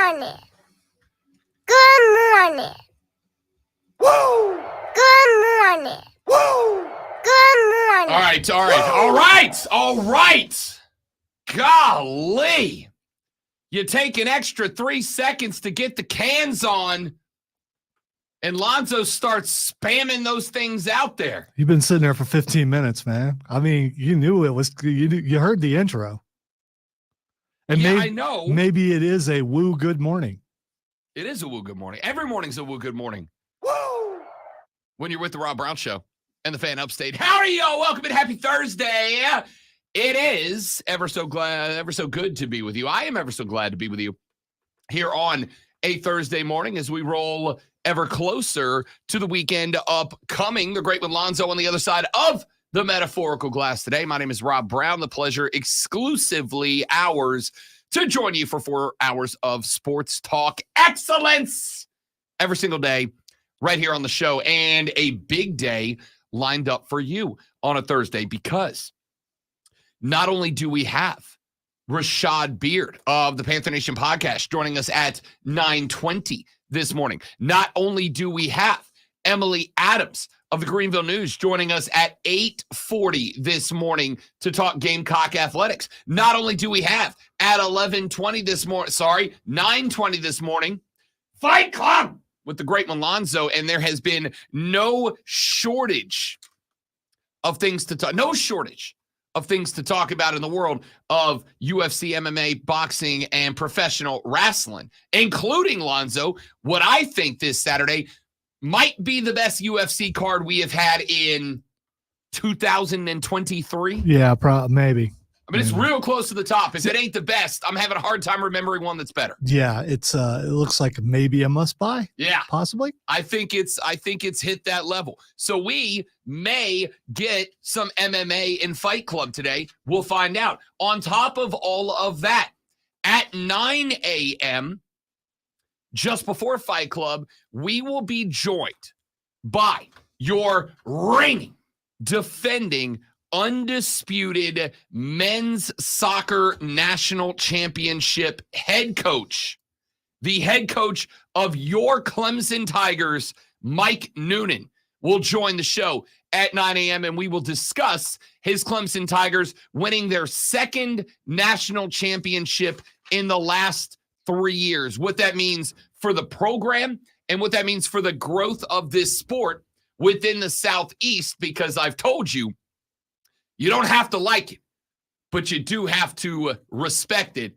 morning. Good morning. Woo! Good morning. Woo! Good morning. All right. Golly. You take an extra 3 seconds to get the cans on, and Lonzo starts spamming those things out there. You've been sitting there for 15 minutes, man. I mean, you knew it was, you heard the intro. And yeah, I know. Maybe it is a woo good morning. It is a woo good morning. Every morning's a woo good morning. Woo! When you're with the Rob Brown Show and the Fan Upstate. Howdy, y'all. Welcome and happy Thursday. It is ever so good to be with you. I am ever so glad to be with you here on a Thursday morning as we roll ever closer to the weekend upcoming. The great one, Lonzo, on the other side of the metaphorical glass today. My name is Rob Brown. The pleasure exclusively ours to join you for 4 hours of sports talk excellence every single day right here on the show. And a big day lined up for you on a Thursday because not only do we have Rashad Beard of the Panther Nation podcast joining us at 9:20 this morning. Not only do we have Emily Adams of the Greenville News joining us at 8:40 this morning to talk Gamecock athletics. Not only do we have at 9:20 this morning, Fight Club with the great Lonzo, and there has been no shortage of things to talk. No shortage of things to talk about in the world of UFC, MMA, boxing, and professional wrestling, including, Lonzo, what I think this Saturday might be the best UFC card we have had in 2023. Yeah, maybe. I mean, it's real close to the top. If it ain't the best, I'm having a hard time remembering one that's better. Yeah, it looks like maybe a must buy. Yeah, possibly. I think it's hit that level. So we may get some MMA in Fight Club today. We'll find out. On top of all of that, at 9 a.m., just before Fight Club, we will be joined by your reigning, defending, undisputed men's soccer national championship head coach, the head coach of your Clemson Tigers, Mike Noonan, will join the show at 9 a.m. and we will discuss his Clemson Tigers winning their second national championship in the last 3 years, what that means for the program and what that means for the growth of this sport within the Southeast, because I've told you, you don't have to like it, but you do have to respect it.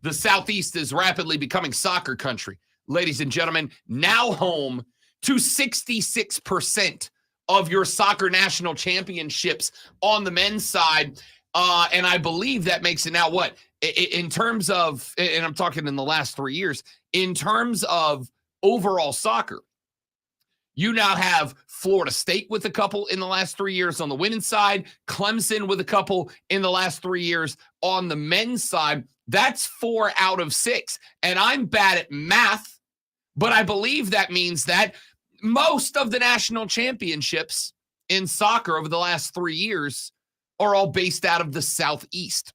The Southeast is rapidly becoming soccer country. Ladies and gentlemen, now home to 66% of your soccer national championships on the men's side. And I believe that makes it now what? In terms of, and I'm talking in the last 3 years, in terms of overall soccer, you now have Florida State with a couple in the last 3 years on the women's side, Clemson with a couple in the last 3 years on the men's side. That's 4 out of 6. And I'm bad at math, but I believe that means that most of the national championships in soccer over the last 3 years are all based out of the Southeast.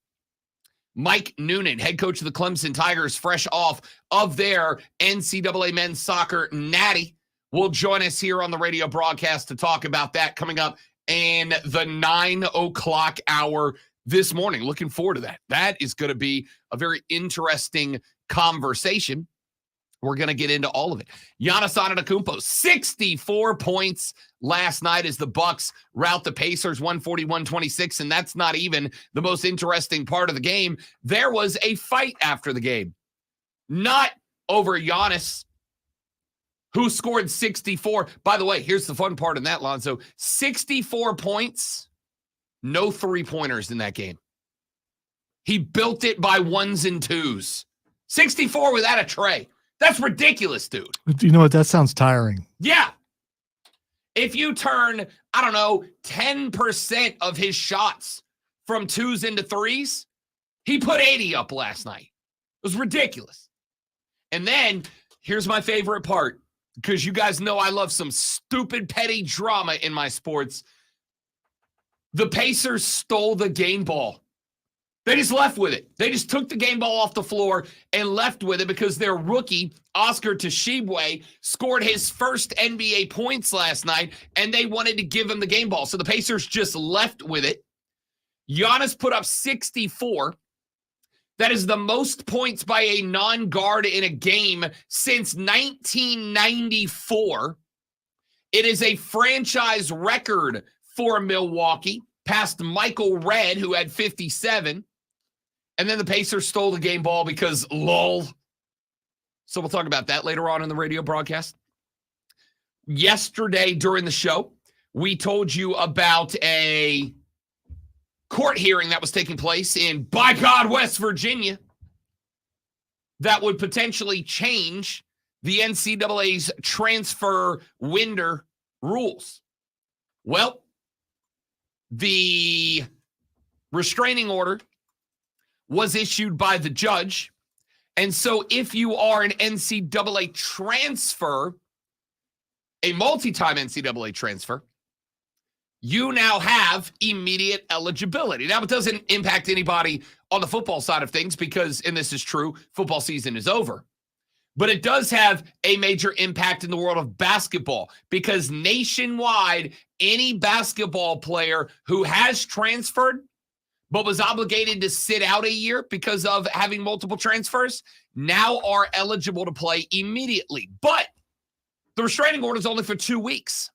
Mike Noonan, head coach of the Clemson Tigers, fresh off of their NCAA men's soccer natty, will join us here on the radio broadcast to talk about that coming up in the 9 o'clock hour this morning. Looking forward to that. That is going to be a very interesting conversation. We're going to get into all of it. Giannis Antetokounmpo, 64 points last night as the Bucks rout the Pacers 140-126, and that's not even the most interesting part of the game. There was a fight after the game. Not over Giannis, who scored 64. By the way, here's the fun part in that, Lonzo. 64 points, no three-pointers in that game. He built it by ones and twos. 64 without a tray. That's ridiculous, dude. You know what? That sounds tiring. Yeah. If you turn, 10% of his shots from twos into threes, he put 80 up last night. It was ridiculous. And then here's my favorite part, because you guys know I love some stupid, petty drama in my sports. The Pacers stole the game ball They just left with it. They just took the game ball off the floor and left with it because their rookie, Oscar Tshiebwe, scored his first NBA points last night, and they wanted to give him the game ball. So the Pacers just left with it. Giannis put up 64. That is the most points by a non-guard in a game since 1994. It is a franchise record for Milwaukee, past Michael Redd, who had 57. And then the Pacers stole the game ball because lol. So we'll talk about that later on in the radio broadcast. Yesterday during the show, we told you about a court hearing that was taking place in, by God, West Virginia, that would potentially change the NCAA's transfer window rules. Well, the restraining order was issued by the judge. And so if you are an NCAA transfer, a multi-time NCAA transfer, you now have immediate eligibility. Now, it doesn't impact anybody on the football side of things because, and this is true, football season is over. But it does have a major impact in the world of basketball because nationwide, any basketball player who has transferred but was obligated to sit out a year because of having multiple transfers now are eligible to play immediately. But the restraining order is only for 2 weeks.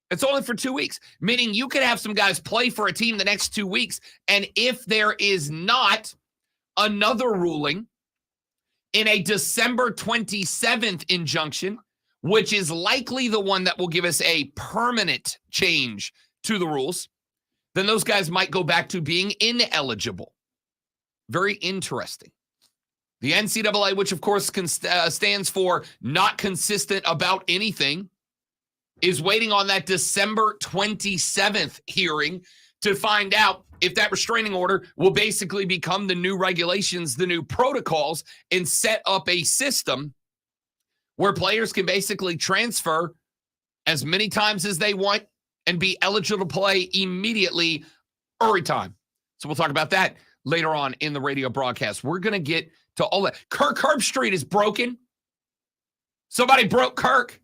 It's only for 2 weeks, meaning you could have some guys play for a team the next 2 weeks. And if there is not another ruling in a December 27th injunction, which is likely the one that will give us a permanent change to the rules, then those guys might go back to being ineligible. Very interesting. The NCAA, which of course stands for not consistent about anything, is waiting on that December 27th hearing to find out if that restraining order will basically become the new regulations, the new protocols, and set up a system where players can basically transfer as many times as they want and be eligible to play immediately every time. So we'll talk about that later on in the radio broadcast. We're going to get to all that. Kirk Herbstreit is broken. Somebody broke Kirk.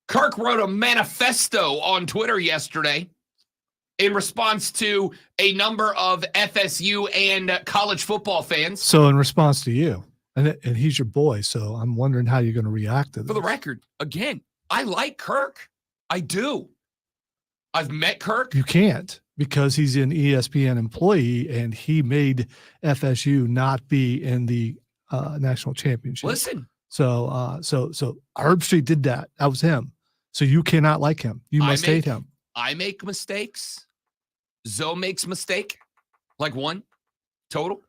Kirk wrote a manifesto on Twitter yesterday in response to a number of FSU and college football fans. So in response to you, and he's your boy, so I'm wondering how you're going to react to this. For the record, again, I like Kirk. I do. I've met Kirk. You can't because he's an ESPN employee and he made FSU not be in the national championship. Listen. So Herbstreit did that. That was him. So you cannot like him. You must hate him. I make mistakes. Zoe makes mistake. Like one total.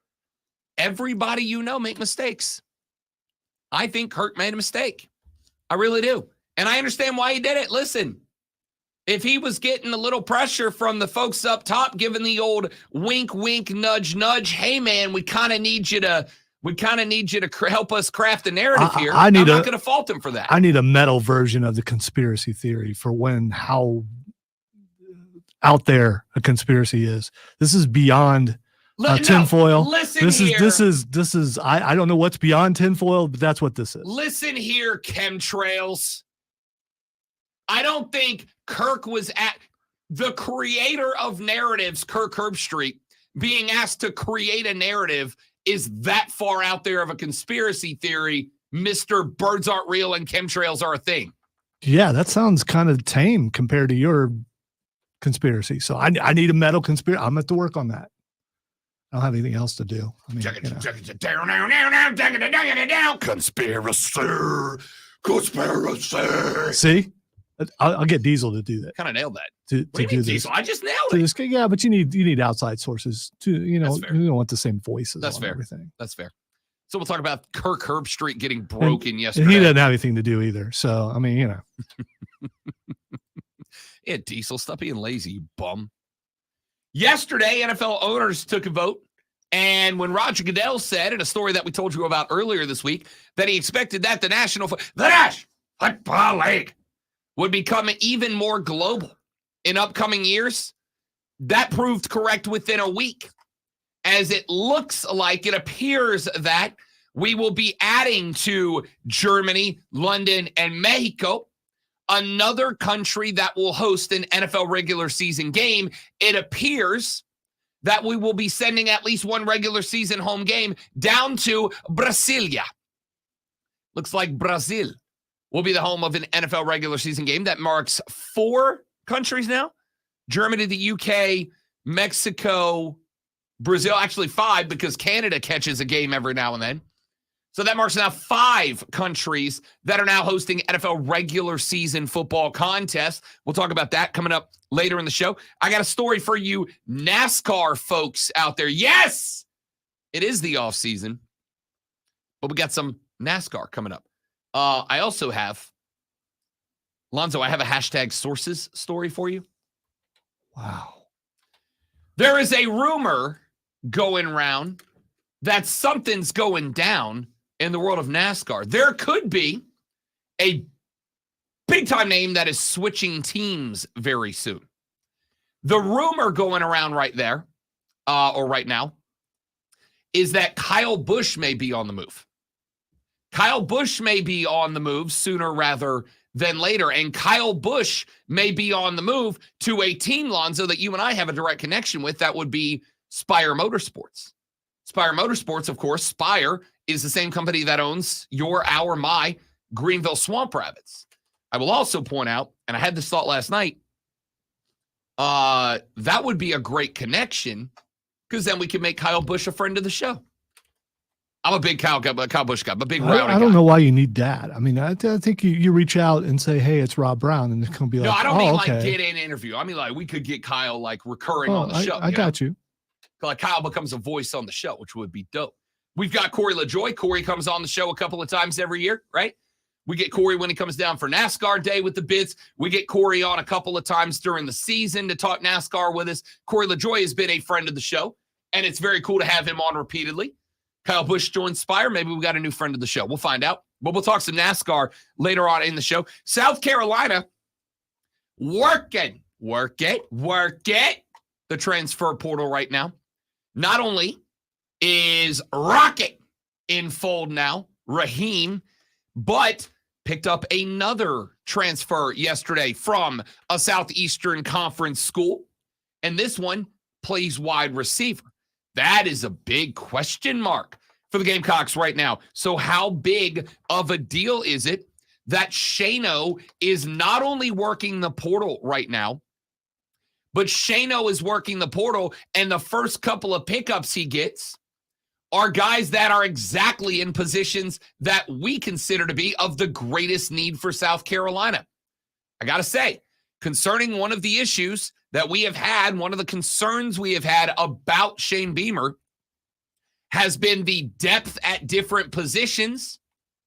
Everybody you know make mistakes. I think Kirk made a mistake. I really do. And I understand why he did it. Listen, if he was getting a little pressure from the folks up top, giving the old wink, wink, nudge, nudge, hey, man, we kind of need you to help us craft a narrative here. I'm not going to fault him for that. I need a metal version of the conspiracy theory for how out there a conspiracy is. This is beyond tinfoil. Listen this here. This is I don't know what's beyond tinfoil, but that's what this is. Listen here, chemtrails. I don't think Kirk was at the creator of narratives, Kirk Herbstreit, being asked to create a narrative is that far out there of a conspiracy theory. Mr. Birds aren't real and chemtrails are a thing. Yeah, that sounds kind of tame compared to your conspiracy. So I need a metal conspiracy. I'm going to have to work on that. I don't have anything else to do. I mean, Conspiracy. See? I'll get Diesel to do that. Kind of nailed that. To what do you do mean, this. Diesel? I just nailed it. Yeah, but you need outside sources to, you don't want the same voices. That's on fair. Everything. That's fair. So we'll talk about Kirk Herbstreit getting broken yesterday. And he doesn't have anything to do either. So, I mean, Yeah, Diesel, stop being lazy, you bum. Yesterday, NFL owners took a vote. And when Roger Goodell said in a story that we told you about earlier this week that he expected that the National Football League would become even more global in upcoming years, that proved correct within a week. as it looks like it appears that we will be adding to Germany, London, and Mexico, another country that will host an NFL regular season game. It appears that we will be sending at least one regular season home game down to Brasilia. Looks like Brazil will be the home of an NFL regular season game. That marks 4 countries now. Germany, the UK, Mexico, Brazil, actually 5 because Canada catches a game every now and then. So that marks now 5 countries that are now hosting NFL regular season football contests. We'll talk about that coming up later in the show. I got a story for you NASCAR folks out there. Yes, it is the off season, but we got some NASCAR coming up. I also have, Lonzo, I have a hashtag sources story for you. Wow. There is a rumor going around that something's going down in the world of NASCAR. There could be a big-time name that is switching teams very soon. The rumor going around right there, or right now, is that Kyle Busch may be on the move. Kyle Busch may be on the move sooner rather than later, and Kyle Busch may be on the move to a team, Lonzo, that you and I have a direct connection with. That would be Spire Motorsports. Spire Motorsports, of course, Spire is the same company that owns my Greenville Swamp Rabbits. I will also point out, and I had this thought last night, that would be a great connection because then we can make Kyle Busch a friend of the show. I'm a big Kyle Busch guy. I'm a big rowdy guy. I don't know why you need that. I mean, I think you reach out and say, hey, it's Rob Brown, and it's going to be like, no, I don't mean okay. like get in interview. I mean like we could get Kyle like recurring on the show. I got you. Like Kyle becomes a voice on the show, which would be dope. We've got Corey LaJoy. Corey comes on the show a couple of times every year, right? We get Corey when he comes down for NASCAR Day with the Bits. We get Corey on a couple of times during the season to talk NASCAR with us. Corey LaJoy has been a friend of the show, and it's very cool to have him on repeatedly. Kyle Busch joins Spire. Maybe we got a new friend of the show. We'll find out. But we'll talk some NASCAR later on in the show. South Carolina, working the transfer portal right now. Not only is Rocket in fold now, Raheem, but picked up another transfer yesterday from a Southeastern Conference school. And this one plays wide receiver. That is a big question mark for the Gamecocks right now. So how big of a deal is it that Shano is not only working the portal right now, but Shano is working the portal, and the first couple of pickups he gets are guys that are exactly in positions that we consider to be of the greatest need for South Carolina. I got to say, concerning one of the issues that we have had, one of the concerns we have had about Shane Beamer has been the depth at different positions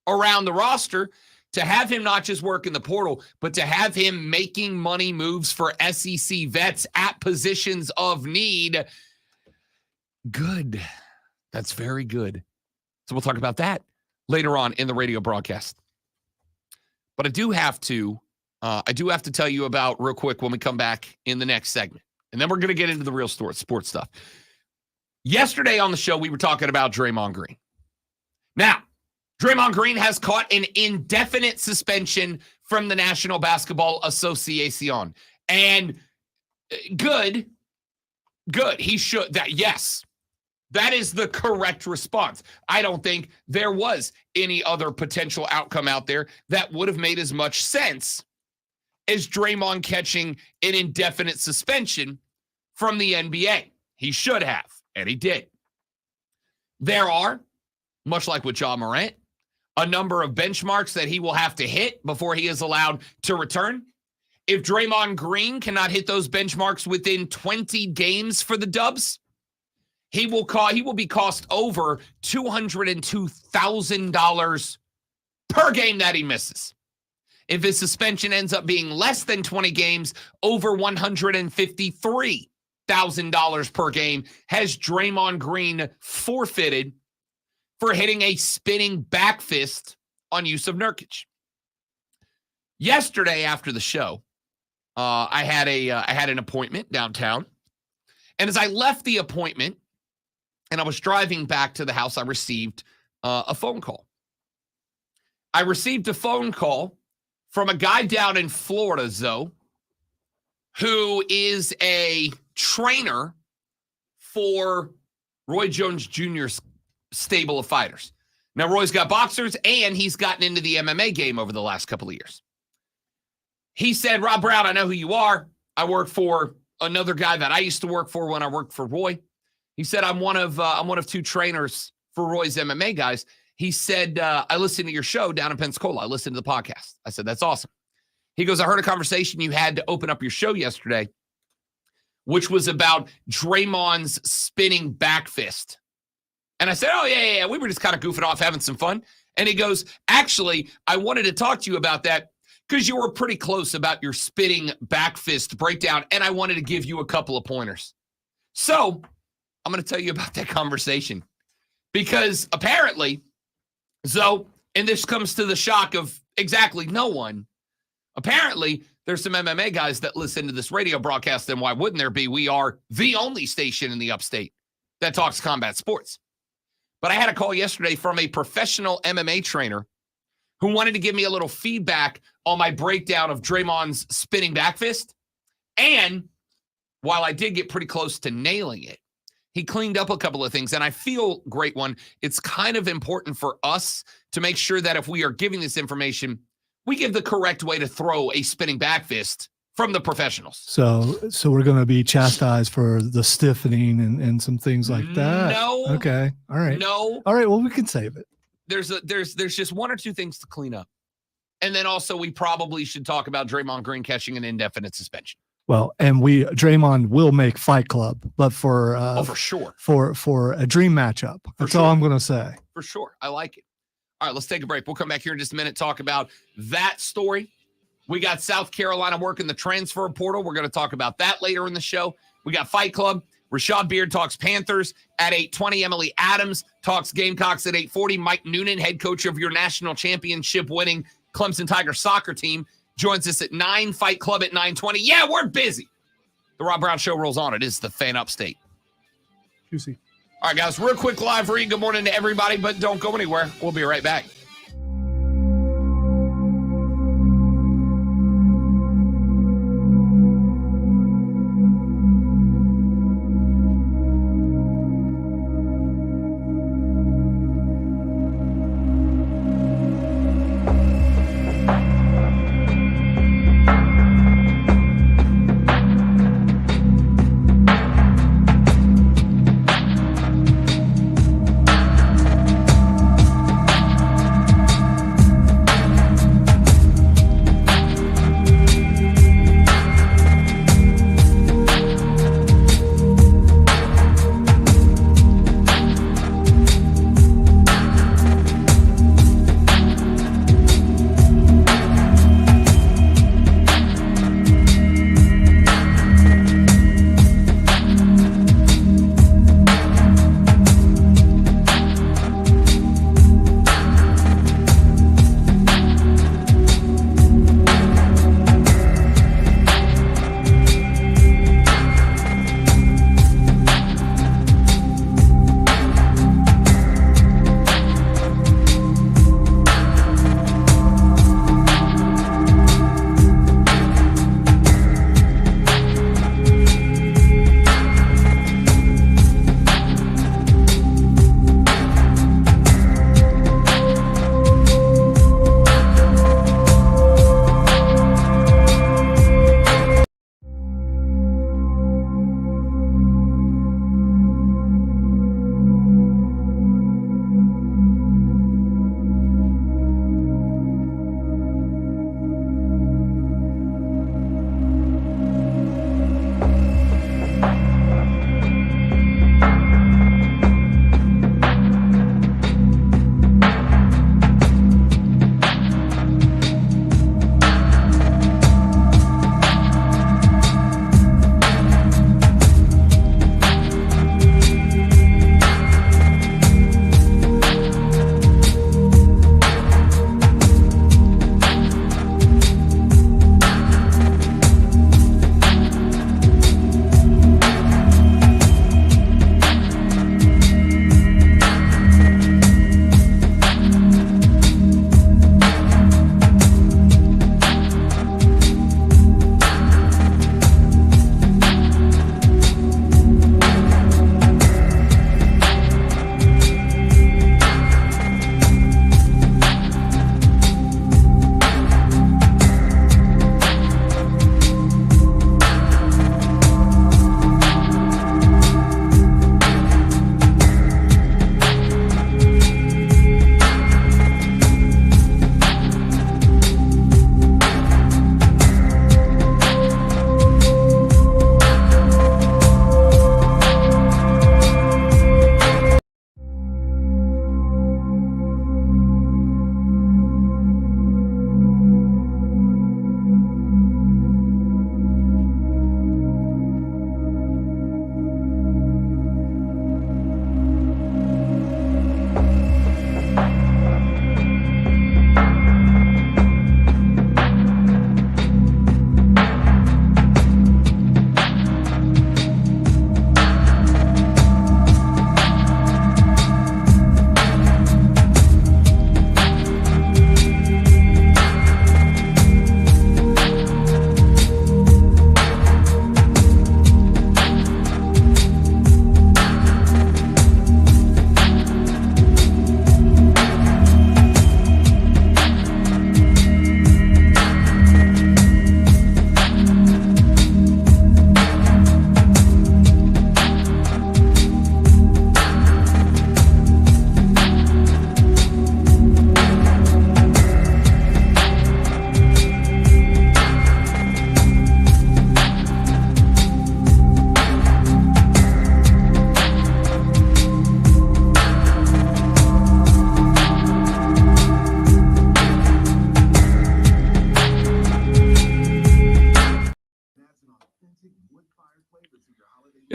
around the roster. To have him not just work in the portal, but to have him making money moves for SEC vets at positions of need. Good. That's very good. So we'll talk about that later on in the radio broadcast. But I do have to tell you about real quick when we come back in the next segment. And then we're going to get into the real sports stuff. Yesterday on the show, we were talking about Draymond Green. Now, Draymond Green has caught an indefinite suspension from the National Basketball Association. And good. He should, yes, that is the correct response. I don't think there was any other potential outcome out there that would have made as much sense as Draymond catching an indefinite suspension from the NBA. He should have, and he did. There are, much like with Ja Morant, a number of benchmarks that he will have to hit before he is allowed to return. If Draymond Green cannot hit those benchmarks within 20 games for the Dubs, he will be cost over $202,000 per game that he misses. If his suspension ends up being less than 20 games, over $153,000 per game has Draymond Green forfeited for hitting a spinning back fist on Yusuf Nurkic. Yesterday after the show, I had an appointment downtown. And as I left the appointment, and I was driving back to the house. I received a phone call. I received a phone call from a guy down in Florida, Zoe, who is a trainer for Roy Jones Jr.'s stable of fighters. Now, Roy's got boxers, and he's gotten into the MMA game over the last couple of years. He said, Rob Brown, I know who you are. I work for another guy that I used to work for when I worked for Roy. He said, I'm one of two trainers for Roy's MMA guys. He said, I listened to your show down in Pensacola. I listened to the podcast. I said, that's awesome. He goes, I heard a conversation you had to open up your show yesterday, which was about Draymond's spinning back fist. And I said, oh, yeah. We were just kind of goofing off, having some fun. And he goes, actually, I wanted to talk to you about that because you were pretty close about your spinning back fist breakdown, and I wanted to give you a couple of pointers. So I'm going to tell you about that conversation because apparently, Zoe, and this comes to the shock of exactly no one, apparently there's some MMA guys that listen to this radio broadcast, and why wouldn't there be? We are the only station in the upstate that talks combat sports. But I had a call yesterday from a professional MMA trainer who wanted to give me a little feedback on my breakdown of Draymond's spinning back fist. And while I did get pretty close to nailing it, he cleaned up a couple of things. And I feel, great one, it's kind of important for us to make sure that if we are giving this information, we give the correct way to throw a spinning back fist from the professionals. So we're going to be chastised for the stiffening and some things like that. No. Okay. All right. No. All right. Well, we can save it. There's just one or two things to clean up. And then also we probably should talk about Draymond Green catching an indefinite suspension. Well, and Draymond will make Fight Club, but for sure. For a dream matchup. That's all I'm going to say. For sure. I like it. All right, let's take a break. We'll come back here in just a minute, talk about that story. We got South Carolina working the transfer portal. We're going to talk about that later in the show. We got Fight Club. Rashad Beard talks Panthers at 8:20. Emily Adams talks Gamecocks at 8:40. Mike Noonan, head coach of your national championship winning Clemson Tiger soccer team, joins us at 9. Fight Club at 9:20. Yeah, we're busy. The Rob Brown Show rolls on. It is the Fan Upstate. Juicy. All right, guys, real quick live read. Good morning to everybody, but don't go anywhere. We'll be right back.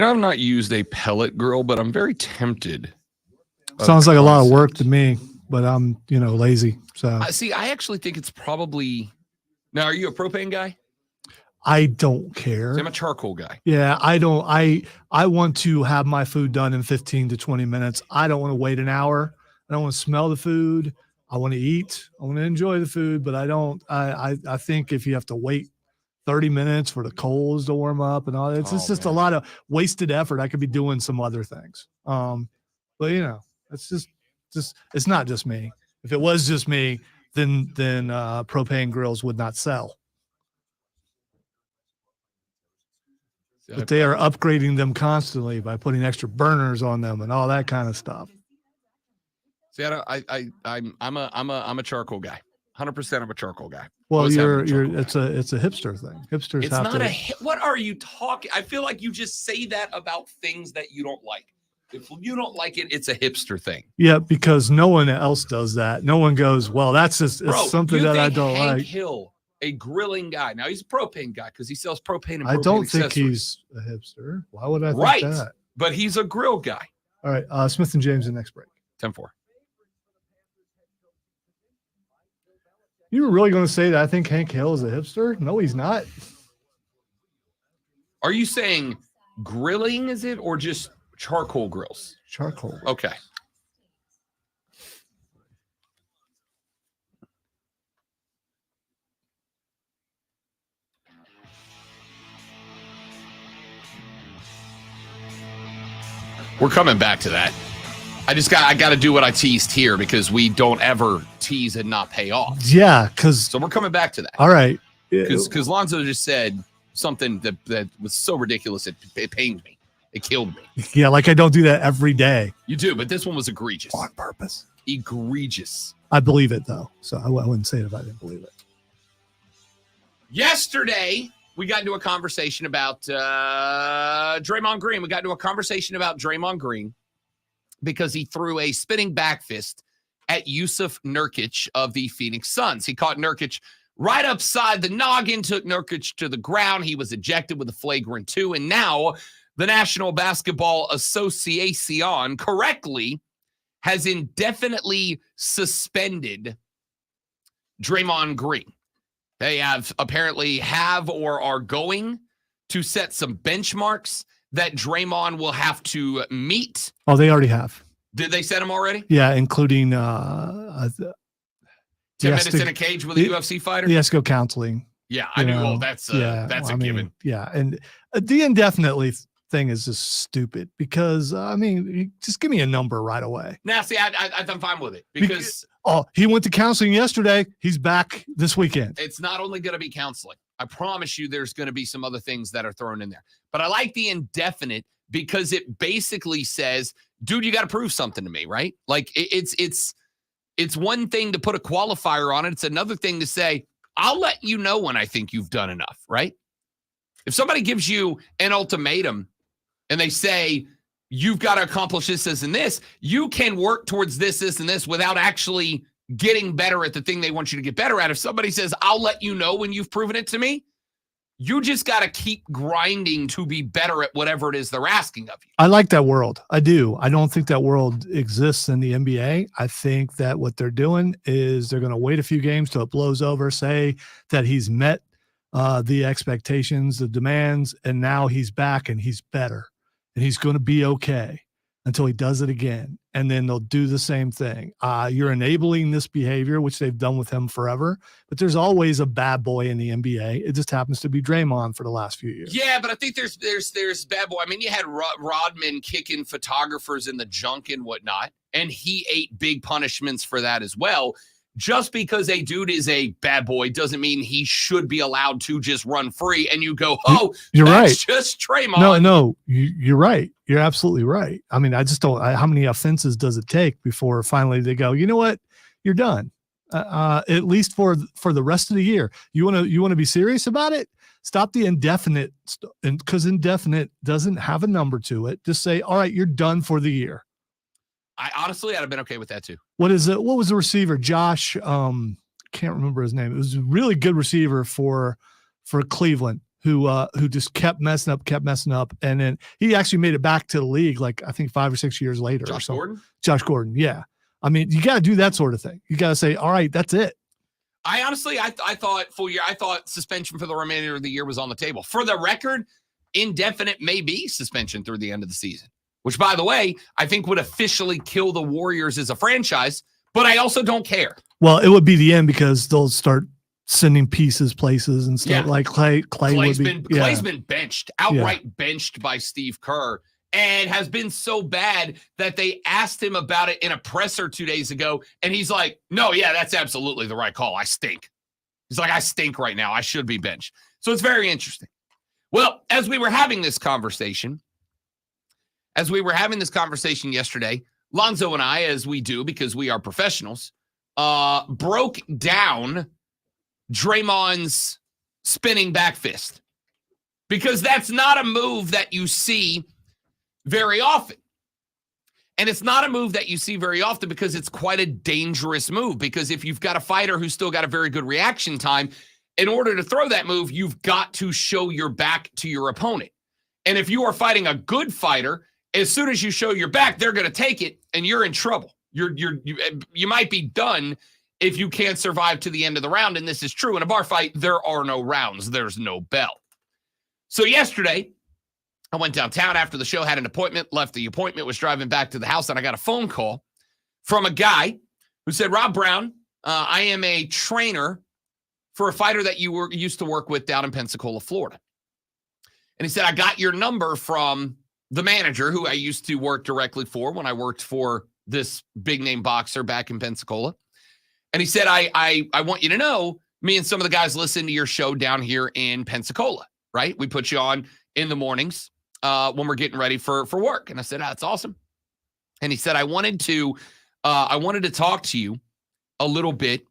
I've not used a pellet grill, but I'm very tempted. Sounds like a lot of work to me, but I'm, lazy. So see, I actually think it's probably. Now, are you a propane guy? I don't care. See, I'm a charcoal guy. Yeah, I don't. I want to have my food done in 15 to 20 minutes. I don't want to wait an hour. I don't want to smell the food. I want to eat. I want to enjoy the food, but I don't. I think if you have to wait 30 minutes for the coals to warm up and all that, it's just a lot of wasted effort. I could be doing some other things. But it's just it's not just me. If it was just me, then propane grills would not sell. But they are upgrading them constantly by putting extra burners on them and all that kind of stuff. See, I'm a charcoal guy. 100% I'm a charcoal guy. Well, it's a hipster thing. Hipsters it's have not to. What are you talking? I feel like you just say that about things that you don't like. If you don't like it, it's a hipster thing. Yeah, because no one else does that. No one goes, well, that's just something that I don't Hank like. Hill, a grilling guy. Now he's a propane guy because he sells propane and propane I don't think accessories. he's a hipster. Why would I think that? But he's a grill guy. All right, Smith and James, the next break. 10-4. You were really going to say that I think Hank Hill is a hipster? No, he's not. Are you saying grilling is it or just charcoal grills? Charcoal. Okay. We're coming back to that. I got to do what I teased here because we don't ever tease and not pay off. Yeah, so we're coming back to that. All right. Because Lonzo just said something that was so ridiculous it pained me. It killed me. Yeah, like I don't do that every day. You do, but this one was egregious. On purpose. Egregious. I believe it, though. So I wouldn't say it if I didn't believe it. Yesterday, we got into a conversation about Draymond Green. We got into a conversation about Draymond Green because he threw a spinning back fist at Yusuf Nurkic of the Phoenix Suns. He caught Nurkic right upside the noggin, took Nurkic to the ground. He was ejected with a flagrant 2, and now the National Basketball Association correctly has indefinitely suspended Draymond Green. They apparently or are going to set some benchmarks that Draymond will have to meet. Oh, they already have. Did they set them already? Yeah, including 10 minutes in a cage with a UFC fighter? He has to go counseling. Yeah, I knew. Well, that's a given. Yeah, and the indefinitely thing is just stupid because, just give me a number right away. Now, see, I'm fine with it because he went to counseling yesterday. He's back this weekend. It's not only going to be counseling. I promise you there's going to be some other things that are thrown in there. But I like the indefinite because it basically says, dude, you got to prove something to me, right? Like it's one thing to put a qualifier on it. It's another thing to say, I'll let you know when I think you've done enough, right? If somebody gives you an ultimatum and they say, you've got to accomplish this, this, and this, you can work towards this, this, and this without actually getting better at the thing they want you to get better at. If somebody says, I'll let you know when you've proven it to me, you just got to keep grinding to be better at whatever it is they're asking of you. I like that world. I do. I don't think that world exists in the NBA. I think that what they're doing is they're going to wait a few games till it blows over, say that he's met the expectations, the demands, and now he's back and he's better and he's going to be okay until he does it again. And then they'll do the same thing. You're enabling this behavior, which they've done with him forever, but there's always a bad boy in the NBA. It just happens to be Draymond for the last few years. Yeah, but I think there's bad boy. I mean, you had Rodman kicking photographers in the junk and whatnot, and he ate big punishments for that as well. Just because a dude is a bad boy doesn't mean he should be allowed to just run free. And you go, oh, you're right. Just Draymond. No, you're right. You're absolutely right. I mean, I just don't. How many offenses does it take before finally they go, you know what, you're done? At least for the rest of the year. You want to be serious about it? Stop the indefinite, because indefinite doesn't have a number to it. Just say, all right, you're done for the year. I'd have been okay with that too. What was the receiver? Josh, can't remember his name. It was a really good receiver for Cleveland. who just kept messing up. And then he actually made it back to the league, like I think 5 or 6 years later. Josh Gordon? Josh Gordon, yeah. I mean, you got to do that sort of thing. You got to say, all right, that's it. I honestly, I thought full year, I thought suspension for the remainder of the year was on the table. For the record, indefinite may be suspension through the end of the season, which, by the way, I think would officially kill the Warriors as a franchise, but I also don't care. Well, it would be the end because they'll start sending pieces places and stuff. Like Clay's been benched, outright benched by Steve Kerr, and has been so bad that they asked him about it in a presser 2 days ago, and he's like, no, yeah, that's absolutely the right call. I stink. He's like, I stink right now. I should be benched. So it's very interesting. Well, as we were having this conversation yesterday, Lonzo and I, as we do because we are professionals, broke down Draymond's spinning back fist, because that's not a move that you see very often. And it's not a move that you see very often because it's quite a dangerous move, because if you've got a fighter who's still got a very good reaction time, in order to throw that move, you've got to show your back to your opponent. And if you are fighting a good fighter, as soon as you show your back, they're going to take it and you're in trouble. You might be done if you can't survive to the end of the round. And this is true. In a bar fight, there are no rounds. There's no bell. So yesterday, I went downtown after the show, had an appointment, left the appointment, was driving back to the house, and I got a phone call from a guy who said, Rob Brown, I am a trainer for a fighter that you used to work with down in Pensacola, Florida. And he said, I got your number from the manager who I used to work directly for when I worked for this big name boxer back in Pensacola. And he said, I want you to know, me and some of the guys listen to your show down here in Pensacola, right? We put you on in the mornings when we're getting ready for work. And I said, that's awesome. And he said, I wanted to talk to you a little bit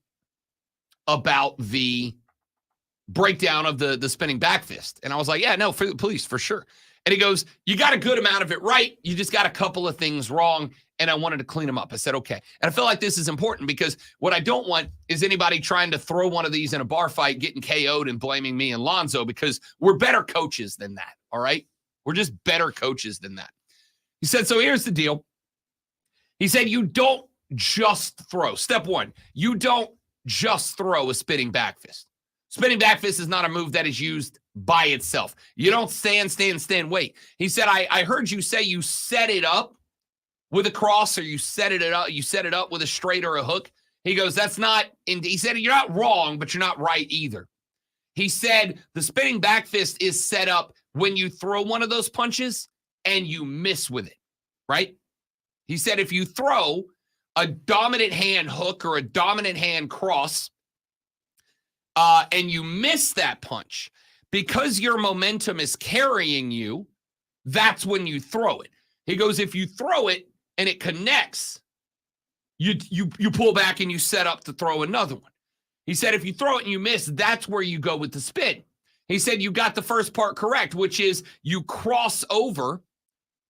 about the breakdown of the spinning back fist. And I was like, yeah, no, please, for sure. And he goes, you got a good amount of it right. You just got a couple of things wrong. And I wanted to clean them up. I said, okay. And I feel like this is important because what I don't want is anybody trying to throw one of these in a bar fight, getting KO'd and blaming me and Lonzo, because we're better coaches than that. All right. We're just better coaches than that. He said, so here's the deal. He said, you don't just throw. Step one, you don't just throw a spinning back fist. Spinning back fist is not a move that is used by itself. You don't stand, wait. He said, I heard you say you set it up with a cross, or you set it up with a straight or a hook. He goes, he said, you're not wrong, but you're not right either. He said, the spinning back fist is set up when you throw one of those punches and you miss with it, right? He said, if you throw a dominant hand hook or a dominant hand cross, and you miss that punch, because your momentum is carrying you, that's when you throw it. He goes, if you throw it and it connects, you pull back and you set up to throw another one. He said, if you throw it and you miss, that's where you go with the spin. He said, you got the first part correct, which is you cross over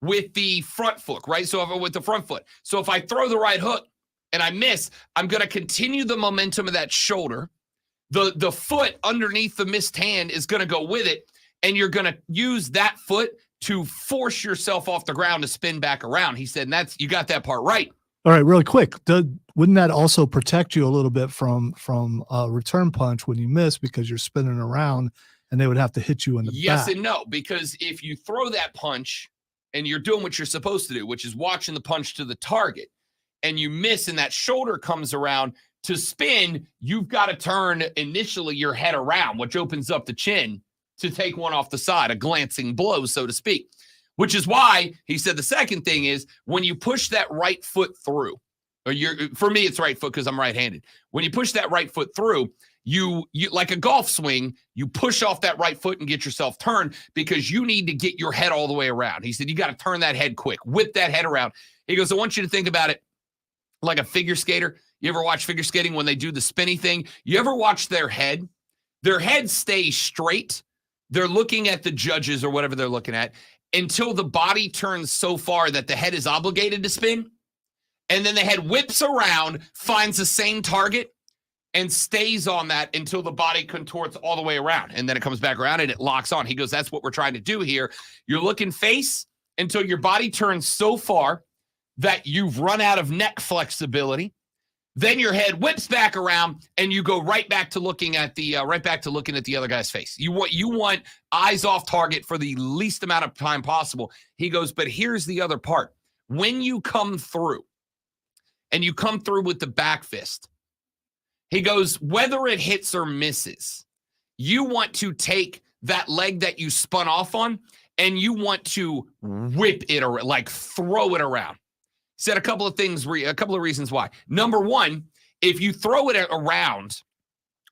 with the front foot, right? So with the front foot. So if I throw the right hook and I miss, I'm going to continue the momentum of that shoulder. The foot underneath the missed hand is going to go with it, and you're going to use that foot to force yourself off the ground to spin back around. He said, and you got that part right. All right, really quick. Wouldn't that also protect you a little bit from a return punch when you miss, because you're spinning around and they would have to hit you in the back? Yes and no, because if you throw that punch and you're doing what you're supposed to do, which is watching the punch to the target, and you miss and that shoulder comes around to spin, you've got to turn initially your head around, which opens up the chin to take one off the side, a glancing blow, so to speak. Which is why he said the second thing is when you push that right foot through, or for me, it's right foot because I'm right-handed. When you push that right foot through, you like a golf swing, you push off that right foot and get yourself turned, because you need to get your head all the way around. He said, you got to turn that head quick, whip that head around. He goes, I want you to think about it like a figure skater. You ever watch figure skating when they do the spinny thing? You ever watch their head? Their head stays straight. They're looking at the judges or whatever they're looking at until the body turns so far that the head is obligated to spin. And then the head whips around, finds the same target, and stays on that until the body contorts all the way around. And then it comes back around and it locks on. He goes, that's what we're trying to do here. You're looking face until your body turns so far that you've run out of neck flexibility. Then your head whips back around and you go right back to looking at the other guy's face. You want eyes off target for the least amount of time possible. He goes, but here's the other part. When you come through and you come through with the back fist, he goes, whether it hits or misses, you want to take that leg that you spun off on and you want to whip it or like throw it around. Said a couple of reasons why. Number one, if you throw it around,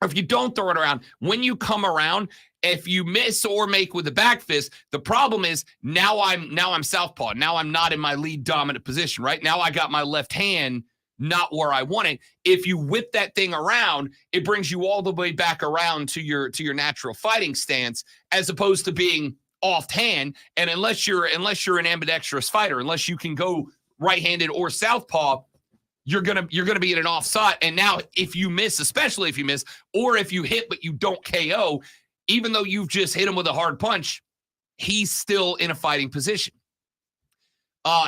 or if you don't throw it around, when you come around, if you miss or make with the back fist, the problem is now I'm southpaw. Now I'm not in my lead dominant position, right? Now I got my left hand not where I want it. If you whip that thing around, it brings you all the way back around to your natural fighting stance, as opposed to being offhand. And unless you're an ambidextrous fighter, unless you can go right-handed or southpaw, you're gonna be in an offside. And now if you miss, especially if you miss, or if you hit but you don't KO, even though you've just hit him with a hard punch, he's still in a fighting position.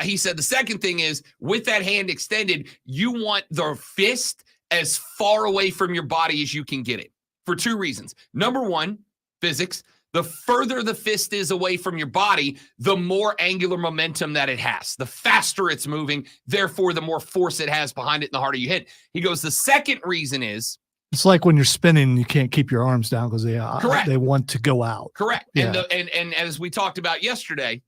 He said the second thing is, with that hand extended, you want the fist as far away from your body as you can get it, for two reasons. Number one, physics. The further the fist is away from your body, the more angular momentum that it has. The faster it's moving, therefore, the more force it has behind it and the harder you hit. He goes, the second reason is, it's like when you're spinning, you can't keep your arms down because Correct. They want to go out. Correct. Yeah. And as we talked about yesterday,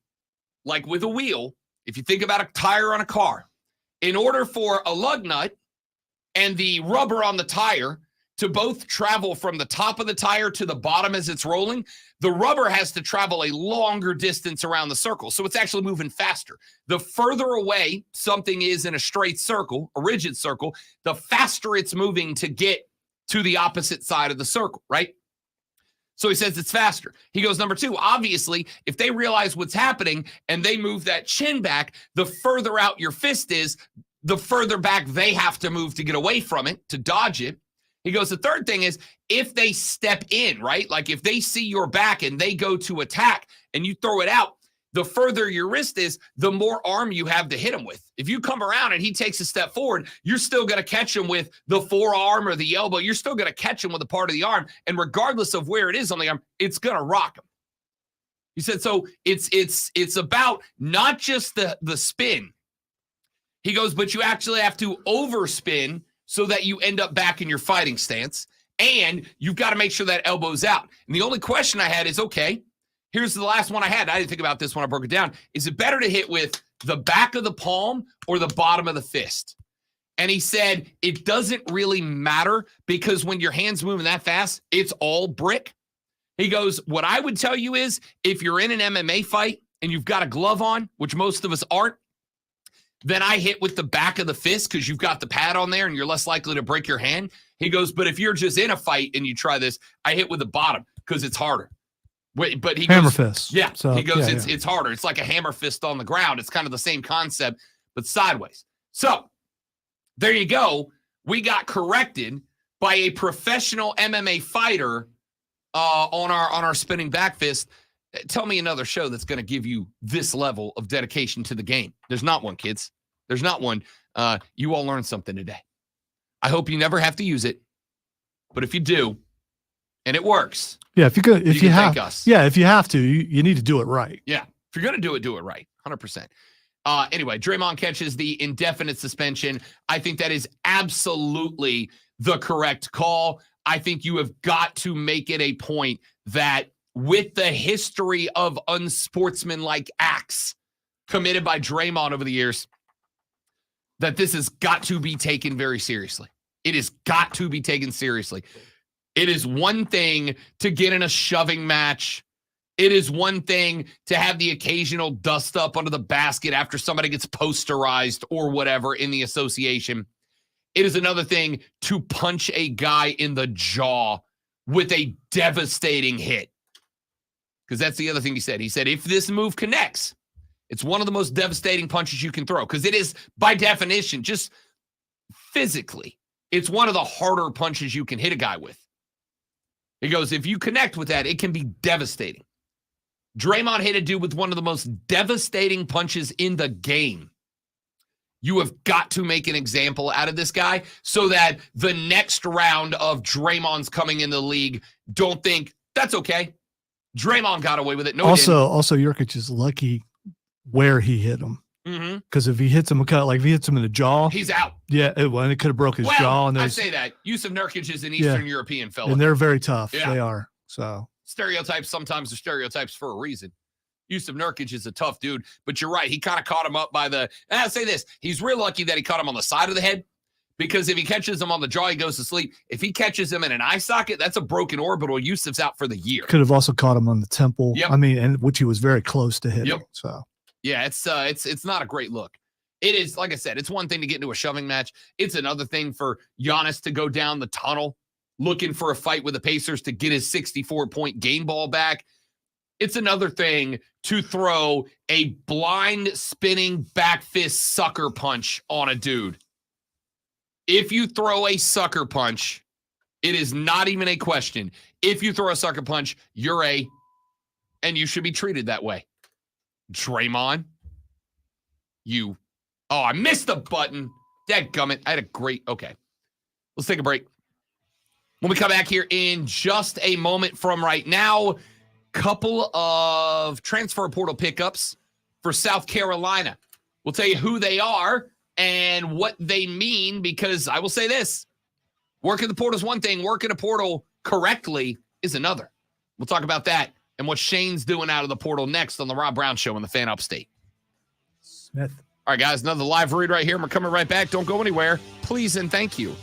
like with a wheel, if you think about a tire on a car, in order for a lug nut and the rubber on the tire to both travel from the top of the tire to the bottom as it's rolling, the rubber has to travel a longer distance around the circle. So it's actually moving faster. The further away something is in a straight circle, a rigid circle, the faster it's moving to get to the opposite side of the circle, right? So he says it's faster. He goes, number two, obviously, if they realize what's happening and they move that chin back, the further out your fist is, the further back they have to move to get away from it, to dodge it. He goes, the third thing is, if they step in, right? Like if they see your back and they go to attack and you throw it out, the further your wrist is, the more arm you have to hit him with. If you come around and he takes a step forward, you're still going to catch him with the forearm or the elbow. You're still going to catch him with a part of the arm. And regardless of where it is on the arm, it's going to rock him. He said, so it's about not just the spin. He goes, but you actually have to overspin so that you end up back in your fighting stance. And you've got to make sure that elbow's out. And the only question I had is, okay, here's the last one I had. I didn't think about this when I broke it down. Is it better to hit with the back of the palm or the bottom of the fist? And he said, it doesn't really matter, because when your hand's moving that fast, it's all brick. He goes, what I would tell you is, if you're in an MMA fight and you've got a glove on, which most of us aren't, then I hit with the back of the fist because you've got the pad on there and you're less likely to break your hand. He goes, but if you're just in a fight and you try this, I hit with the bottom because it's harder. But he hammer goes, fist. Yeah. So, he goes, yeah, it's harder. It's like a hammer fist on the ground. It's kind of the same concept, but sideways. So there you go. We got corrected by a professional MMA fighter on our spinning back fist. Tell me another show that's going to give you this level of dedication to the game. There's not one, kids. There's not one. You all learned something today. I hope you never have to use it, but if you do, and it works. Yeah, if you could, if you have, thank us. Yeah, if you have to, you need to do it right. Yeah, if you're gonna do it right, 100%. Anyway, Draymond catches the indefinite suspension. I think that is absolutely the correct call. I think you have got to make it a point that, with the history of unsportsmanlike acts committed by Draymond over the years, that this has got to be taken very seriously. It has got to be taken seriously. It is one thing to get in a shoving match. It is one thing to have the occasional dust up under the basket after somebody gets posterized or whatever in the association. It is another thing to punch a guy in the jaw with a devastating hit. Because that's the other thing he said. He said, if this move connects, it's one of the most devastating punches you can throw. Because it is, by definition, just physically It's one of the harder punches you can hit a guy with. He goes, if you connect with that, it can be devastating. Draymond hit a dude with one of the most devastating punches in the game. You have got to make an example out of this guy so that the next round of Draymond's coming in the league don't think, that's okay. Draymond got away with it. No, also Jokic is lucky where he hit him. Because if he hits him, if he hits him in the jaw, he's out. Yeah, it could have broke his jaw. And I say that. Yusuf Nurkic is an Eastern European fella. And they're very tough. Yeah. They are. So stereotypes sometimes are stereotypes for a reason. Yusuf Nurkic is a tough dude, but you're right. He kind of caught him up by the, and I'll say this, he's real lucky that he caught him on the side of the head, because if he catches him on the jaw, he goes to sleep. If he catches him in an eye socket, that's a broken orbital. Yusuf's out for the year. Could have also caught him on the temple. Yep. I mean, and which he was very close to hitting. Yep. So yeah, it's not a great look. It is, like I said, it's one thing to get into a shoving match. It's another thing for Giannis to go down the tunnel looking for a fight with the Pacers to get his 64-point game ball back. It's another thing to throw a blind spinning back fist sucker punch on a dude. If you throw a sucker punch, it is not even a question. If you throw a sucker punch, and you should be treated that way. Draymond, I missed the button. Dadgummit. I had a great, okay. Let's take a break. When we come back here in just a moment from right now, couple of transfer portal pickups for South Carolina. We'll tell you who they are and what they mean, because I will say this, working the portal is one thing, working a portal correctly is another. We'll talk about that and what Shane's doing out of the portal next on the Rob Brown Show in the Fan Upstate. Smith. All right, guys, another live read right here. We're coming right back. Don't go anywhere. Please and thank you.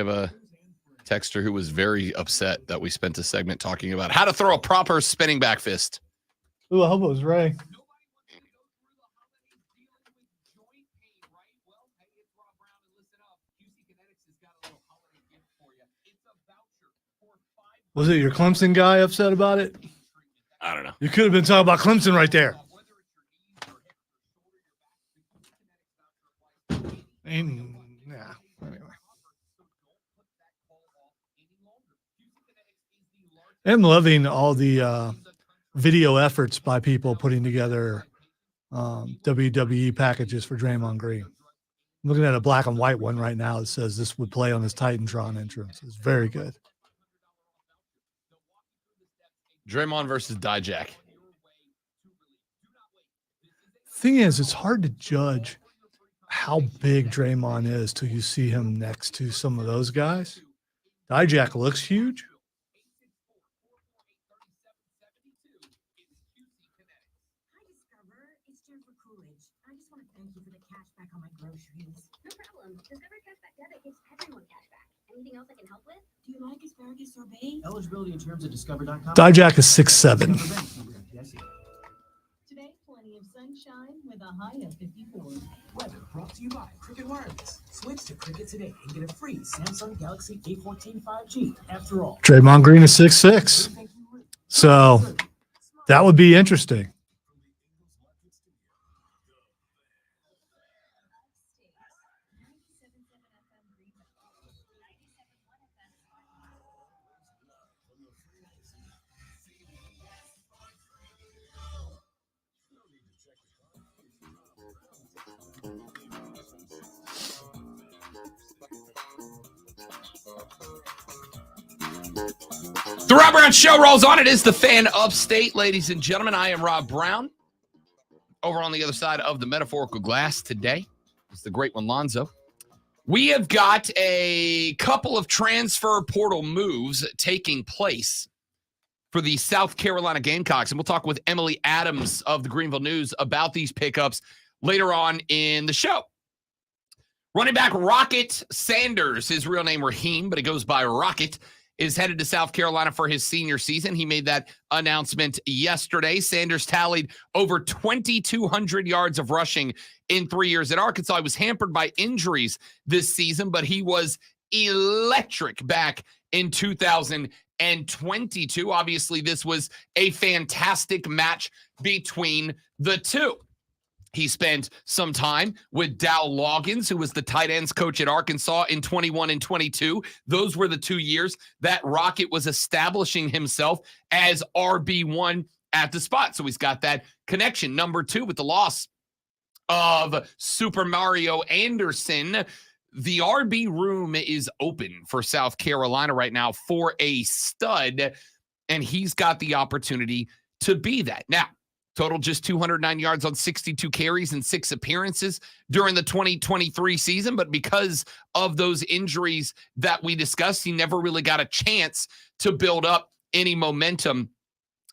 have a texter who was very upset that we spent a segment talking about how to throw a proper spinning back fist. Ooh, I hope it was Ray. Was it your Clemson guy upset about it? I don't know. You could have been talking about Clemson right there. Anyway. I'm loving all the video efforts by people putting together WWE packages for Draymond Green. I'm looking at a black and white one right now that says this would play on his Titantron entrance. It's very good. Draymond versus Dijak. Thing is, it's hard to judge how big Draymond is till you see him next to some of those guys. Dijak looks huge. I just want to thank you for the cash back on my groceries. No problem. Discover Cashback Debit gives everyone cash back. Anything else I can help with? Do you like asparagus sorbet? Eligibility in terms of Discover.com. Dijak is 6'7". Today, plenty of sunshine with a high of 54. Weather brought to you by Cricket Wireless. Switch to Cricket today and get a free Samsung Galaxy A14 5G. After all, Draymond Green is 6'6". So that would be interesting. The Rob Brown Show rolls on. It is the Fan Upstate, ladies and gentlemen. I am Rob Brown. Over on the other side of the metaphorical glass today is the great one, Lonzo. We have got a couple of transfer portal moves taking place for the South Carolina Gamecocks, and we'll talk with Emily Adams of the Greenville News about these pickups later on in the show. Running back Rocket Sanders, his real name Raheem, but it goes by Rocket, is headed to South Carolina for his senior season. He made that announcement yesterday. Sanders tallied over 2,200 yards of rushing in 3 years at Arkansas. He was hampered by injuries this season, but he was electric back in 2022. Obviously, this was a fantastic match between the two. He spent some time with Dow Loggins, who was the tight ends coach at Arkansas in 21 and 22. Those were the 2 years that Rocket was establishing himself as RB1 at the spot. So he's got that connection. Number two, with the loss of Super Mario Anderson, the RB room is open for South Carolina right now for a stud, and he's got the opportunity to be that. Now, total just 209 yards on 62 carries and 6 appearances during the 2023 season. But because of those injuries that we discussed, he never really got a chance to build up any momentum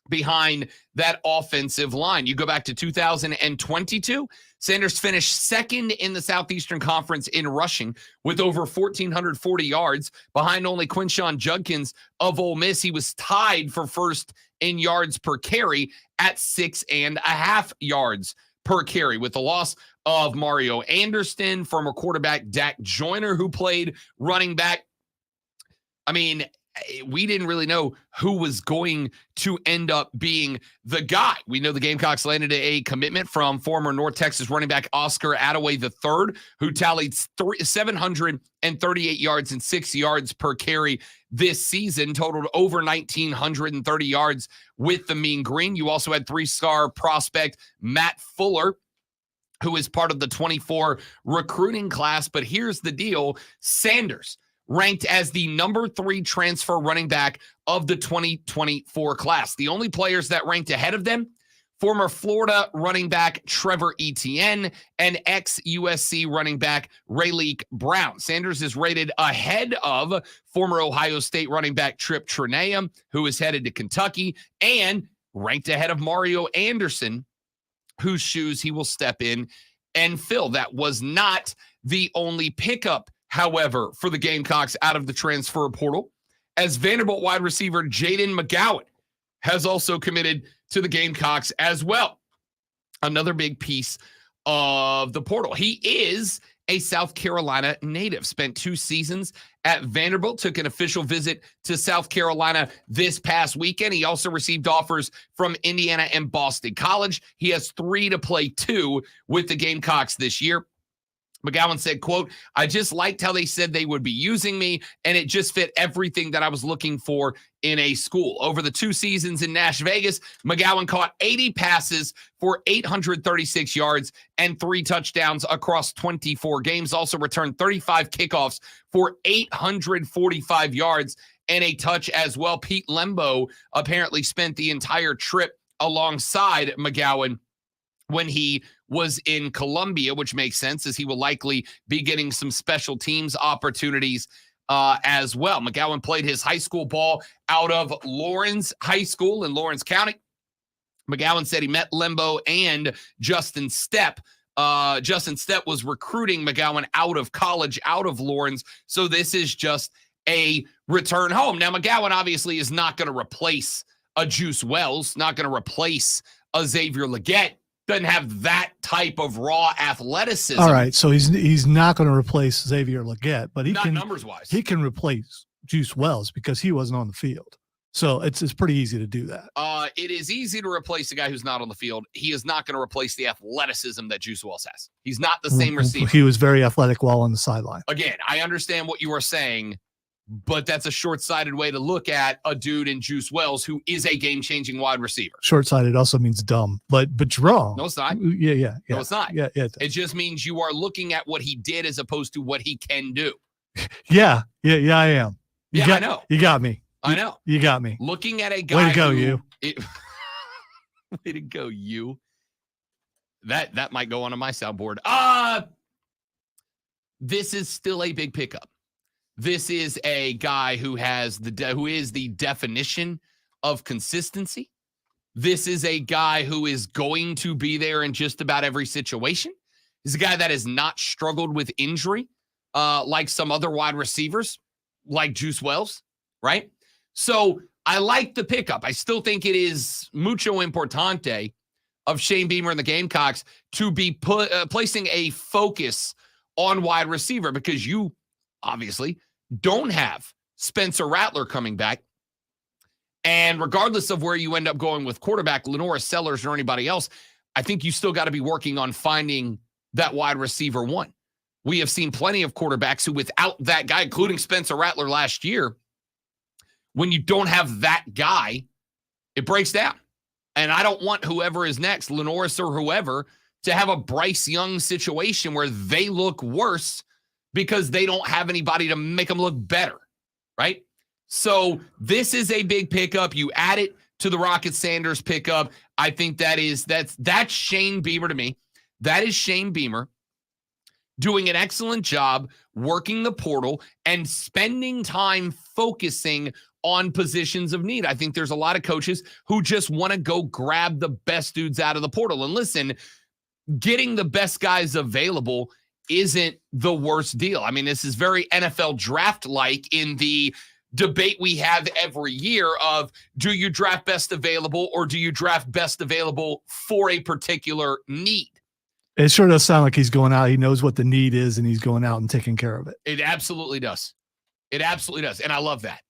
behind that offensive line. You go back to 2022, Sanders finished second in the Southeastern Conference in rushing with over 1,440 yards behind only Quinshawn Judkins of Ole Miss. He was tied for first in yards per carry at 6.5 yards per carry. With the loss of Mario Anderson, former quarterback Dak Joyner, who played running back, I mean, we didn't really know who was going to end up being the guy. We know the Gamecocks landed a commitment from former North Texas running back Oscar Attaway III, who tallied 738 yards and 6 yards per carry this season, totaled over 1,930 yards with the Mean Green. You also had 3-star prospect Matt Fuller, who is part of the 24 recruiting class. But here's the deal. Sanders ranked as the number 3 transfer running back of the 2024 class. The only players that ranked ahead of them, former Florida running back Trevor Etienne and ex-USC running back Rayleigh Brown. Sanders is rated ahead of former Ohio State running back Trip Trinea, who is headed to Kentucky, and ranked ahead of Mario Anderson, whose shoes he will step in and fill. That was not the only pickup however, for the Gamecocks out of the transfer portal, as Vanderbilt wide receiver Jaden McGowan has also committed to the Gamecocks as well. Another big piece of the portal. He is a South Carolina native, spent 2 seasons at Vanderbilt, took an official visit to South Carolina this past weekend. He also received offers from Indiana and Boston College. He has 3 to play 2 with the Gamecocks this year. McGowan said, quote, "I just liked how they said they would be using me, and it just fit everything that I was looking for in a school." Over the 2 seasons in Nash Vegas, McGowan caught 80 passes for 836 yards and 3 touchdowns across 24 games. Also returned 35 kickoffs for 845 yards and a touch as well. Pete Lembo apparently spent the entire trip alongside McGowan when he was in Columbia, which makes sense as he will likely be getting some special teams opportunities as well. McGowan played his high school ball out of Lawrence High School in Lawrence County. McGowan said he met Lembo and Justin Stepp. Justin Stepp was recruiting McGowan out of college, out of Lawrence. So this is just a return home. Now, McGowan obviously is not going to replace a Juice Wells, not going to replace a Xavier Legette. Doesn't have that type of raw athleticism. All right, so he's not going to replace Xavier Legette, but he not can numbers wise. He can replace Juice Wells because he wasn't on the field. So it's pretty easy to do that. It is easy to replace a guy who's not on the field. He is not going to replace the athleticism that Juice Wells has. He's not the same receiver. He was very athletic while on the sideline. Again, I understand what you are saying, but that's a short-sighted way to look at a dude in Juice Wells who is a game-changing wide receiver. Short-sighted also means dumb, but you're wrong. No, it's not. Yeah. No, it's not. Yeah. It just means you are looking at what he did as opposed to what he can do. Yeah, I am. I know. You got me. I know. You got me. Looking at a guy. Way to go, you. Way to go, you. That might go onto my soundboard. This is still a big pickup. This is a guy who has who is the definition of consistency. This is a guy who is going to be there in just about every situation. He's a guy that has not struggled with injury like some other wide receivers, like Juice Wells, right? So I like the pickup. I still think it is mucho importante of Shane Beamer and the Gamecocks to be placing a focus on wide receiver because you obviously don't have Spencer Rattler coming back. And regardless of where you end up going with quarterback, Lenora Sellers or anybody else, I think you still got to be working on finding that wide receiver one. We have seen plenty of quarterbacks who without that guy, including Spencer Rattler last year, when you don't have that guy, it breaks down. And I don't want whoever is next, Lenoris or whoever, to have a Bryce Young situation where they look worse because they don't have anybody to make them look better, right? So this is a big pickup. You add it to the Rocket Sanders pickup. I think that's Shane Beamer to me. That is Shane Beamer doing an excellent job working the portal and spending time focusing on positions of need. I think there's a lot of coaches who just want to go grab the best dudes out of the portal. And listen, getting the best guys available isn't the worst deal. I mean, this is very NFL draft-like in the debate we have every year of do you draft best available or do you draft best available for a particular need? It sure does sound like he's going out. He knows what the need is, and he's going out and taking care of it. It absolutely does. It absolutely does. And I love that.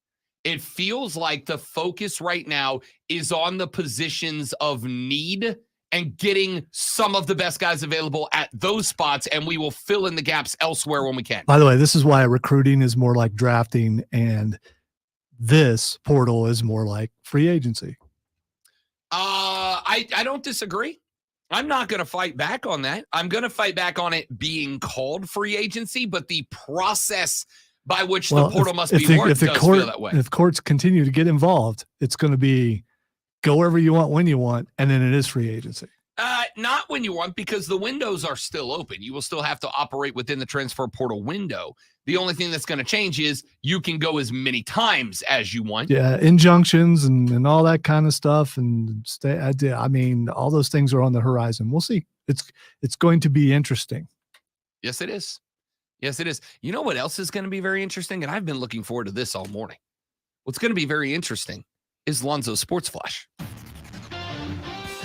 It feels like the focus right now is on the positions of need and getting some of the best guys available at those spots, and we will fill in the gaps elsewhere when we can. By the way, this is why recruiting is more like drafting, and this portal is more like free agency. I don't disagree. I'm not going to fight back on that. I'm going to fight back on it being called free agency, but the process by which the portal must be worked does feel that way. If courts continue to get involved, it's going to be go wherever you want, when you want, and then it is free agency. Not when you want, because the windows are still open. You will still have to operate within the transfer portal window. The only thing that's going to change is you can go as many times as you want. Yeah, injunctions and all that kind of stuff. And I mean, all those things are on the horizon. We'll see. It's going to be interesting. Yes, it is. Yes, it is. You know what else is going to be very interesting? And I've been looking forward to this all morning. What's going to be very interesting is Lonzo's Sports Flash.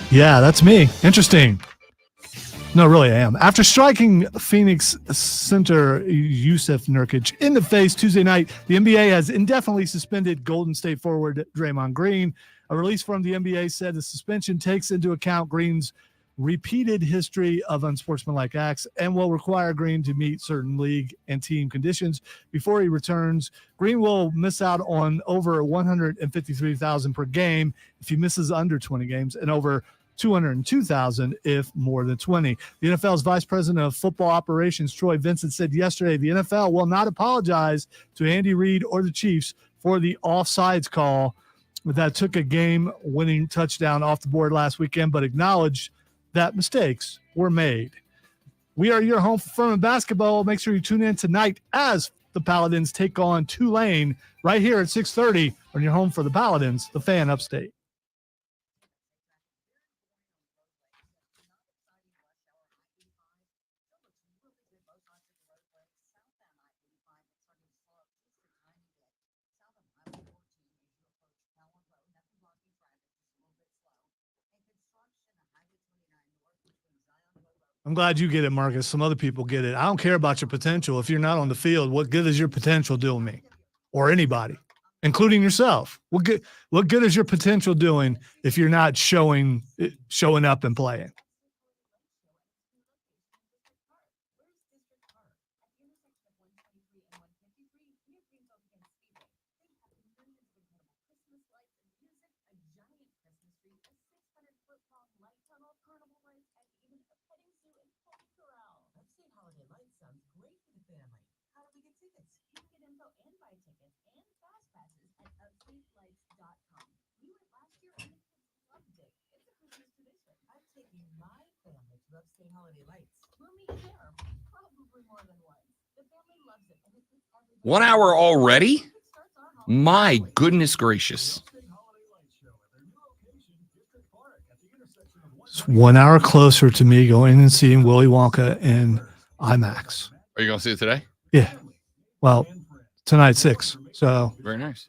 Yeah, that's me. Interesting. No, really, I am. After striking Phoenix center Yusuf Nurkic in the face Tuesday night, the NBA has indefinitely suspended Golden State forward Draymond Green. A release from the NBA said the suspension takes into account Green's repeated history of unsportsmanlike acts and will require Green to meet certain league and team conditions before he returns. Green will miss out on over $153,000 per game if he misses under 20 games and over $202,000 if more than 20. The NFL's Vice President of Football Operations, Troy Vincent, said yesterday the NFL will not apologize to Andy Reid or the Chiefs for the offsides call that took a game-winning touchdown off the board last weekend, but acknowledged that mistakes were made. We are your home for Furman basketball. Make sure you tune in tonight as the Paladins take on Tulane right here at 6:30 on your home for the Paladins, the Fan Upstate. I'm glad you get it, Marcus. Some other people get it. I don't care about your potential. If you're not on the field, what good is your potential doing me or anybody, including yourself? What good is your potential doing if you're not showing up and playing? One hour already? My goodness gracious. It's 1 hour closer to me going and seeing Willy Wonka in IMAX. Are you going to see it today? Yeah. Well, tonight 6. So very nice.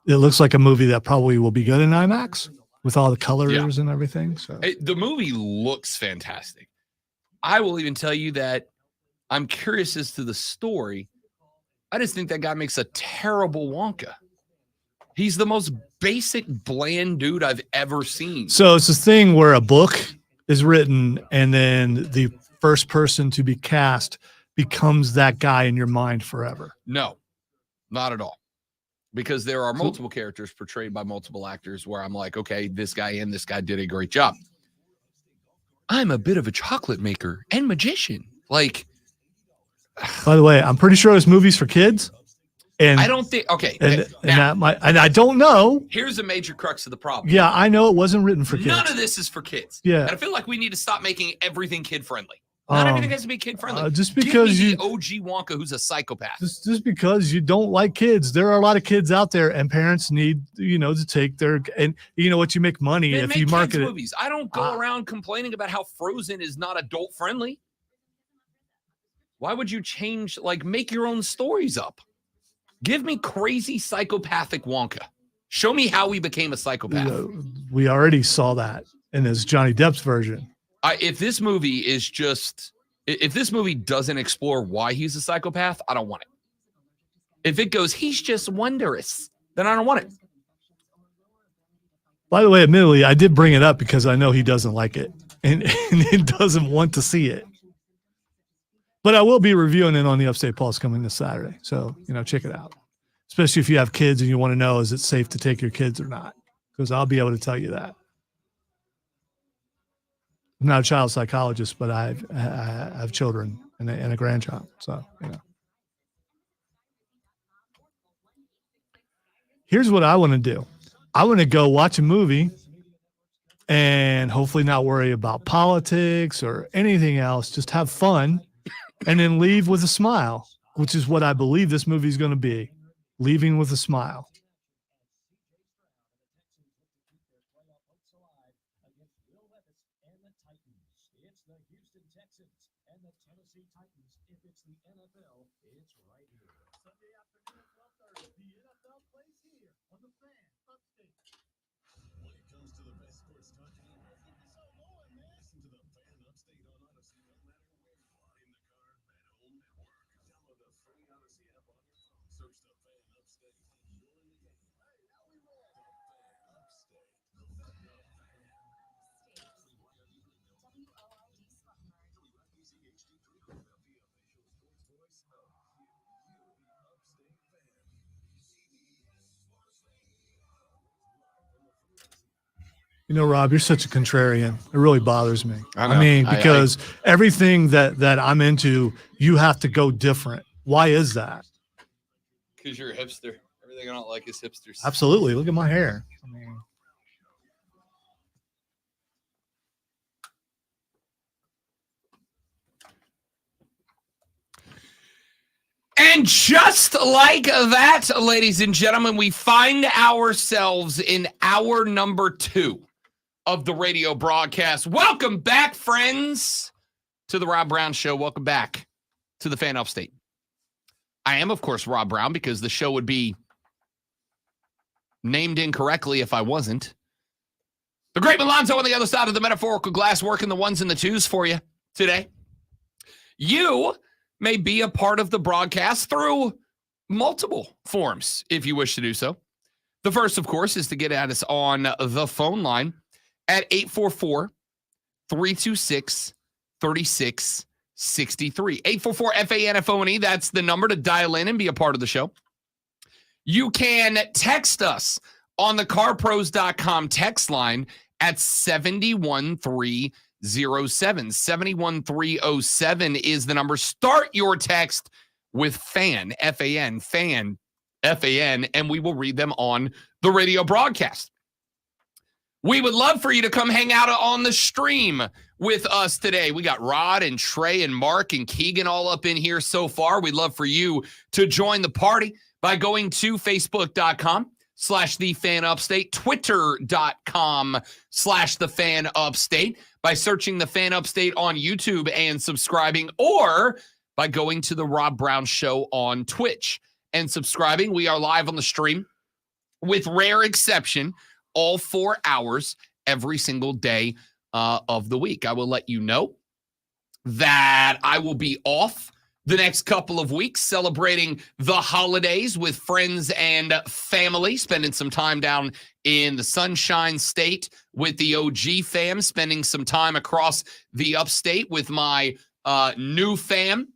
It looks like a movie that probably will be good in IMAX with all the colors and everything. So the movie looks fantastic. I will even tell you that I'm curious as to the story. I just think that guy makes a terrible Wonka. He's the most basic, bland dude I've ever seen. So it's this thing where a book is written and then the first person to be cast becomes that guy in your mind forever. No, not at all. Because there are multiple characters portrayed by multiple actors where I'm like, okay, this guy and this guy did a great job. I'm a bit of a chocolate maker and magician. Like, by the way, I'm pretty sure this movie's for kids. And I don't think, okay. And I don't know. Here's a major crux of the problem. Yeah, I know it wasn't written for kids. None of this is for kids. Yeah. And I feel like we need to stop making everything kid friendly. Not everything has to be kid friendly. Just because Give me the OG Wonka who's a psychopath. Just because you don't like kids, there are a lot of kids out there, and parents need to take their and what you make money They if make you market kids it. Movies. I don't go around complaining about how Frozen is not adult friendly. Why would you change? Like, make your own stories up. Give me crazy psychopathic Wonka. Show me how he became a psychopath. We already saw that in his Johnny Depp's version. If this movie doesn't explore why he's a psychopath, I don't want it. If it goes, he's just wondrous, then I don't want it. By the way, admittedly, I did bring it up because I know he doesn't like it and he doesn't want to see it. But I will be reviewing it on the Upstate Pulse coming this Saturday. So, check it out. Especially if you have kids and you want to know, is it safe to take your kids or not? Because I'll be able to tell you that. I'm not a child psychologist, but I have children and a grandchild. So, Here's what I want to do. I want to go watch a movie and hopefully not worry about politics or anything else. Just have fun and then leave with a smile, which is what I believe this movie is going to be. Leaving with a smile. and the Tennessee Titans. If it's the NFL, it's right here. Sunday afternoon at 12:30. The NFL plays here on the Fan Upstate. When it comes to the best sports talk anywhere, keep your soul going, man. Listen to the Fan Upstate on Odyssey, no matter where you are. In the car, at home, at work. Download the free Odyssey app on your phone. Search the Fan Upstate. You're in the game. Hey, now we roll. The Fan Upstate. The Fan. WORD Spartanburg. WFBC HD3 Philadelphia, official sports voice of you, the Upstate Fan. CBS Sports Radio. Live from the Philadelphia. You know, Rob, you're such a contrarian. It really bothers me. I know. I mean, I- because everything that I'm into, you have to go different. Why is that? Because you're a hipster. Everything I don't like is hipsters. Absolutely. Look at my hair. I mean, And just like that, ladies and gentlemen, we find ourselves in hour number 2 of the radio broadcast. Welcome back, friends, to the Rob Brown Show. Welcome back to the Fan Upstate. I am, of course, Rob Brown, because the show would be named incorrectly if I wasn't. The great Lonzo on the other side of the metaphorical glass, working the ones and the twos for you today. You may be a part of the broadcast through multiple forms, if you wish to do so. The first, of course, is to get at us on the phone line at 844-326-3663. 844-FANFONE, that's the number to dial in and be a part of the show. You can text us on the carpros.com text line at 71307. 71307 is the number. Start your text with FAN, F-A-N, FAN, F-A-N, and we will read them on the radio broadcast. We would love for you to come hang out on the stream with us today. We got Rod and Trey and Mark and Keegan all up in here so far. We'd love for you to join the party by going to facebook.com/thefanupstate, twitter.com/thefanupstate, by searching the Fan Upstate on YouTube and subscribing, or by going to the Rob Brown Show on Twitch and subscribing. We are live on the stream with rare exception all 4 hours every single day of the week. I will let you know that I will be off the next couple of weeks celebrating the holidays with friends and family, spending some time down in the Sunshine State with the OG fam, spending some time across the upstate with my new fam,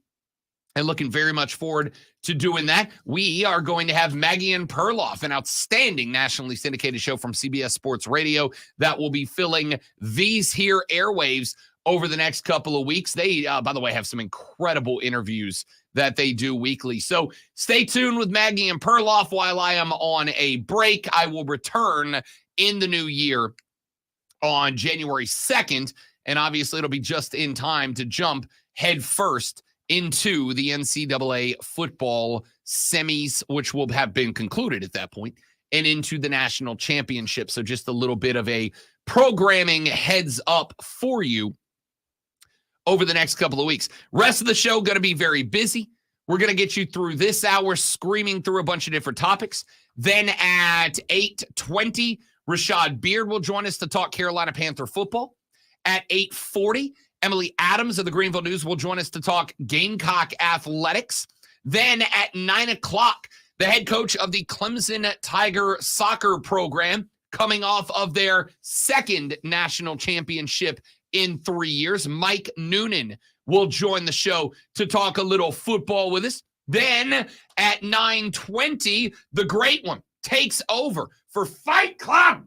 and looking very much forward to doing that. We are going to have Maggie and Perloff, an outstanding nationally syndicated show from CBS Sports Radio that will be filling these here airwaves over the next couple of weeks. They, by the way, have some incredible interviews that they do weekly. So stay tuned with Maggie and Perloff while I am on a break. I will return in the new year on January 2nd, and obviously it'll be just in time to jump head first into the NCAA football semis, which will have been concluded at that point, and into the national championship. So just a little bit of a programming heads up for you over the next couple of weeks. Rest of the show going to be very busy. We're going to get you through this hour, screaming through a bunch of different topics. Then at 8:20, Rashad Beard will join us to talk Carolina Panther football. At 8:40, Emily Adams of the Greenville News will join us to talk Gamecock athletics. Then at 9 o'clock, the head coach of the Clemson Tiger soccer program, coming off of their second national championship in 3 years, Mike Noonan, will join the show to talk a little football with us. Then at 9:20, the great one takes over for Fight Club.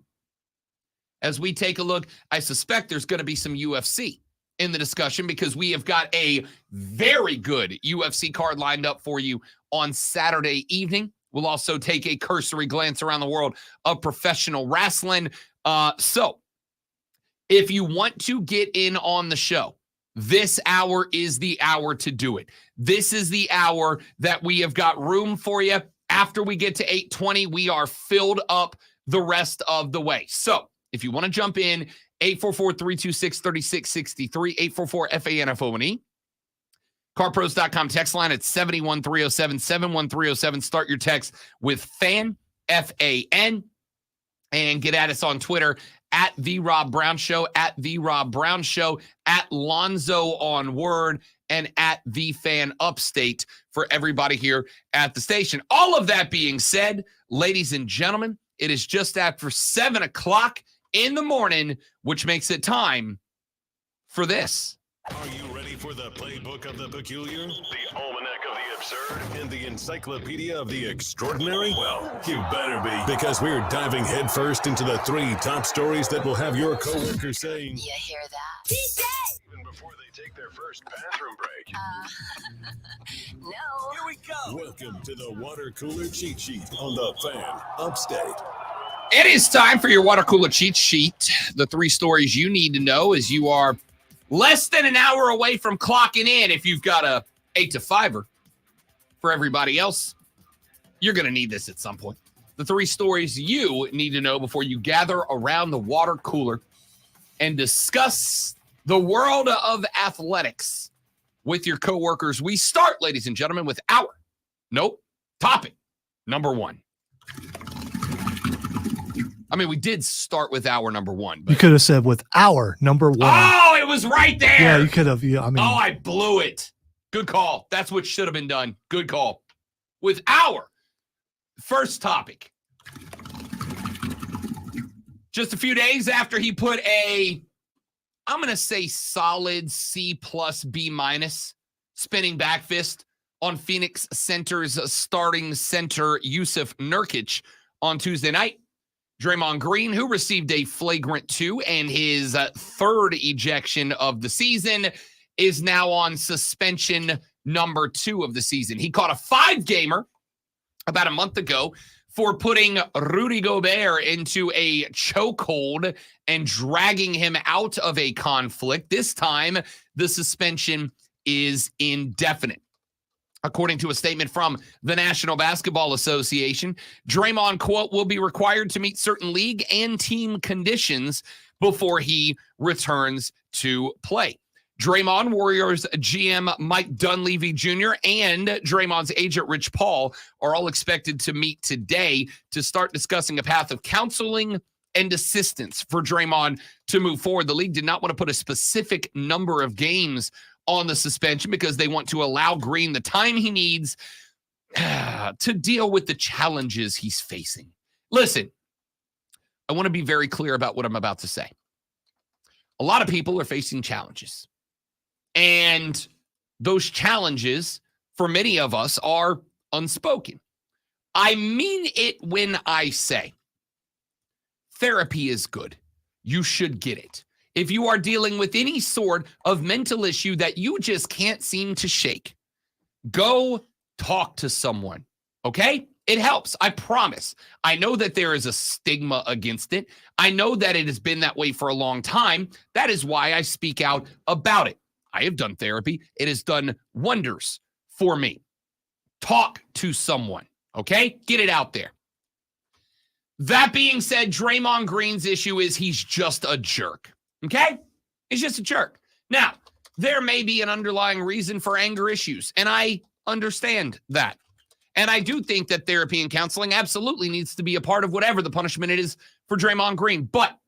As we take a look, I suspect there's going to be some UFC in the discussion, because we have got a very good UFC card lined up for you on Saturday evening. We'll also take a cursory glance around the world of professional wrestling. So if you want to get in on the show, this hour is the hour to do it. This is the hour that we have got room for you. After we get to 8:20, we are filled up the rest of the way. So if you want to jump in, 844-326-3663, 844-FANFONE. CarPros.com text line at 71307, 71307. Start your text with FAN, F-A-N, and get at us on Twitter at The Rob Brown Show, at The Rob Brown Show, at Lonzo on Word, and at The Fan Upstate for everybody here at the station. All of that being said, ladies and gentlemen, it is just after 7 o'clock in the morning, which makes it time for this. Are you ready for the playbook of the peculiar, the almanac of the absurd, and the encyclopedia of the extraordinary? Well, you better be, because we're diving headfirst into the 3 top stories that will have your coworkers saying, You hear that? DJ! Even before they take their first bathroom break. No. Here we go. Welcome to the Water Cooler Cheat Sheet on the Fan Upstate. It is time for your water cooler cheat sheet. The 3 stories you need to know as you are less than an hour away from clocking in. If you've got a 8 to 5er, for everybody else, you're going to need this at some point. The 3 stories you need to know before you gather around the water cooler and discuss the world of athletics with your coworkers. We start, ladies and gentlemen, with topic number 1. I mean, we did start with hour number 1. But... You could have said with our number 1. Oh, it was right there. Yeah, you could have. Yeah, I mean, I blew it. Good call. That's what should have been done. Good call. With our first topic. Just a few days after he put I'm going to say solid C plus B minus spinning back fist on Phoenix Center's starting center Yusuf Nurkic on Tuesday night. Draymond Green, who received a flagrant 2 and his 3rd ejection of the season, is now on suspension number 2 of the season. He caught a 5-gamer about a month ago for putting Rudy Gobert into a chokehold and dragging him out of a conflict. This time, the suspension is indefinite. According to a statement from the National Basketball Association, Draymond, quote, will be required to meet certain league and team conditions before he returns to play. Draymond, Warriors GM Mike Dunleavy Jr., and Draymond's agent Rich Paul are all expected to meet today to start discussing a path of counseling and assistance for Draymond to move forward. The league did not want to put a specific number of games on the suspension because they want to allow Green the time he needs to deal with the challenges he's facing. Listen, I want to be very clear about what I'm about to say. A lot of people are facing challenges. And those challenges, for many of us, are unspoken. I mean it when I say therapy is good. You should get it. If you are dealing with any sort of mental issue that you just can't seem to shake, go talk to someone, okay? It helps, I promise. I know that there is a stigma against it. I know that it has been that way for a long time. That is why I speak out about it. I have done therapy. It has done wonders for me. Talk to someone, okay? Get it out there. That being said, Draymond Green's issue is he's just a jerk. Okay? He's just a jerk. Now, there may be an underlying reason for anger issues, and I understand that. And I do think that therapy and counseling absolutely needs to be a part of whatever the punishment it is for Draymond Green. But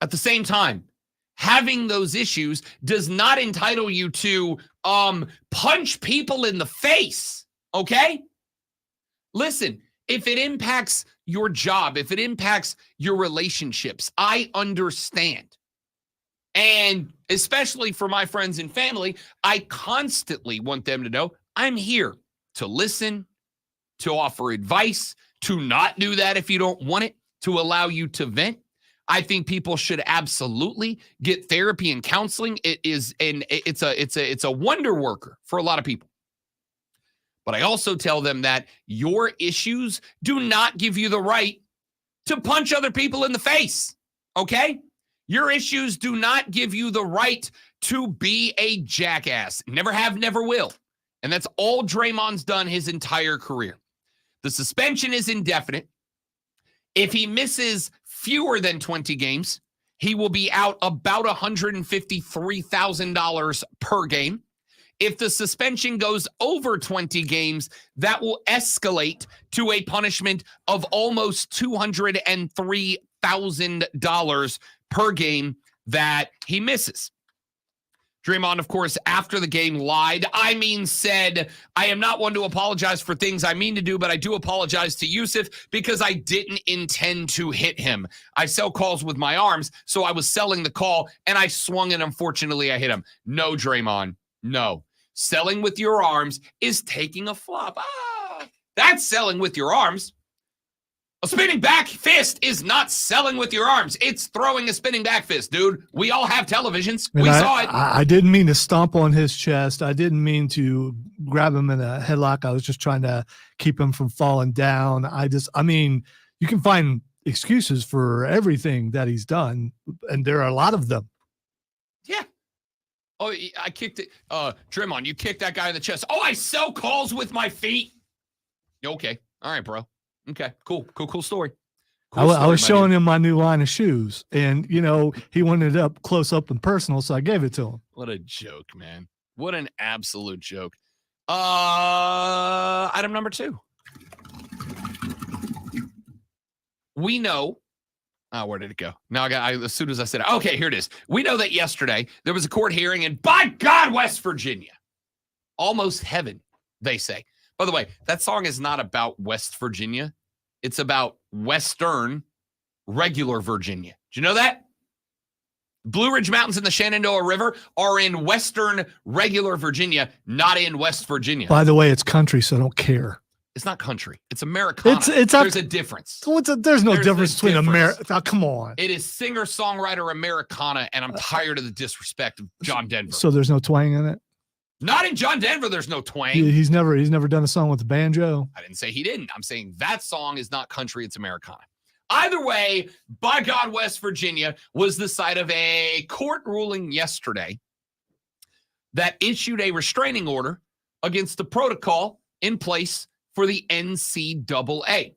at the same time, having those issues does not entitle you to punch people in the face, okay? Listen, if it impacts your job, if it impacts your relationships, I understand. And especially for my friends and family, I constantly want them to know I'm here to listen, to offer advice, to not do that if you don't want it, to allow you to vent. I think people should absolutely get therapy and counseling. It's a wonder worker for a lot of people. But I also tell them that your issues do not give you the right to punch other people in the face, okay? Your issues do not give you the right to be a jackass. Never have, never will. And that's all Draymond's done his entire career. The suspension is indefinite. If he misses fewer than 20 games, he will be out about $153,000 per game. If the suspension goes over 20 games, that will escalate to a punishment of almost $203,000 per game that he misses. Draymond, of course, after the game lied. Said, I am not one to apologize for things I mean to do, but I do apologize to Yusuf because I didn't intend to hit him. I sell calls with my arms, so I was selling the call, and I swung, and unfortunately, I hit him. No, Draymond, no. Selling with your arms is taking a flop. That's selling with your arms. A spinning back fist is not selling with your arms. It's throwing a spinning back fist, dude. We all have televisions. And we saw it. I didn't mean to stomp on his chest. I didn't mean to grab him in a headlock. I was just trying to keep him from falling down. You can find excuses for everything that he's done, and there are a lot of them. Yeah. Oh, I kicked it. Draymond, you kicked that guy in the chest. Oh, I sell calls with my feet. Okay. All right, bro. Okay, cool story. I was showing him my new line of shoes, and he wanted it up close up and personal, so I gave it to him. What a joke, man! What an absolute joke. Item number 2. We know. Where did it go? Now as soon as I said it. Okay, here it is. We know that yesterday there was a court hearing in, by God, West Virginia. Almost heaven, they say. By the way, that song is not about West Virginia. It's about Western regular Virginia. Did you know that? Blue Ridge Mountains and the Shenandoah River are in Western regular Virginia, not in West Virginia. By the way, it's country, so I don't care. It's not country. It's Americana. There's a difference. There's no difference between America. Oh, come on. It is singer-songwriter Americana, and I'm tired of the disrespect of John Denver. So there's no twang in it? Not in John Denver, there's no twang. He's never done a song with the banjo. I didn't say he didn't. I'm saying that song is not country, it's Americana. Either way, by God, West Virginia was the site of a court ruling yesterday that issued a restraining order against the protocol in place for the NCAA.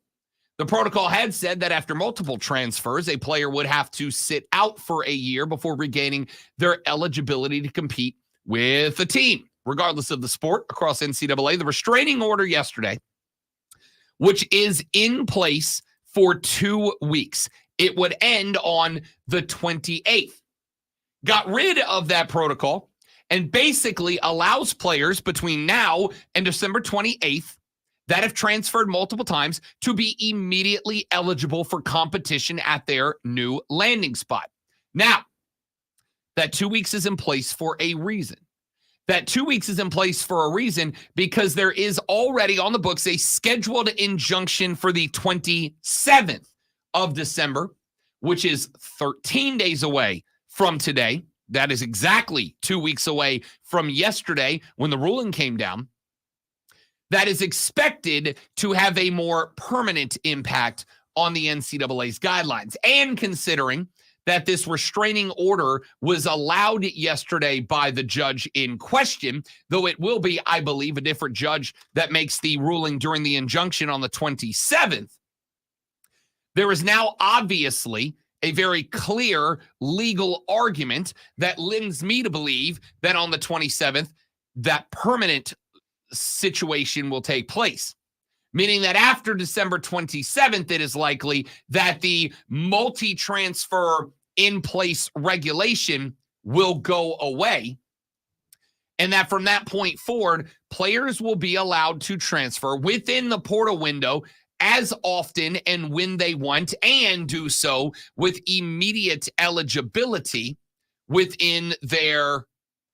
The protocol had said that after multiple transfers, a player would have to sit out for a year before regaining their eligibility to compete with the team, regardless of the sport across NCAA. The restraining order yesterday, which is in place for 2 weeks, it would end on the 28th, got rid of that protocol and basically allows players between now and December 28th that have transferred multiple times to be immediately eligible for competition at their new landing spot. Now, that 2 weeks is in place for a reason. That 2 weeks is in place for a reason because there is already on the books a scheduled injunction for the 27th of December, which is 13 days away from today. That is exactly 2 weeks away from yesterday when the ruling came down. That is expected to have a more permanent impact on the NCAA's guidelines. And considering that this restraining order was allowed yesterday by the judge in question, though it will be, I believe, a different judge that makes the ruling during the injunction on the 27th. There is now obviously a very clear legal argument that lends me to believe that on the 27th, that permanent situation will take place. Meaning that after December 27th, it is likely that the multi-transfer in-place regulation will go away. And that from that point forward, players will be allowed to transfer within the portal window as often and when they want, and do so with immediate eligibility within their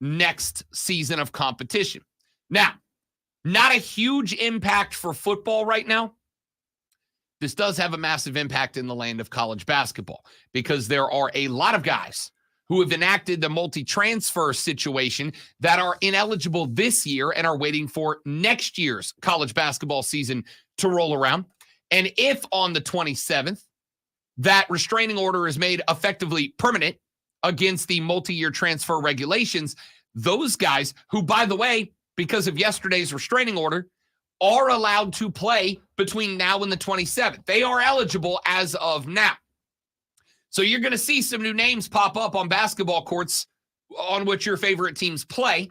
next season of competition. Now, not a huge impact for football right now. This does have a massive impact in the land of college basketball because there are a lot of guys who have enacted the multi-transfer situation that are ineligible this year and are waiting for next year's college basketball season to roll around. And if on the 27th, that restraining order is made effectively permanent against the multi-year transfer regulations, those guys who, by the way, because of yesterday's restraining order, are allowed to play between now and the 27th. They are eligible as of now. So you're going to see some new names pop up on basketball courts on which your favorite teams play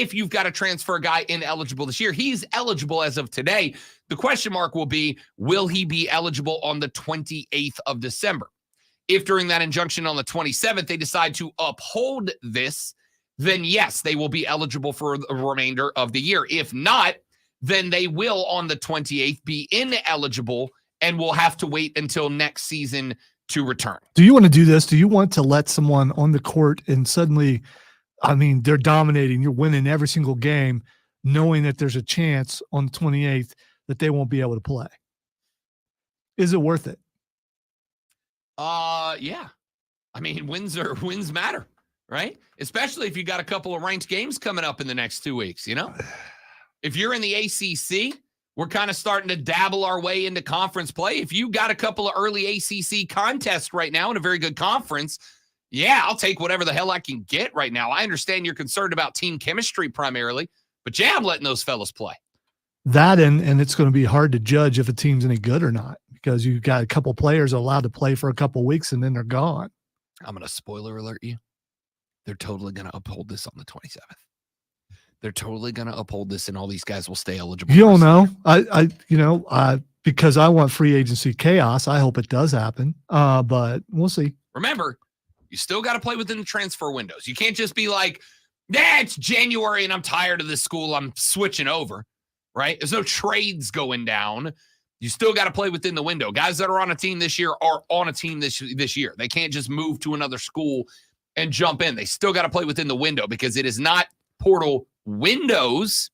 if you've got to transfer a guy ineligible this year. He's eligible as of today. The question mark will be, will he be eligible on the 28th of December? If during that injunction on the 27th, they decide to uphold this, then yes, they will be eligible for the remainder of the year. If not, then they will on the 28th be ineligible and will have to wait until next season to return. Do you want to do this? Do you want to let someone on the court and suddenly, I mean, they're dominating, you're winning every single game, knowing that there's a chance on the 28th that they won't be able to play? Is it worth it? Yeah. I mean, wins matter, right? Especially if you got a couple of ranked games coming up in the next 2 weeks, you know? If you're in the ACC, we're kind of starting to dabble our way into conference play. If you got a couple of early ACC contests right now in a very good conference, yeah, I'll take whatever the hell I can get right now. I understand you're concerned about team chemistry primarily, but yeah, I'm letting those fellas play. That and it's going to be hard to judge if a team's any good or not because you've got a couple players allowed to play for a couple weeks and then they're gone. I'm going to spoiler alert you. They're totally going to uphold this on the 27th. They're totally going to uphold this, and all these guys will stay eligible. You don't know. I because I want free agency chaos. I hope it does happen. But we'll see. Remember, you still got to play within the transfer windows. You can't just be like, "Yeah, it's January and I'm tired of this school. I'm switching over." Right? There's no trades going down. You still got to play within the window. Guys that are on a team this year are on a team this year. They can't just move to another school and jump in. They still got to play within the window because it is not portal windows.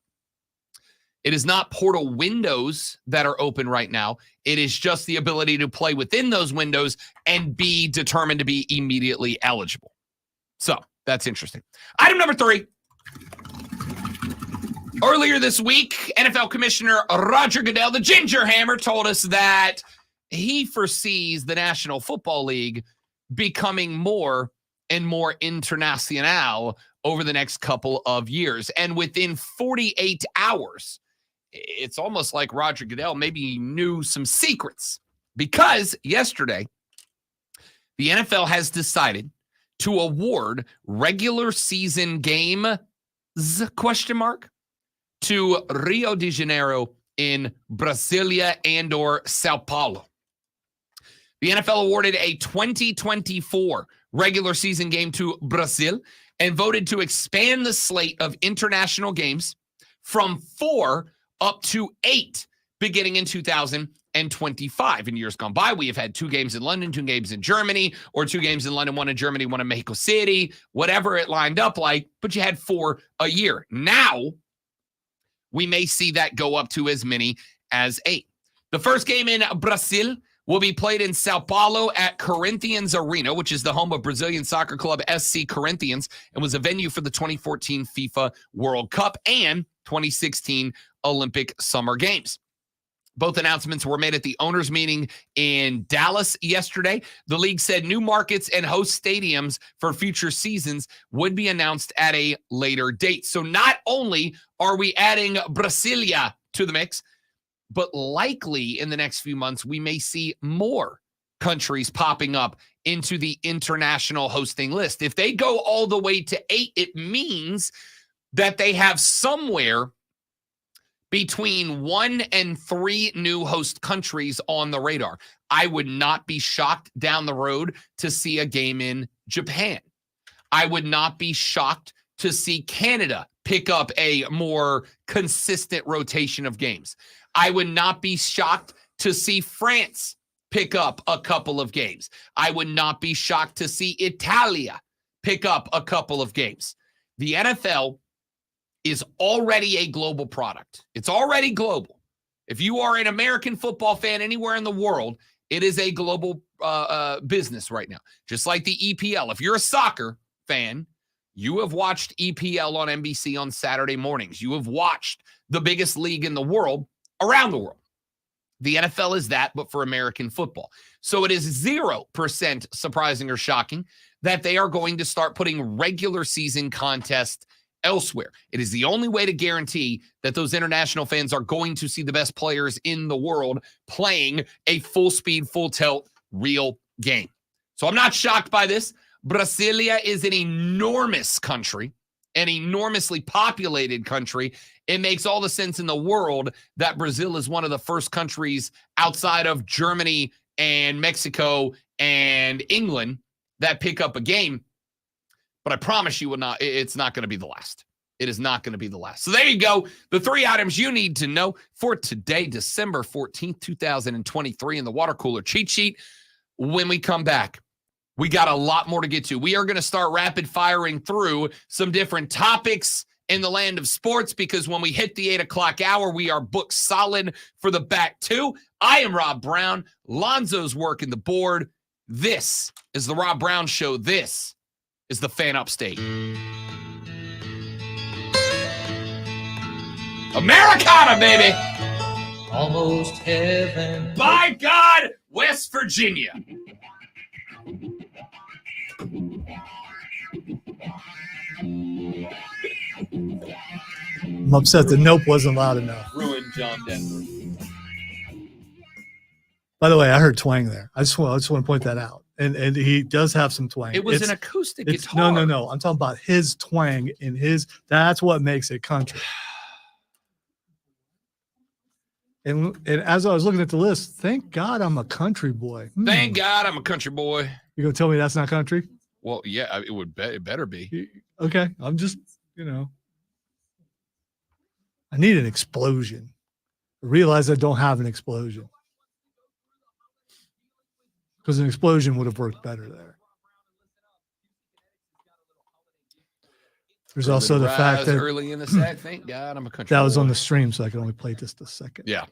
It is not portal windows that are open right now. It is just the ability to play within those windows and be determined to be immediately eligible. So that's interesting. Item number 3. Earlier this week, NFL Commissioner Roger Goodell, the Ginger Hammer, told us that he foresees the National Football League becoming more and more international over the next couple of years. And within 48 hours, it's almost like Roger Goodell maybe knew some secrets because yesterday, the NFL has decided to award regular season games, ? to Rio de Janeiro in Brasilia and or Sao Paulo. The NFL awarded a 2024 regular season game to Brazil and voted to expand the slate of international games from 4 up to 8 beginning in 2025. In years gone by, we have had 2 games in London, 2 games in Germany, or 2 games in London, 1 in Germany, 1 in Mexico City, whatever it lined up like, but you had 4 a year. Now, we may see that go up to as many as 8. The first game in Brazil will be played in Sao Paulo at Corinthians Arena, which is the home of Brazilian soccer club SC Corinthians, and was a venue for the 2014 FIFA World Cup and 2016 Olympic Summer Games. Both announcements were made at the owners' meeting in Dallas yesterday. The league said new markets and host stadiums for future seasons would be announced at a later date. So not only are we adding Brasilia to the mix, but likely in the next few months, we may see more countries popping up into the international hosting list. If they go all the way to 8, it means that they have somewhere between 1 and 3 new host countries on the radar. I would not be shocked down the road to see a game in Japan. I would not be shocked to see Canada pick up a more consistent rotation of games. I would not be shocked to see France pick up a couple of games. I would not be shocked to see Italia pick up a couple of games. The NFL is already a global product. It's already global. If you are an American football fan anywhere in the world, it is a global business right now. Just like the EPL. If you're a soccer fan, you have watched EPL on NBC on Saturday mornings. You have watched the biggest league in the world around the world. The NFL is that, but for American football. So it is 0% surprising or shocking that they are going to start putting regular season contests elsewhere. It is the only way to guarantee that those international fans are going to see the best players in the world playing a full speed, full tilt, real game. So I'm not shocked by this. Brasilia is an enormous country. an enormously populated country, it makes all the sense in the world that Brazil is one of the first countries outside of Germany and Mexico and England that pick up a game. But I promise you it's not going to be the last. It is not going to be the last. So there you go. The 3 items you need to know for today, December 14th, 2023, in the water cooler cheat sheet. When we come back, we got a lot more to get to. We are going to start rapid firing through some different topics in the land of sports, because when we hit the 8 o'clock hour, we are booked solid for the back 2. I am Rob Brown. Lonzo's working the board. This is the Rob Brown Show. This is the Fan Upstate. Americana, baby. Almost heaven. By God, West Virginia. I'm upset the nope wasn't loud enough. Ruined John Denver. By the way, I heard twang there. I just want to point that out. And he does have some twang. It was an acoustic guitar. No. I'm talking about his twang in his. That's what makes it country. And as I was looking at the list, thank God I'm a country boy. Thank God I'm a country boy. You gonna tell me that's not country? Well, yeah, it better be. Okay, I'm just, I need an explosion. I realize I don't have an explosion. Because an explosion would have worked better there. There's also the fact that early in the sack, thank God I'm a country that was boy. on the stream, so I could only play just a second. Yeah,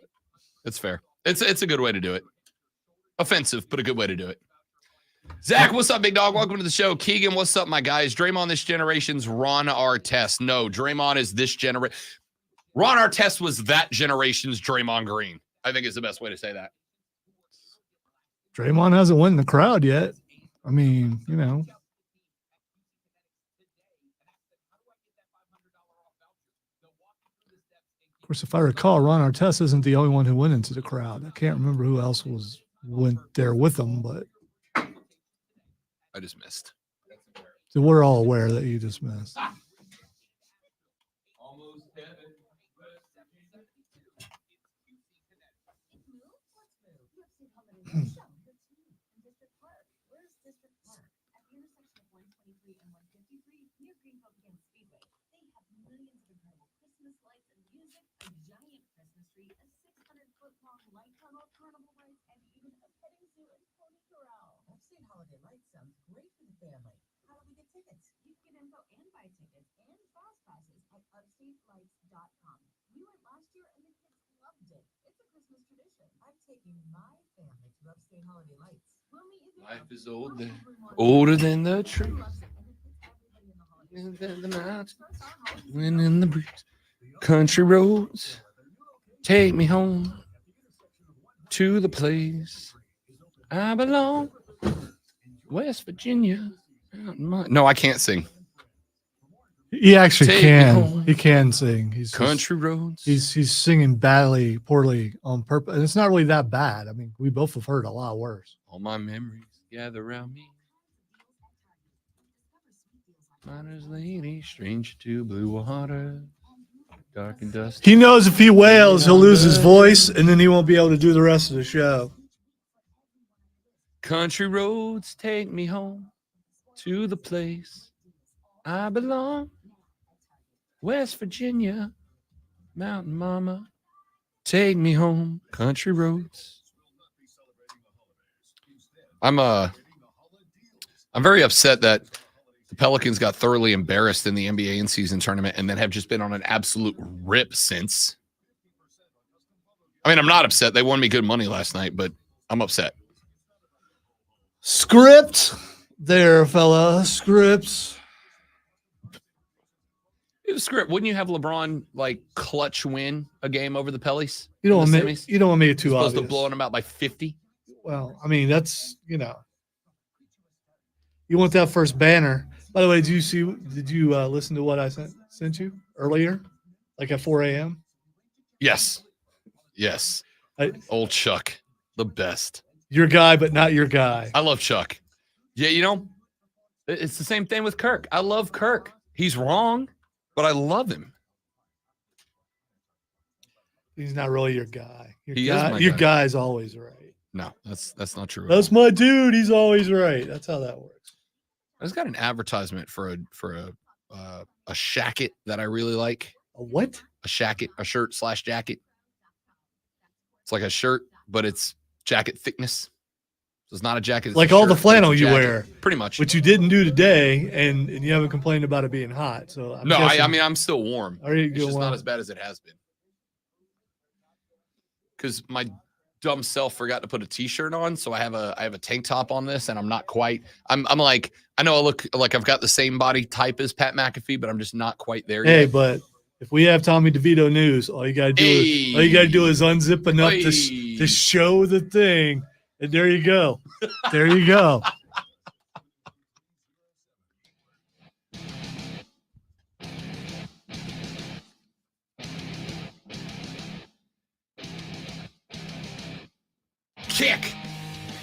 it's fair. It's a good way to do it. Offensive, but a good way to do it. Zach, what's up, big dog? Welcome to the show. Keegan, what's up, my guys? Draymond, this generation's Ron Artest. No, Draymond is this generation. Ron Artest was that generation's Draymond Green. I think is the best way to say that. Draymond hasn't won in the crowd yet. I mean, Of course, if I recall, Ron Artest isn't the only one who went into the crowd. I can't remember who else went there with him, but I just missed. so we're all aware that you just missed. Holiday Lights sounds great for the family. How do we get tickets? You can get info and buy tickets and fast passes at upstatelights.com. We went last year and the kids loved it. It's a Christmas tradition. I'm taking my family to Upstate Holiday Lights. We'll meet you there. Life is older than the tree. Than the mountains. Wind in the breeze. Country roads. Take me home to the place I belong. West Virginia. No, I can't sing. He actually Take me can. home. He can sing. He's Country roads. He's singing poorly on purpose, and it's not really that bad. I mean, we both have heard a lot worse. All my memories gather around me. Miner's lady, stranger to blue water, dark and dusty. He knows if he wails, he'll lose his voice, and then he won't be able to do the rest of the show. Country roads take me home to the place I belong. West Virginia, Mountain Mama, take me home. Country roads. I'm very upset that the Pelicans got thoroughly embarrassed in the NBA in-season tournament and then have just been on an absolute rip since. I mean, I'm not upset. They won me good money last night, but I'm upset. Script there, fella. Scripts. It was script. Wouldn't you have LeBron like clutch win a game over the Pellies? You don't want in the me. semis? You don't want me to too Supposed obvious. to blow them out by 50. Well, I mean, that's You want that first banner. By the way, did you listen to what I sent you earlier? Like at 4 a.m.? Yes. Old Chuck, the best. Your guy, but not your guy. I love Chuck. Yeah, it's the same thing with Kirk. I love Kirk. He's wrong, but I love him. He's not really your guy. Your guy's always right. No, that's not true. That's my dude. He's always right. That's how that works. I just got an advertisement for a shacket that I really like. A what? A shacket, a shirt/jacket. It's like a shirt, but it's jacket thickness. So it's not a jacket. It's like a all shirt, the flannel it's a you jacket. wear. Pretty much. Which you didn't do today, and you haven't complained about it being hot. So I mean, I'm still warm. Are you It's just not as bad as it has been. Because my dumb self forgot to put a t-shirt on, so I have a tank top on this, and I'm not quite. I'm like, I know I look like I've got the same body type as Pat McAfee, but I'm just not quite there yet. Hey, but if we have Tommy DeVito news, all you gotta do is unzip enough to show the thing, and there you go. There you go. Kick.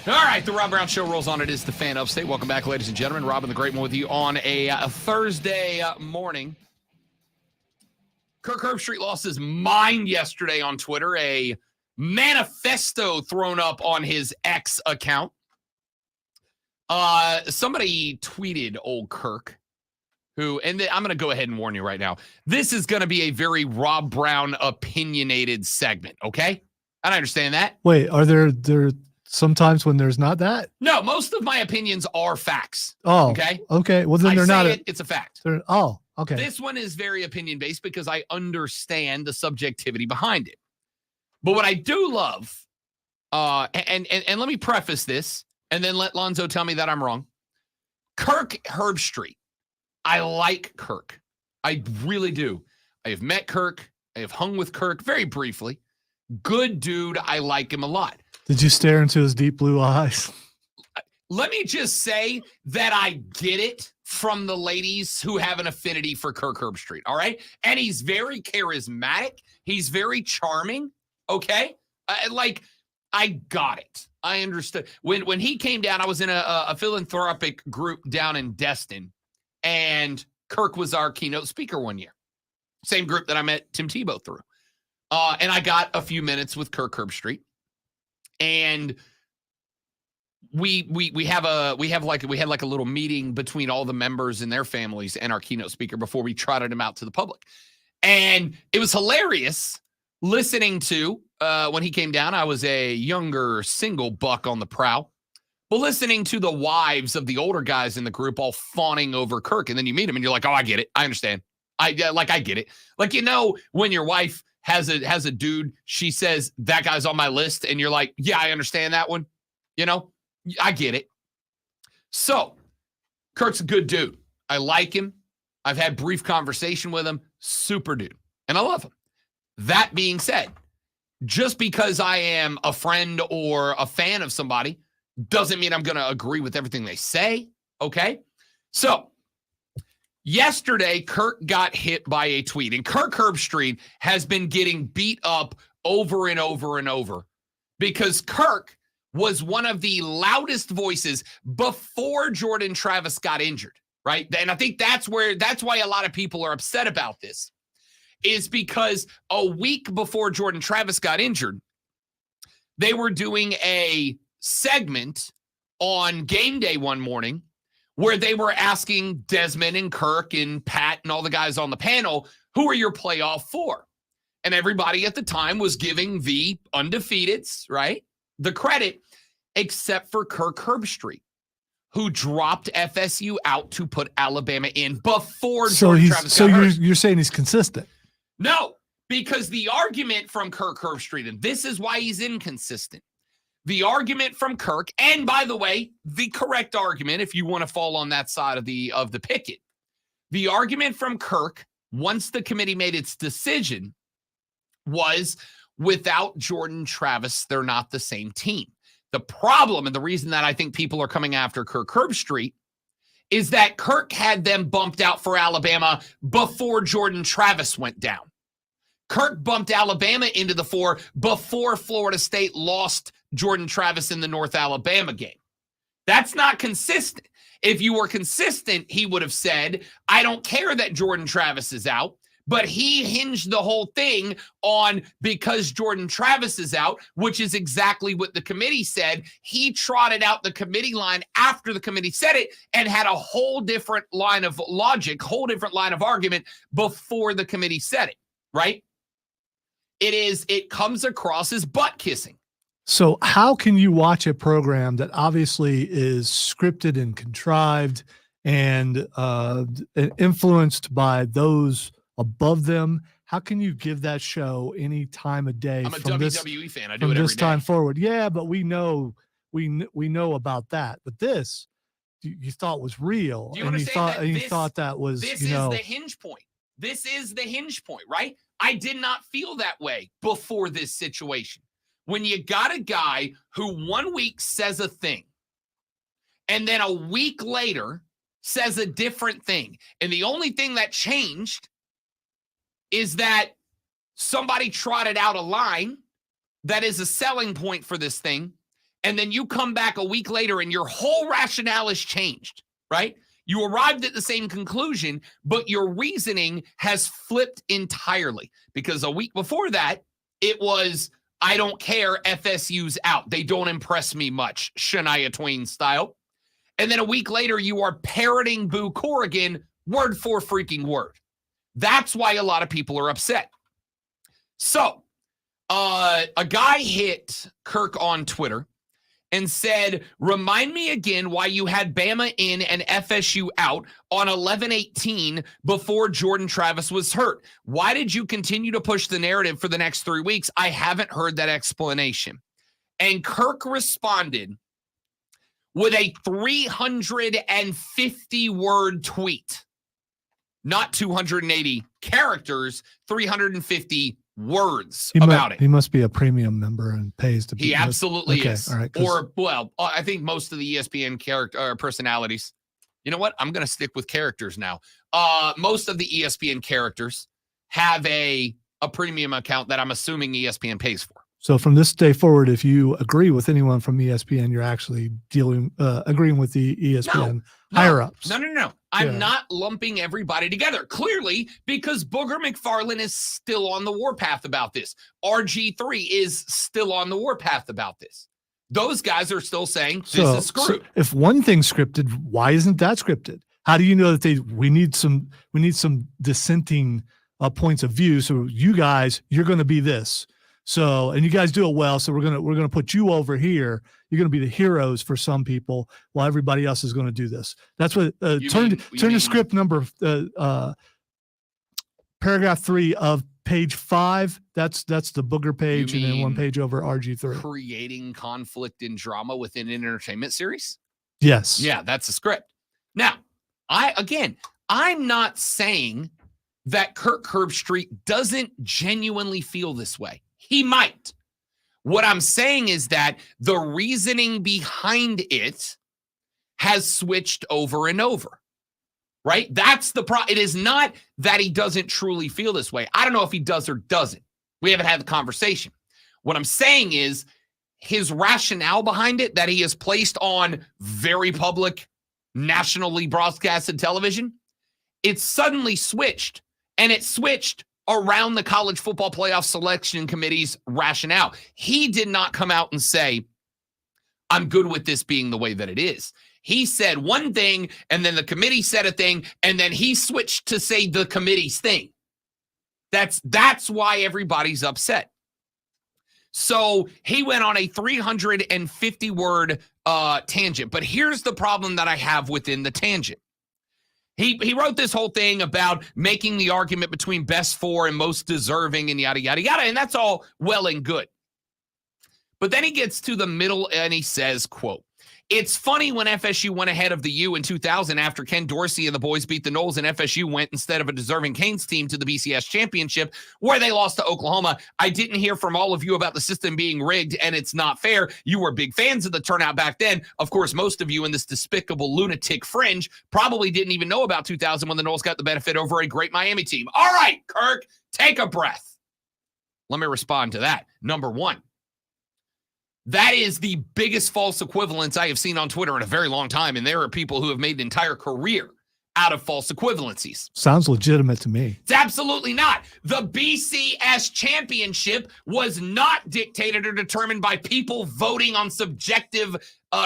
All right, the Rob Brown Show rolls on. It is the Fan Upstate. Welcome back, ladies and gentlemen. Robin the Great One with you on a Thursday morning. Kirk Herbstreit lost his mind yesterday on Twitter. A manifesto thrown up on his X account. Somebody tweeted old Kirk, I'm going to go ahead and warn you right now. This is going to be a very Rob Brown opinionated segment, okay? I understand that. Wait, are there sometimes when there's not that? No, most of my opinions are facts. Oh, okay. Okay. Well, then they're not. It's a fact. Okay. This one is very opinion based because I understand the subjectivity behind it. But what I do love, and let me preface this, and then let Lonzo tell me that I'm wrong. Kirk Herbstreit. I like Kirk. I really do. I have met Kirk. I have hung with Kirk very briefly. Good dude. I like him a lot. Did you stare into his deep blue eyes? Let me just say that I get it from the ladies who have an affinity for Kirk Herbstreit, all right? And he's very charismatic. He's very charming, okay? I got it. I understood. When he came down, I was in a philanthropic group down in Destin, and Kirk was our keynote speaker one year. Same group that I met Tim Tebow through. And I got a few minutes with Kirk Herbstreit, and we had like a little meeting between all the members and their families and our keynote speaker before we trotted him out to the public. And it was hilarious listening to when he came down. I was a younger single buck on the prowl, but listening to the wives of the older guys in the group all fawning over Kirk, and then you meet him and you're like, oh, I get it. I understand. I get it. Like, you know, when your wife has a dude, she says, that guy's on my list, and you're like, yeah, I understand that one. You know, I get it. So, Kirk's a good dude. I like him. I've had brief conversation with him. Super dude. And I love him. That being said, just because I am a friend or a fan of somebody doesn't mean I'm going to agree with everything they say. Okay? So, yesterday, Kirk got hit by a tweet, and Kirk Herbstreit has been getting beat up over and over and over because Kirk was one of the loudest voices before Jordan Travis got injured, right? And I think that's why a lot of people are upset about this, is because a week before Jordan Travis got injured, they were doing a segment on game day one morning where they were asking Desmond and Kirk and Pat and all the guys on the panel, who are your playoff four? And everybody at the time was giving the undefeateds, right, the credit, except for Kirk Herbstreit, who dropped FSU out to put Alabama in before Jordan Travis got hurt. You're saying he's consistent? No, because the argument from Kirk Herbstreit, and this is why he's inconsistent, the argument from Kirk, and by the way, the correct argument, if you want to fall on that side of the picket, the argument from Kirk, once the committee made its decision, was without Jordan Travis, they're not the same team. The problem, and the reason that I think people are coming after Kirk Herbstreit, is that Kirk had them bumped out for Alabama before Jordan Travis went down. Kirk bumped Alabama into the four before Florida State lost Jordan Travis in the North Alabama game. That's not consistent. If you were consistent, he would have said, I don't care that Jordan Travis is out. But he hinged the whole thing on because Jordan Travis is out, which is exactly what the committee said. He trotted out the committee line after the committee said it and had a whole different line of logic, whole different line of argument before the committee said it, right? It comes across as butt kissing. So how can you watch a program that obviously is scripted and contrived and influenced by those above them? How can you give that show any time of day? I'm a from WWE fan. I do from it every this day. time forward? Yeah, but we know about that. But this, you thought was real, Do you and you understand thought that you this- thought that was This you is know the hinge point. This is the hinge point, right? I did not feel that way before this situation. When you got a guy who 1 week says a thing, and then a week later says a different thing, and the only thing that changed is that somebody trotted out a line that is a selling point for this thing, and then you come back a week later and your whole rationale has changed, right? You arrived at the same conclusion, but your reasoning has flipped entirely because a week before that, it was, I don't care, FSU's out. They don't impress me much, Shania Twain style. And then a week later, you are parroting Boo Corrigan word for freaking word. That's why a lot of people are upset. So, a guy hit Kirk on Twitter and said, remind me again why you had Bama in and FSU out on 11/18 before Jordan Travis was hurt. Why did you continue to push the narrative for the next 3 weeks? I haven't heard that explanation. And Kirk responded with a 350-word tweet. Not 280 characters, 350 words about it. He must be a premium member and pays to be. He absolutely is. All right, Or, well, I think most of the ESPN character personalities. You know what? I'm going to stick with characters now. Most of the ESPN characters have a premium account that I'm assuming ESPN pays for. So from this day forward, if you agree with anyone from ESPN, you're actually agreeing with the ESPN higher ups. No. I'm not lumping everybody together. Clearly, because Booger McFarland is still on the warpath about this. RG3 is still on the warpath about this. Those guys are still saying this is screwed. So if one thing's scripted, why isn't that scripted? How do you know that we need some dissenting points of view? So you guys, you're going to be this. So, and you guys do it well. So we're gonna put you over here. You're gonna be the heroes for some people, while everybody else is gonna do this. That's what turn to script number paragraph 3 of page 5. That's the Booger page, and then one page over RG3. Creating conflict and drama within an entertainment series. Yes. Yeah, that's a script. Now, I'm not saying that Kirk Herbstreit doesn't genuinely feel this way. He might. What I'm saying is that the reasoning behind it has switched over and over, right? That's the problem. It is not that he doesn't truly feel this way. I don't know if he does or doesn't. We haven't had the conversation. What I'm saying is his rationale behind it that he has placed on very public, nationally broadcasted television, it suddenly switched, and it switched around the college football playoff selection committee's rationale. He did not come out and say, I'm good with this being the way that it is. He said one thing, and then the committee said a thing, and then he switched to say the committee's thing. That's why everybody's upset. So he went on a 350-word tangent. But here's the problem that I have within the tangent. He wrote this whole thing about making the argument between best 4 and most deserving and yada, yada, yada, and that's all well and good. But then he gets to the middle and he says, quote, it's funny when FSU went ahead of the U in 2000 after Ken Dorsey and the boys beat the Noles, and FSU went instead of a deserving Canes team to the BCS championship where they lost to Oklahoma. I didn't hear from all of you about the system being rigged and it's not fair. You were big fans of the turnout back then. Of course, most of you in this despicable lunatic fringe probably didn't even know about 2000 when the Noles got the benefit over a great Miami team. All right, Kirk, take a breath. Let me respond to that. Number one, That is the biggest false equivalence I have seen on Twitter in a very long time. And there are people who have made an entire career out of false equivalencies. Sounds legitimate to me. It's absolutely not. The BCS championship was not dictated or determined by people voting on subjective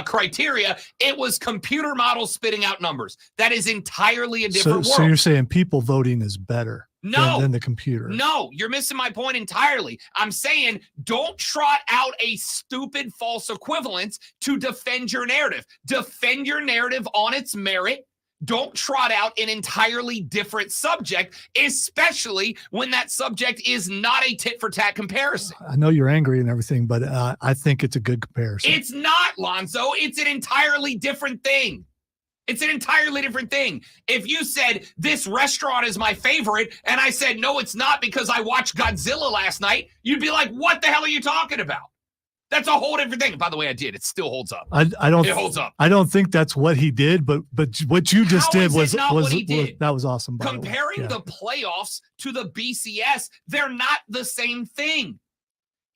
criteria. It was computer models spitting out numbers. That is entirely a different world. So you're saying people voting is better than the computer? No, you're missing my point entirely. I'm saying don't trot out a stupid false equivalence to defend your narrative. Defend your narrative on its merit. Don't trot out an entirely different subject, especially when that subject is not a tit-for-tat comparison. I know you're angry and everything, but I think it's a good comparison. It's not, Lonzo. It's an entirely different thing. It's an entirely different thing. If you said, this restaurant is my favorite, and I said, no, it's not because I watched Godzilla last night, you'd be like, what the hell are you talking about? That's a whole different thing. By the way, I did. It still holds up. I don't. It holds up. I don't think that's what he did, but what you just did was that was awesome. Comparing the playoffs to the BCS, they're not the same thing.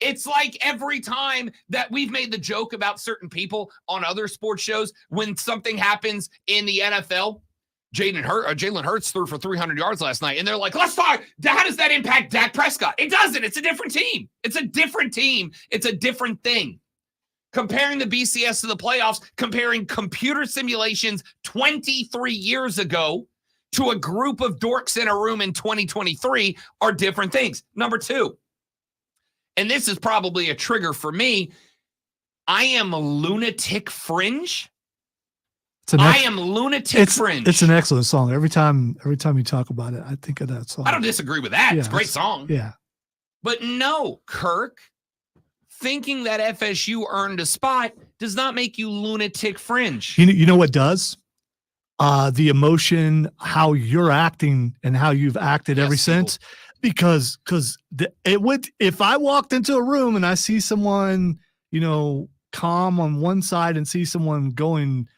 It's like every time that we've made the joke about certain people on other sports shows, when something happens in the NFL, Jalen Hurts threw for 300 yards last night, and they're like, let's talk. How does that impact Dak Prescott? It doesn't. It's a different team. It's a different team. It's a different thing. Comparing the BCS to the playoffs, comparing computer simulations 23 years ago to a group of dorks in a room in 2023 are different things. Number two, and this is probably a trigger for me, I am a lunatic fringe. I am lunatic fringe. It's an excellent song. Every time you talk about it, I think of that song. I don't disagree with that. Yeah, it's a great song. Yeah. But no, Kirk, thinking that FSU earned a spot does not make you lunatic fringe. You know what does? The emotion, how you're acting and how you've acted ever since. Because it would, if I walked into a room and I see someone, calm on one side and see someone going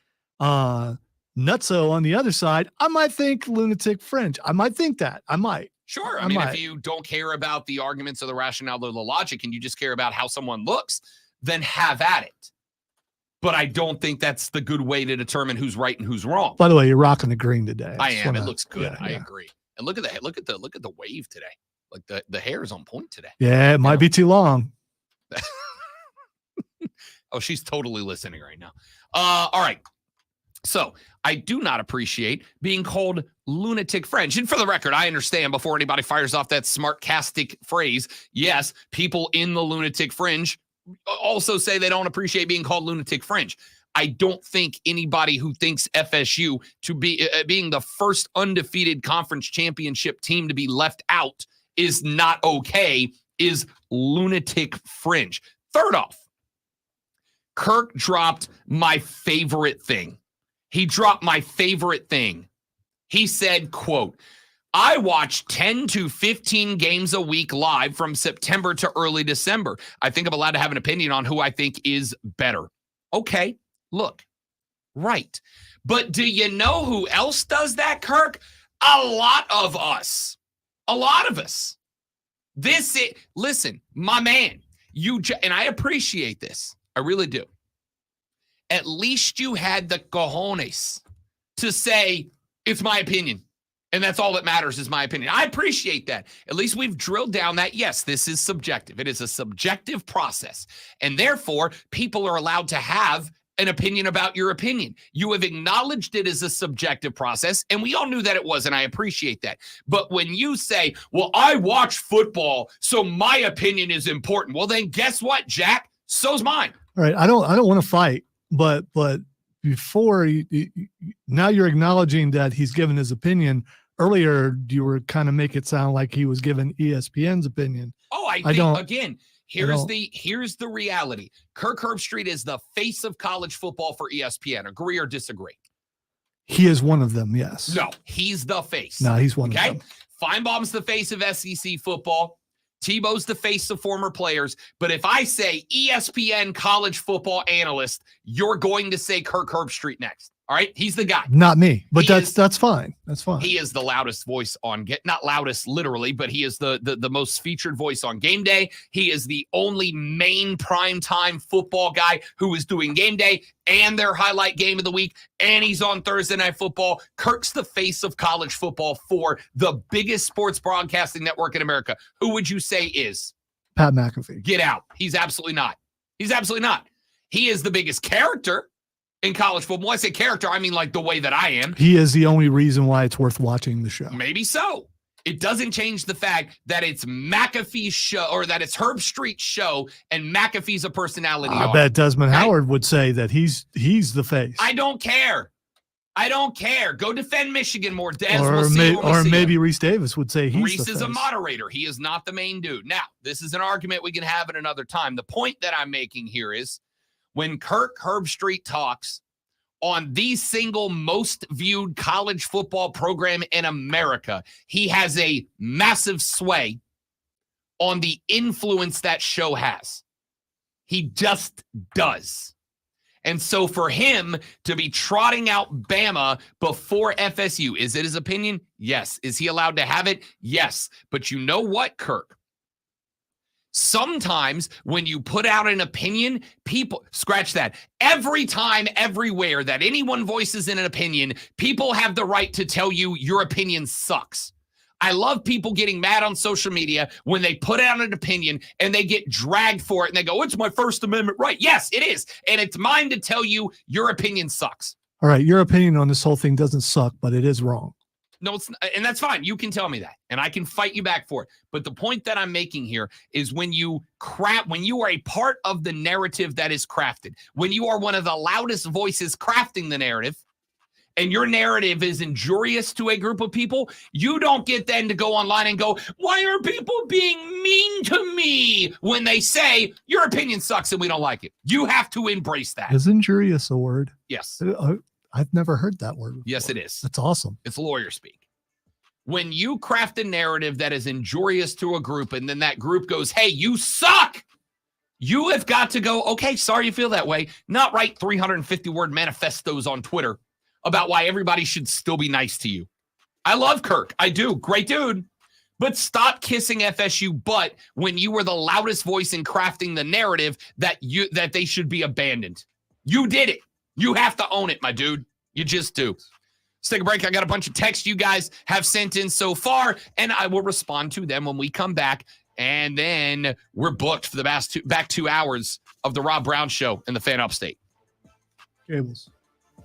nutso on the other side, I might think lunatic fringe. I might think that. I might. Sure. I mean, if you don't care about the arguments or the rationale or the logic and you just care about how someone looks, then have at it. But I don't think that's the good way to determine who's right and who's wrong. By the way, you're rocking the green today. I am. It looks good. I agree. And look at the wave today. Like the hair is on point today. Yeah, it might be too long. Oh, she's totally listening right now. All right. So I do not appreciate being called lunatic fringe. And for the record, I understand before anybody fires off that smartcastic phrase, yes, people in the lunatic fringe also say they don't appreciate being called lunatic fringe. I don't think anybody who thinks FSU to be being the first undefeated conference championship team to be left out is not okay, is lunatic fringe. Third off, Kirk dropped my favorite thing. He dropped my favorite thing. He said, quote, I watch 10 to 15 games a week live from September to early December. I think I'm allowed to have an opinion on who I think is better. Okay, look, right. But do you know who else does that, Kirk? A lot of us. A lot of us. Listen, my man, and I appreciate this. I really do. At least you had the cojones to say, it's my opinion. And that's all that matters is my opinion. I appreciate that. At least we've drilled down that, yes, this is subjective. It is a subjective process. And therefore, people are allowed to have an opinion about your opinion. You have acknowledged it as a subjective process, and we all knew that it was, and I appreciate that. But when you say, well, I watch football, so my opinion is important. Well, then guess what, Jack? So's mine. All right. I don't want to fight, but before now you're acknowledging that he's given his opinion. Earlier, you were kind of make it sound like he was giving ESPN's opinion. Oh, I think again, here's the reality. Kirk Herbstreit is the face of college football for ESPN. Agree or disagree? He is one of them, yes. No, he's the face. No, he's one of them. Feinbaum's the face of SEC football. Tebow's the face of former players. But if I say ESPN college football analyst, you're going to say Kirk Herbstreit next. All right, he's the guy. Not me, but He that's fine. That's fine. He is the loudest voice on not loudest literally, but he is the most featured voice on game day. He is the only main primetime football guy who is doing game day and their highlight game of the week, and he's on Thursday Night Football. Kirk's the face of college football for the biggest sports broadcasting network in America. Who would you say is? Pat McAfee. Get out. He's absolutely not. He's absolutely not. He is the biggest character in college football. When I say character, I mean like the way that I am. He is the only reason why it's worth watching the show. Maybe so. It doesn't change the fact that it's McAfee's show, or that it's Herb Street's show, and McAfee's a personality. I bet Desmond Howard would say that he's the face. I don't care. I don't care. Go defend Michigan more, Des. Or maybe Reese Davis would say he's Reese the is face. a moderator. He is not the main dude. Now, this is an argument we can have at another time. The point that I'm making here is when Herb Street talks on the single most viewed college football program in America, he has a massive sway on the influence that show has. He just does. And so for him to be trotting out Bama before FSU, is it his opinion? Yes. Is he allowed to have it? Yes. But you know what, Kirk? Sometimes when you put out an opinion, people scratch that. Every time, everywhere that anyone voices an opinion, people have the right to tell you your opinion sucks. I love people getting mad on social media when they put out an opinion and they get dragged for it and they go, it's my First Amendment right. Yes, it is. And it's mine to tell you your opinion sucks. All right, your opinion on this whole thing doesn't suck, but it is wrong. No, it's not, and that's fine. You can tell me that, and I can fight you back for it. But the point that I'm making here is when you are a part of the narrative that is crafted, when you are one of the loudest voices crafting the narrative, and your narrative is injurious to a group of people, you don't get then to go online and go, why are people being mean to me when they say your opinion sucks and we don't like it? You have to embrace that. Is injurious a word? Yes. I've never heard that word before. Yes, it is. That's awesome. It's lawyer speak. When you craft a narrative that is injurious to a group and then that group goes, hey, you suck, you have got to go, okay, sorry you feel that way. Not write 350-word manifestos on Twitter about why everybody should still be nice to you. I love Kirk. I do. Great dude. But stop kissing FSU butt when you were the loudest voice in crafting the narrative that they should be abandoned. You did it. You have to own it, my dude. You just do. Let's take a break. I got a bunch of texts you guys have sent in so far, and I will respond to them when we come back. And then we're booked for the back 2 hours of the Rob Brown Show in the Fan Upstate. Cables.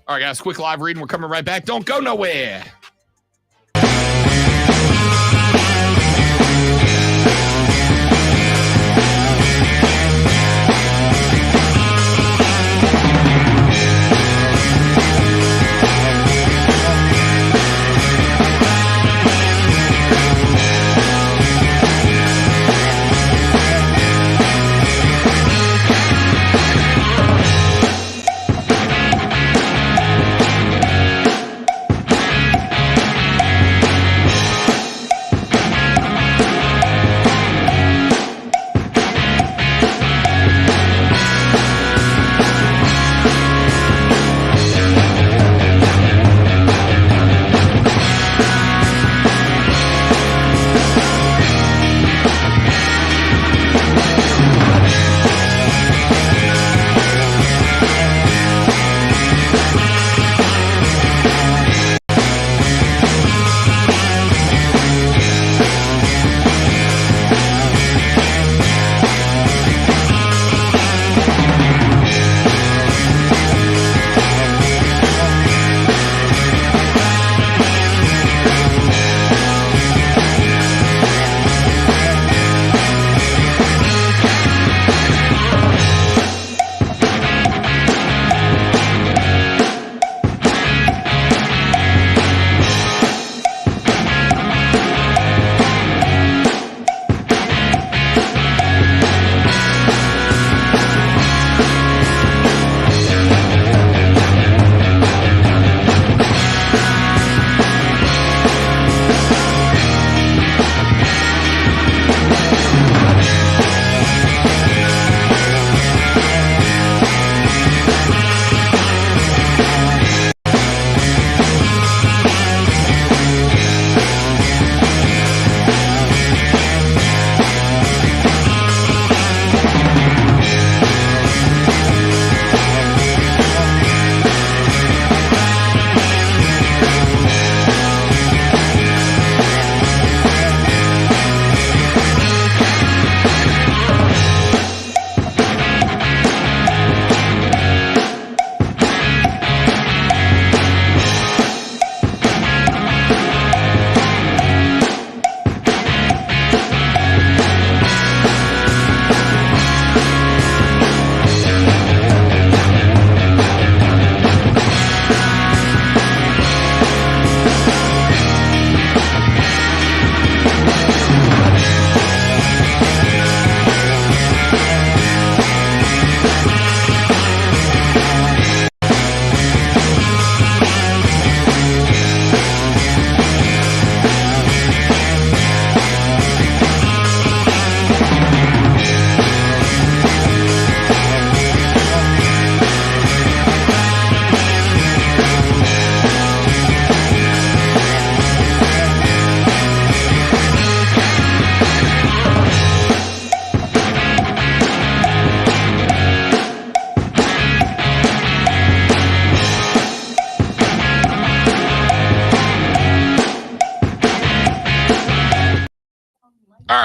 All right, guys, quick live reading. We're coming right back. Don't go nowhere.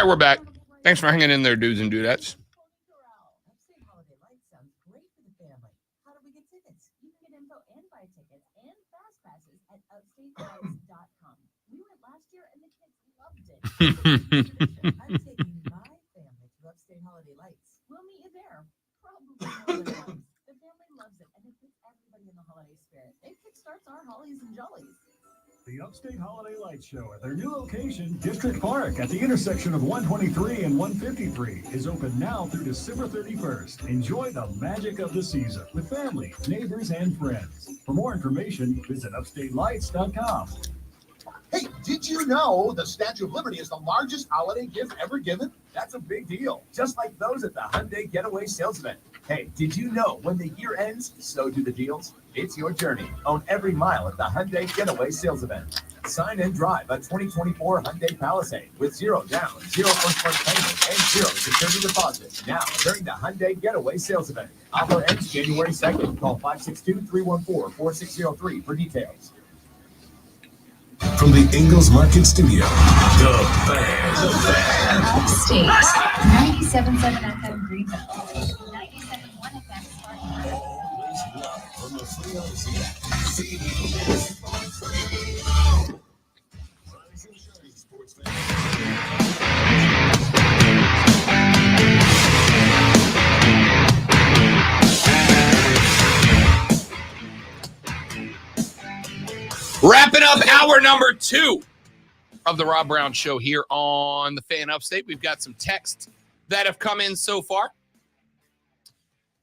we're back. Thanks for hanging in there, dudes and dudettes. Upstate Holiday Lights sounds great for the family. How do we get tickets? You can get info and buy tickets and fast passes at upstatelights.com. We went last year and the kids loved it. I'm taking my family to Upstate Holiday Lights. We'll meet you there. Probably more than once. The family loves it and it puts everybody in the holiday spirit. It kickstarts our hollies and jollies. The Upstate Holiday Lights Show at their new location, District Park, at the intersection of 123 and 153, is open now through December 31st. Enjoy the magic of the season with family, neighbors, and friends. For more information, visit upstatelights.com. Hey, did you know the Statue of Liberty is the largest holiday gift ever given? That's a big deal, just like those at the Hyundai Getaway Sales Event. Hey, did you know when the year ends, so do the deals? It's your journey. Own every mile at the Hyundai Getaway Sales Event. Sign and drive a 2024 Hyundai Palisade with 0 down, 0 first month payment, and 0 security deposit. Now, during the Hyundai Getaway Sales Event. Offer ends January 2nd. Call 562-314-4603 for details. From the Ingalls Market Studio, the Fan. Upstate. 97.7 FM Greenville. 97.1 FM Spartanburg. Always live on the Free Odyssey app. Rise and shine, sports fans. Wrapping up hour number 2 of the Rob Brown Show here on the Fan Upstate. We've got some texts that have come in so far.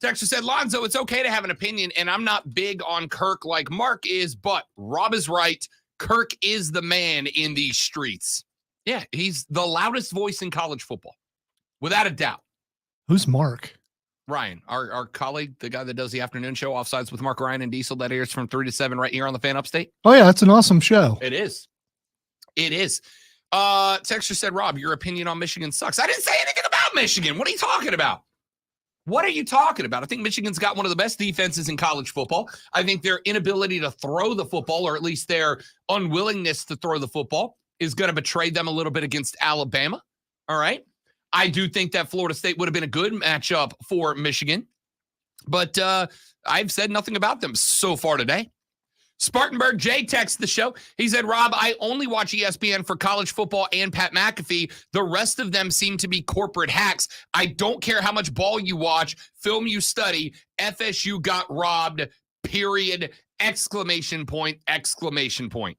Texter said, Lonzo, it's okay to have an opinion, and I'm not big on Kirk like Mark is, but Rob is right. Kirk is the man in these streets. Yeah, he's the loudest voice in college football, without a doubt. Who's Mark? Ryan, our colleague, the guy that does the afternoon show, Offsides with Mark, Ryan, and Diesel, that airs from 3 to 7 right here on the Fan Upstate. Oh, yeah, that's an awesome show. It is. It is. Texture said, Rob, your opinion on Michigan sucks. I didn't say anything about Michigan. What are you talking about? What are you talking about? I think Michigan's got one of the best defenses in college football. I think their inability to throw the football, or at least their unwillingness to throw the football, is going to betray them a little bit against Alabama. All right. I do think that Florida State would have been a good matchup for Michigan, but I've said nothing about them so far today. Spartanburg J texts the show. He said, Rob, I only watch ESPN for college football and Pat McAfee. The rest of them seem to be corporate hacks. I don't care how much ball you watch, film you study. FSU got robbed, period, exclamation point, exclamation point.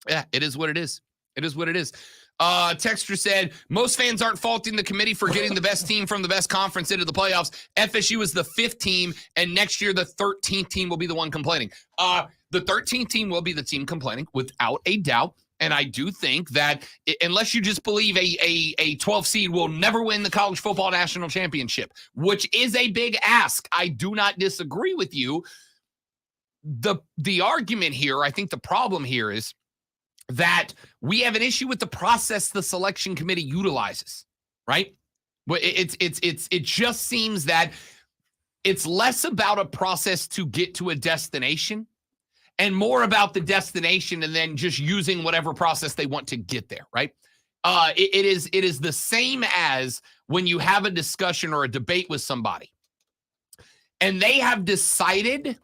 Yeah, it is what it is. It is what it is. Texter said, most fans aren't faulting the committee for getting the best team from the best conference into the playoffs. FSU is the 5th team, and next year the 13th team will be the one complaining. The 13th team will be the team complaining, without a doubt. And I do think that unless you just believe a 12 seed will never win the college football national championship, which is a big ask, I do not disagree with you. The argument here, I think the problem here is that we have an issue with the process the selection committee utilizes, right? Well, it just seems that it's less about a process to get to a destination and more about the destination and then just using whatever process they want to get there, right? It is the same as when you have a discussion or a debate with somebody and they have decided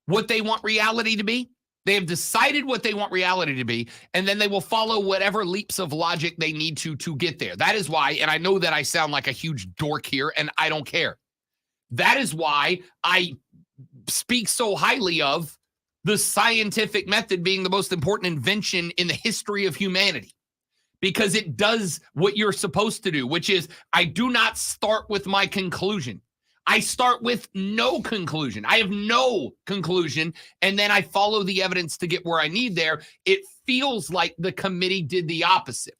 what they want reality to be. They have decided what they want reality to be, and then they will follow whatever leaps of logic they need to get there. That is why, and I know that I sound like a huge dork here, and I don't care. That is why I speak so highly of the scientific method being the most important invention in the history of humanity, because it does what you're supposed to do, which is I do not start with my conclusion. I start with no conclusion. I have no conclusion, and then I follow the evidence to get where I need there. It feels like the committee did the opposite.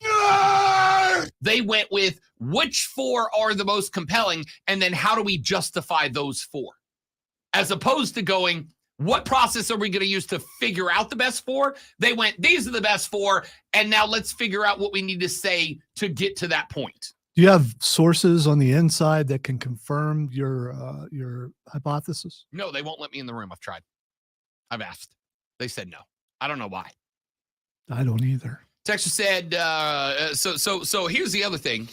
They went with which 4 are the most compelling, and then how do we justify those 4? As opposed to going, what process are we going to use to figure out the best 4? They went, these are the best 4, and now let's figure out what we need to say to get to that point. Do you have sources on the inside that can confirm your hypothesis? No, they won't let me in the room. I've tried. I've asked. They said no. I don't know why. I don't either. Texas said, so here's the other thing.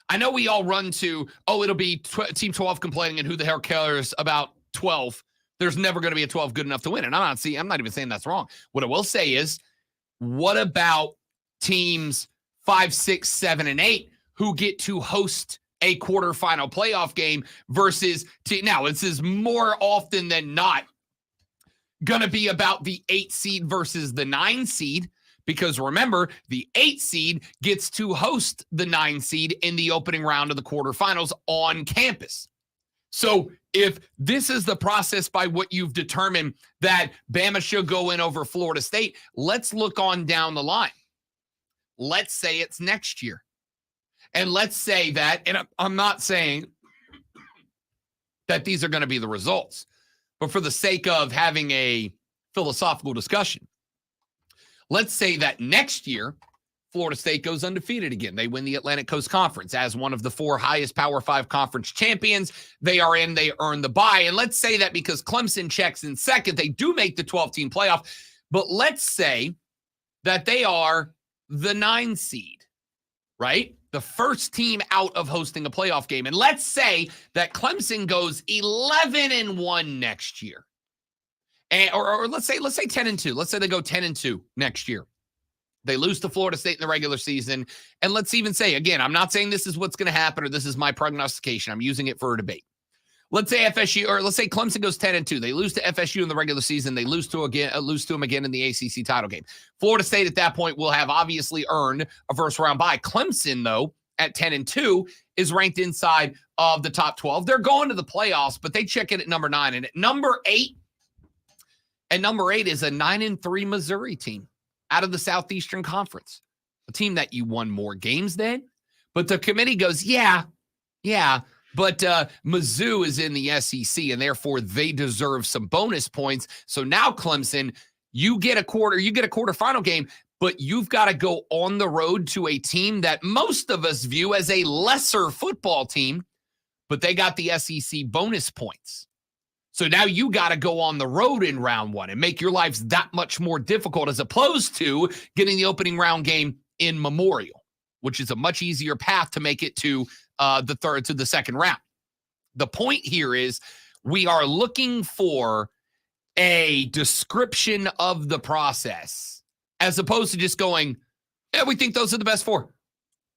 I know we all run to, it'll be Team 12 complaining, and who the hell cares about 12? There's never going to be a 12 good enough to win. And I'm not even saying that's wrong. What I will say is, what about teams 5, 6, 7, and 8 who get to host a quarterfinal playoff game versus now this is more often than not going to be about the 8 seed versus the 9 seed, because remember, the 8 seed gets to host the 9 seed in the opening round of the quarterfinals on campus. So if this is the process by what you've determined that Bama should go in over Florida State, let's look on down the line. Let's say it's next year. And let's say that, and I'm not saying that these are going to be the results, but for the sake of having a philosophical discussion, let's say that next year, Florida State goes undefeated again. They win the Atlantic Coast Conference as one of the 4 highest Power 5 conference champions. They earn the bye. And let's say that because Clemson checks in second, they do make the 12-team playoff. But let's say that they are the 9 seed, right? The first team out of hosting a playoff game. And let's say that Clemson goes 11-1 next year. Or let's say 10-2. Let's say they go 10-2 next year. They lose to Florida State in the regular season. And let's even say, again, I'm not saying this is what's going to happen or this is my prognostication. I'm using it for a debate. Let's say Clemson goes 10-2. They lose to FSU in the regular season. They lose to them again in the ACC title game. Florida State at that point will have obviously earned a first round bye. Clemson, though, at 10-2 is ranked inside of the top 12. They're going to the playoffs, but they check in at number 9. And at number 8 is a 9-3 Missouri team out of the Southeastern Conference, a team that you won more games than. But the committee goes, yeah, but Mizzou is in the SEC, and therefore they deserve some bonus points. So now Clemson, you get a quarterfinal game, but you've got to go on the road to a team that most of us view as a lesser football team, but they got the SEC bonus points. So now you got to go on the road in round 1 and make your lives that much more difficult as opposed to getting the opening round game in Memorial, which is a much easier path to make it to the second round. The point here is we are looking for a description of the process as opposed to just going, yeah, we think those are the best 4.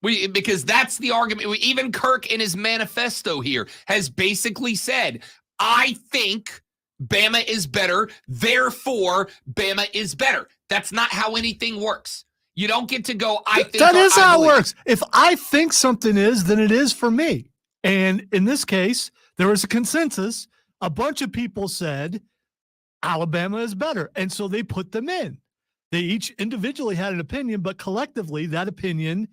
Because that's the argument. Even Kirk in his manifesto here has basically said, I think Bama is better, therefore Bama is better. That's not how anything works. You don't get to go, I think. That is how it works. If I think something is, then it is for me. And in this case, there was a consensus. A bunch of people said Alabama is better. And so they put them in. They each individually had an opinion, but collectively that opinion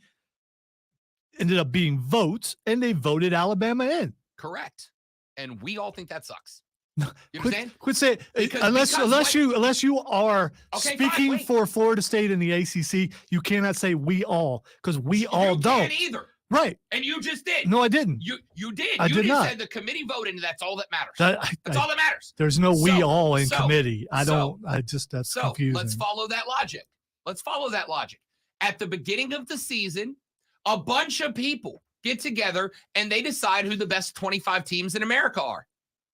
ended up being votes, and they voted Alabama in. Correct. And we all think that sucks. No, You understand? quit saying unless you are speaking for Florida State in the ACC, you cannot say we all, because we all don't can't either. Right. And you just did. No, I didn't. You did. I did not. Said the committee voted, and that's all that matters. That's all that matters. There's no we all in committee. That's so confusing. Let's follow that logic. At the beginning of the season, a bunch of people get together and they decide who the best 25 teams in America are,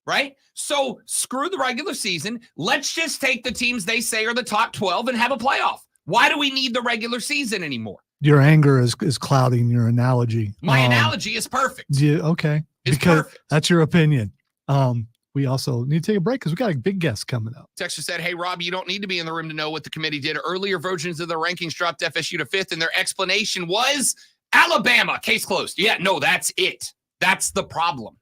right? So screw the regular season. Let's just take the teams they say are the top 12 and have a playoff. Why do we need the regular season anymore? Your anger is clouding your analogy. My analogy is perfect. Yeah, okay. It's because perfect. That's your opinion. We also need to take a break because we got a big guest coming up. Texter said, hey, Rob, you don't need to be in the room to know what the committee did. Earlier versions of the rankings dropped FSU to 5th, and their explanation was Alabama. Case closed. Yeah, no, that's it. That's the problem.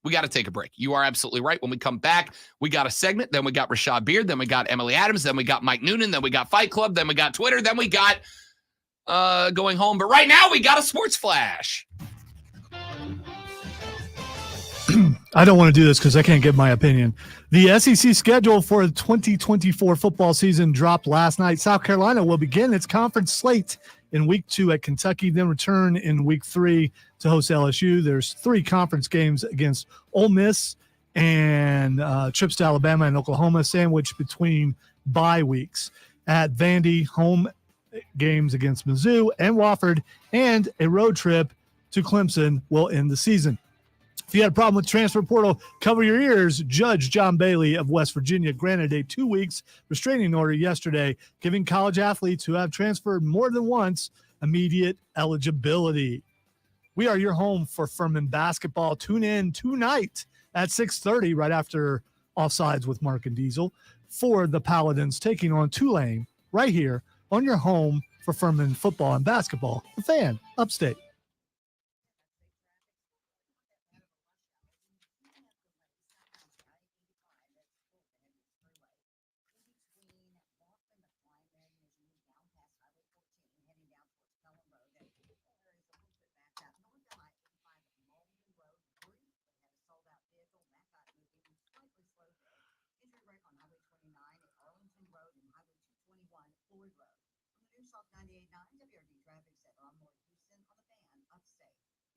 We got to take a break. You are absolutely right. When we come back, we got a segment. Then we got Rashad Beard. Then we got Emily Adams. Then we got Mike Noonan. Then we got Fight Club. Then we got Twitter. Then we got going home. But right now, we got a sports flash. I don't want to do this because I can't give my opinion. The SEC schedule for the 2024 football season dropped last night. South Carolina will begin its conference slate in week 2 at Kentucky, then return in week 3 to host LSU. There's 3 conference games against Ole Miss and trips to Alabama and Oklahoma, sandwiched between bye weeks. At Vandy, home games against Mizzou and Wofford, and a road trip to Clemson will end the season. If you had a problem with transfer portal, cover your ears. Judge John Bailey of West Virginia granted a 2 weeks restraining order yesterday, giving college athletes who have transferred more than once immediate eligibility. We are your home for Furman basketball. Tune in tonight at 6:30, right after Offsides with Mark and Diesel, for the Paladins taking on Tulane right here on your home for Furman football and basketball. The Fan, Upstate.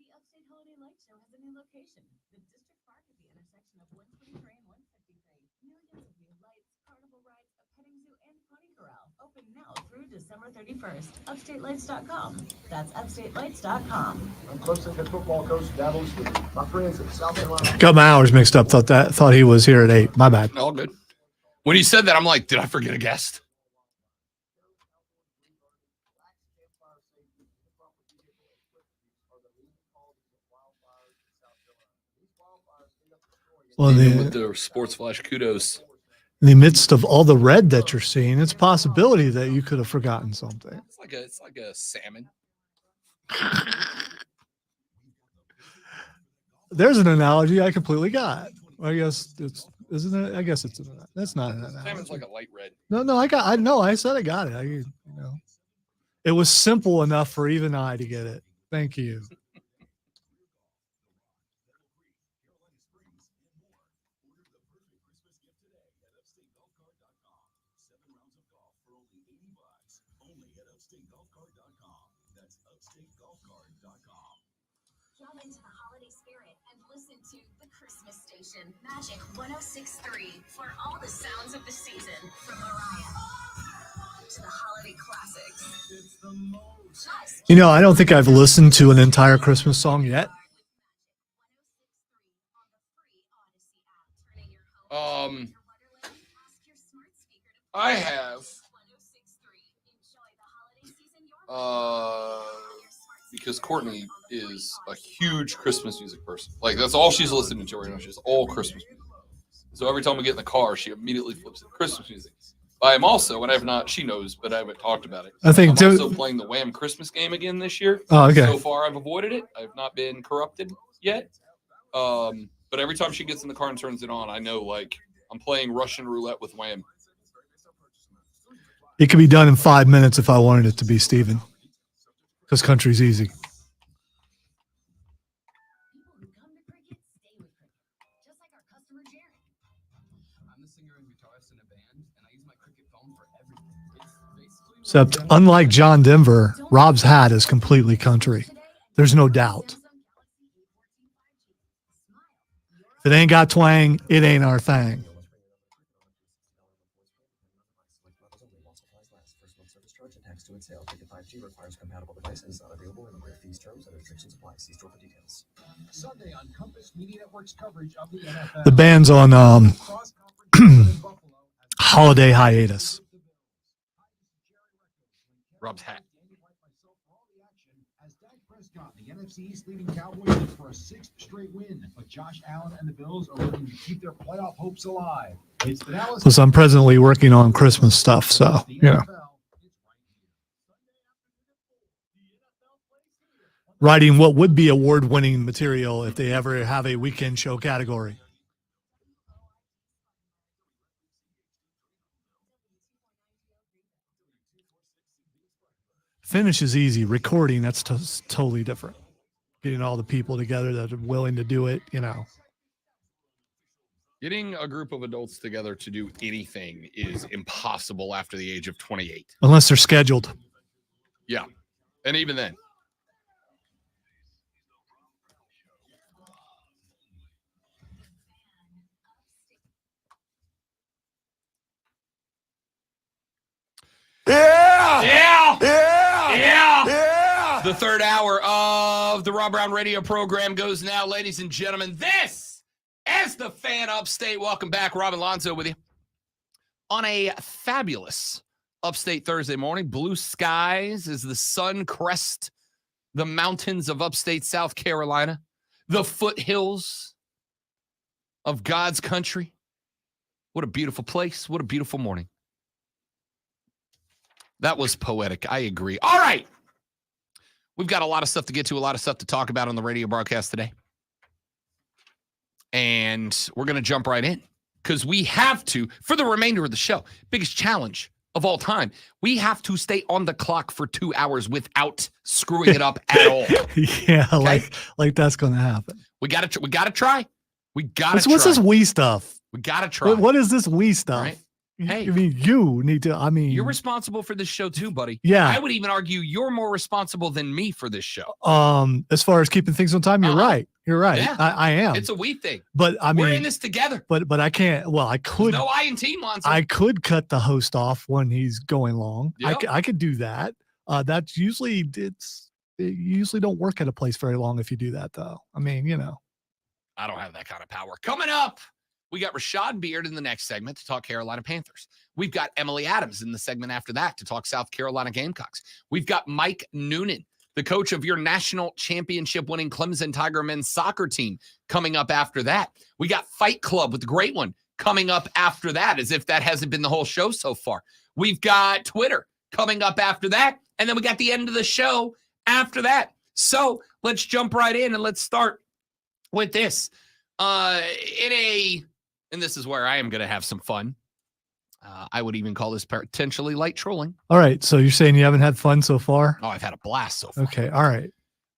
The Upstate Holiday Light Show has a new location, the District Park at the intersection of 123 and 153. Millions of new lights, carnival rides, a petting zoo, and pony corral. Open now through December 31st. UpstateLights.com. That's UpstateLights.com. I'm Clemson head football coach Davos with my friends at South Carolina. Got my hours mixed up. Thought he was here at 8. My bad. All good. When he said that, I'm like, did I forget a guest? Well, With the sports flash, kudos. in the midst of all the red that you're seeing, it's a possibility that you could have forgotten something. It's like a salmon. There's an analogy I completely got. I guess it's isn't it? I guess it's that's not an analogy. Salmon's like a light red. No, I said I got it. It was simple enough for even I to get it. Thank you. Jump into the holiday spirit and listen to the Christmas Station, Magic 106.3, for all the sounds of the season, from Mariah to the holiday classics. It's the most. I don't think I've listened to an entire Christmas song yet. I have. Because Courtney is a huge Christmas music person. Like, that's all she's listening to right now. She's all Christmas music. So every time we get in the car, she immediately flips to Christmas music. I am also, and I have not, she knows, but I haven't talked about it. I think I'm also playing the Wham Christmas game again this year. Oh, okay. So far, I've avoided it. I've not been corrupted yet. But every time she gets in the car and turns it on, I know, like, I'm playing Russian roulette with Wham. It could be done in 5 minutes if I wanted it to be, Steven. Because country's easy. People who come to cricket stay with cricket, just like our customer Jerry. I'm the singer and guitarist in a band, and I use my cricket phone for everything. It's basically Except, unlike John Denver, Rob's hat is completely country. There's no doubt. If it ain't got twang, it ain't our thing. Sunday on Compass Media Network's coverage of the NFL. The band's on holiday hiatus. Rob's hat. As Dak Prescott, the NFC East leading Cowboys, look for a 6th straight win, but Josh Allen and the Bills are looking to keep their playoff hopes alive. It's the Dallas. Plus, I'm presently working on Christmas stuff, so, writing what would be award-winning material if they ever have a weekend show category. Finish is easy. Recording, that's totally different. Getting all the people together that are willing to do it, Getting a group of adults together to do anything is impossible after the age of 28. Unless they're scheduled. Yeah. And even then. Yeah! Yeah! The third hour of the Rob Brown radio program goes now, ladies and gentlemen. This is the Fan Upstate. Welcome back. Rob and Lonzo with you on a fabulous Upstate Thursday morning. Blue skies as the sun crests the mountains of upstate South Carolina, the foothills of God's country. What a beautiful place. What a beautiful morning. That was poetic. I agree. All right. We've got a lot of stuff to get to, a lot of stuff to talk about on the radio broadcast today. And we're going to jump right in because we have to, for the remainder of the show, biggest challenge of all time, we have to stay on the clock for 2 hours without screwing it up at all. Yeah, Okay? like that's going to happen. We got to try. We got to try. What's this we stuff? We got to try. What is this we stuff? Right? Hey. I mean, you need to, You're responsible for this show too, buddy. Yeah. I would even argue you're more responsible than me for this show. As far as keeping things on time, you're right. You're right. Yeah. I am. It's a we thing. But I mean, we're in this together. But I can't. Well, I could. There's no I in team, Lonzo. I could cut the host off when he's going long. Yep. I could do that. That's usually it usually don't work at a place very long if you do that, though. I mean, I don't have that kind of power. Coming up, we got Rashad Beard in the next segment to talk Carolina Panthers. We've got Emily Adams in the segment after that to talk South Carolina Gamecocks. We've got Mike Noonan, the coach of your national championship winning Clemson Tiger men's soccer team, coming up after that. We got Fight Club with the great one coming up after that, as if that hasn't been the whole show so far. We've got Twitter coming up after that. And then we got the end of the show after that. So let's jump right in and let's start with this. And this is where I am going to have some fun. I would even call this potentially light trolling. All right. So you're saying you haven't had fun so far? Oh, I've had a blast so far. Okay. All right.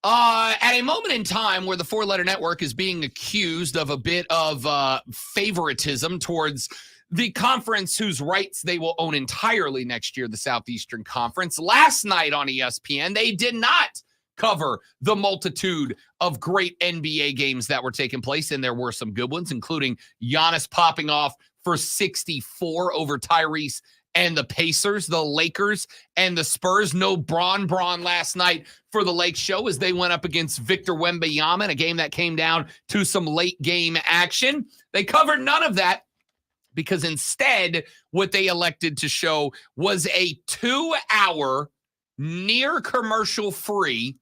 At a moment in time where the four-letter network is being accused of a bit of favoritism towards the conference whose rights they will own entirely next year, the Southeastern Conference, last night on ESPN, they did not cover the multitude of great NBA games that were taking place, and there were some good ones, including Giannis popping off for 64 over Tyrese and the Pacers, the Lakers, and the Spurs. No Braun last night for the Lake Show as they went up against Victor Wembanyama in a game that came down to some late game action. They covered none of that because instead what they elected to show was a 2-hour near commercial-free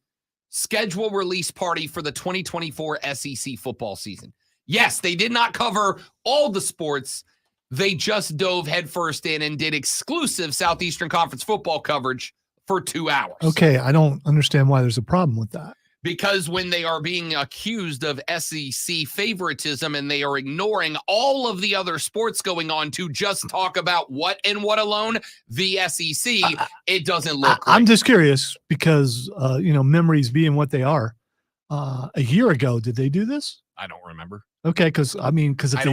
schedule release party for the 2024 SEC football season. Yes, they did not cover all the sports. They just dove headfirst in and did exclusive Southeastern Conference football coverage for 2 hours. Okay, I don't understand why there's a problem with that. Because when they are being accused of SEC favoritism and they are ignoring all of the other sports going on to just talk about what and what alone, the SEC, it doesn't look great. I'm just curious because, memories being what they are. A year ago, did they do this? I don't remember. Okay, because if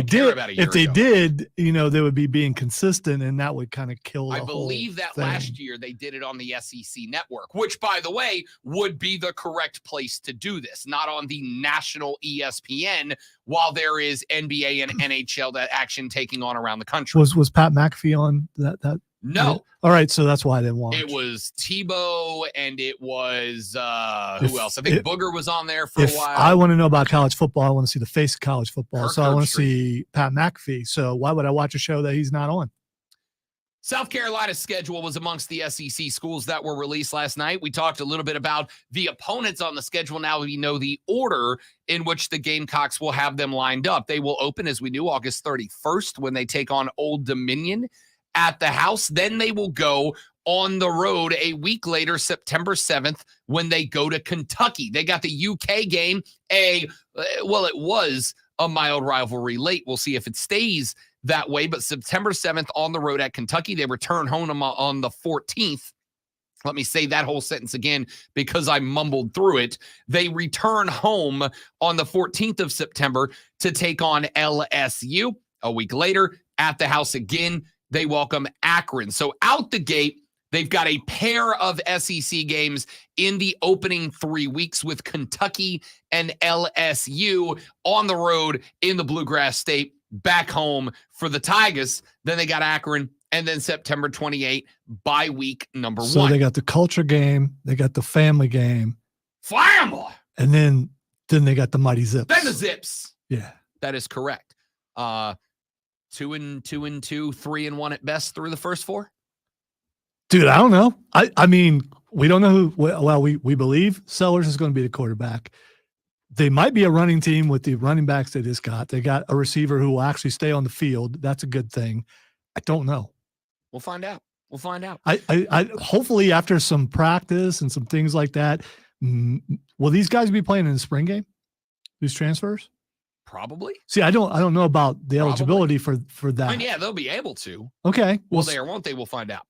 they did, they would be being consistent, and that would kind of kill. I believe that last year they did it on the SEC network, which, by the way, would be the correct place to do this, not on the national ESPN. While there is NBA and NHL that action taking on around the country, was Pat McAfee on that? No. All right, so that's why I didn't watch. It was Tebow and it was who else? I think Booger was on there for a while. I want to know about college football. I want to see the face of college football. So I want to Street. see Pat McAfee. So why would I watch a show that he's not on? South Carolina's schedule was amongst the SEC schools that were released last night. We talked a little bit about the opponents on the schedule. Now we know the order in which the Gamecocks will have them lined up. They will open, as we knew, August 31st when they take on Old Dominion at the house. Then they will go on the road a week later, September 7th, when they go to Kentucky. They got the UK game, it was a mild rivalry late. We'll see if it stays that way, but September 7th on the road at Kentucky. They return home on the 14th. Let me say that whole sentence again because I mumbled through it. They return home on the 14th of September to take on LSU. A week later, at the house again, they welcome Akron. So out the gate, they've got a pair of SEC games in the opening 3 weeks with Kentucky and LSU on the road in the Bluegrass State, back home for the Tigers. Then they got Akron And then September 28th, bye week number So 1. they got the culture game, they got the family game, Flammable. and then they got the Mighty Zips. Then the Zips. Yeah. That is correct. 2-2, 3-1 at best through the first 4. Dude, I don't know. I mean, we don't know who. Well, we believe Sellers is going to be the quarterback. They might be a running team with the running backs they just got. They got a receiver who will actually stay on the field. That's a good thing. I don't know. We'll find out. We'll find out. I hopefully after some practice and some things like that, will these guys be playing in the spring game? These transfers? Probably. See, I don't know about the eligibility for that. I mean, yeah, they'll be able to. Okay. Will they or won't they? We'll find out.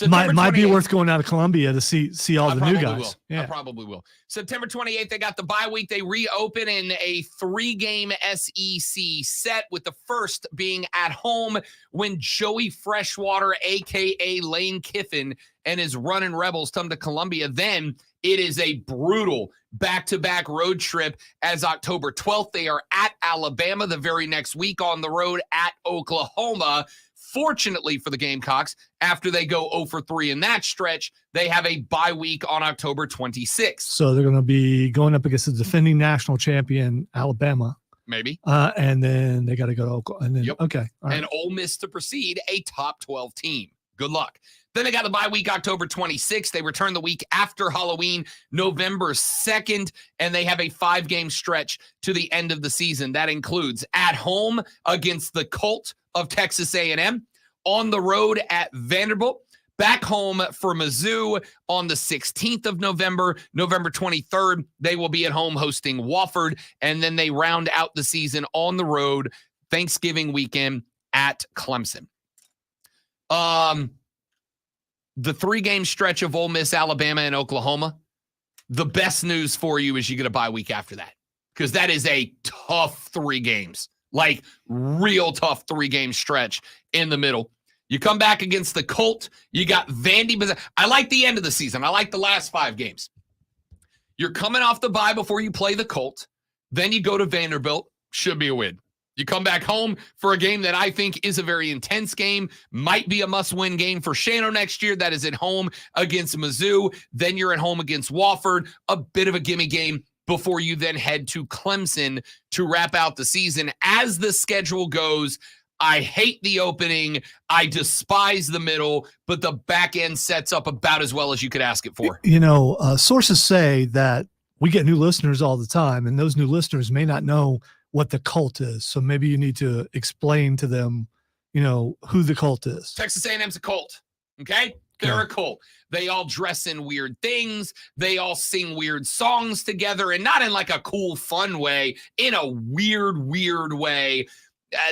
Might be 28th. worth going out of Columbia to see all the new guys. Will. Yeah. I probably will. September 28th, they got the bye week. They reopen in a 3-game SEC set, with the first being at home when Joey Freshwater, a.k.a. Lane Kiffin, and his running Rebels come to Columbia. Then it is a brutal back-to-back road trip, as October 12th, they are at Alabama. The very next week on the road at Oklahoma. Fortunately for the Gamecocks, after they go 0-3 in that stretch, they have a bye week on October 26th. So they're going to be going up against the defending national champion, Alabama. Maybe. And then they got to go to Oklahoma. And then, Yep. Okay. All right. And Ole Miss to proceed, a top 12 team. Good luck. Then they got the bye week October 26th. They return the week after Halloween, November 2nd, and they have a 5-game stretch to the end of the season. That includes at home against the Colt of Texas A&M, on the road at Vanderbilt, back home for Mizzou on the 16th of November. November 23rd, they will be at home hosting Wofford, and then they round out the season on the road Thanksgiving weekend at Clemson. The 3-game stretch of Ole Miss, Alabama, and Oklahoma, the best news for you is you get a bye week after that, because that is a tough 3 games. Like, real tough 3-game stretch in the middle. You come back against the Colt. You got Vandy. I like the end of the season. I like the last 5 games. You're coming off the bye before you play the Colt. Then you go to Vanderbilt. Should be a win. You come back home for a game that I think is a very intense game. Might be a must-win game for Shano next year. That is at home against Mizzou. Then you're at home against Wofford. A bit of a gimme game before you then head to Clemson to wrap out the season. As the schedule goes, I hate the opening. I despise the middle, but the back end sets up about as well as you could ask it for. You know, sources say that we get new listeners all the time, and those new listeners may not know what the cult is. So maybe you need to explain to them, who the cult is. Texas A&M's a cult, okay? They're a cult. They all dress in weird things. They all sing weird songs together, and not in like a cool, fun way, in a weird way.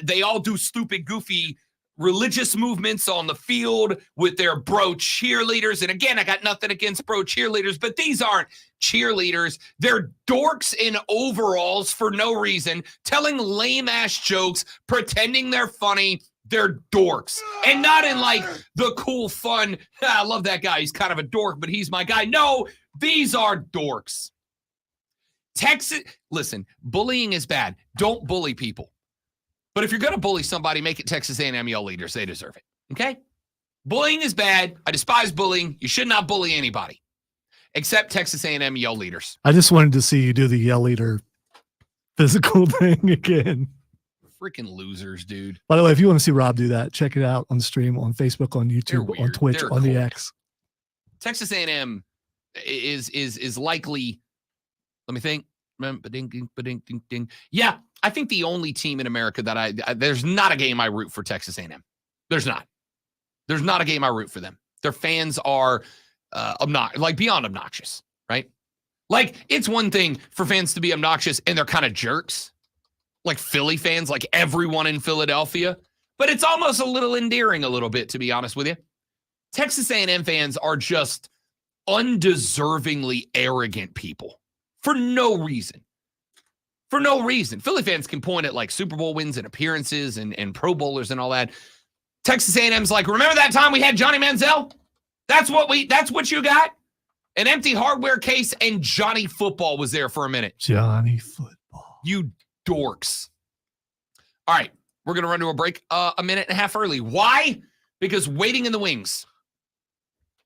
They all do stupid, goofy religious movements on the field with their bro cheerleaders. And again, I got nothing against bro cheerleaders, but these aren't cheerleaders. They're dorks in overalls for no reason, telling lame-ass jokes, pretending they're funny. They're dorks. And not in like the cool, fun, I love that guy, he's kind of a dork, but he's my guy. No, these are dorks. Texas, listen, bullying is bad. Don't bully people. But if you're going to bully somebody, make it Texas A&M Yell Leaders. They deserve it, okay? Bullying is bad. I despise bullying. You should not bully anybody, except Texas A&M Yell Leaders. I just wanted to see you do the Yell Leader physical thing again. Freaking losers, dude. By the way, if you want to see Rob do that, check it out on the stream, on Facebook, on They're YouTube, weird. on Twitch, They're on the cool. X. Texas A&M is likely, let me think. Yeah, I think the only team in America that there's not a game I root for Texas A&M. There's not a game I root for them. Their fans are beyond obnoxious, right? Like, it's one thing for fans to be obnoxious and they're kind of jerks, like Philly fans, like everyone in Philadelphia, but it's almost a little endearing a little bit, to be honest with you. Texas A&M fans are just undeservingly arrogant people for no reason. For no reason. Philly fans can point at like Super Bowl wins and appearances and Pro Bowlers and all that. Texas A&M's like, remember that time we had Johnny Manziel? That's what you got? An empty hardware case and Johnny Football was there for a minute. Johnny Football. You dorks. All right, we're going to run to a break a minute and a half early. Why? because waiting in the wings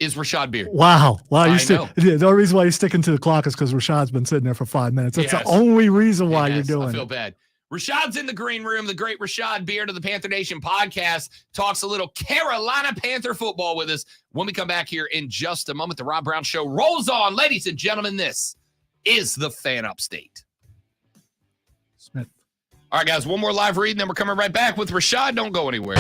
is Rashad Beard. Wow. I The only reason why you're sticking to the clock is because Rashad's been sitting there for 5 minutes. That's Yes. the only reason why you're Yes, doing I feel it. bad. Rashad's in the green room. The great Rashad Beard of the Panther Nation podcast talks a little Carolina Panther football with us. When we come back here in just a moment, the Rob Brown Show rolls on. Ladies and gentlemen, this is the Fan Upstate. Smith. All right, guys, one more live read, and then we're coming right back with Rashad. Don't go anywhere.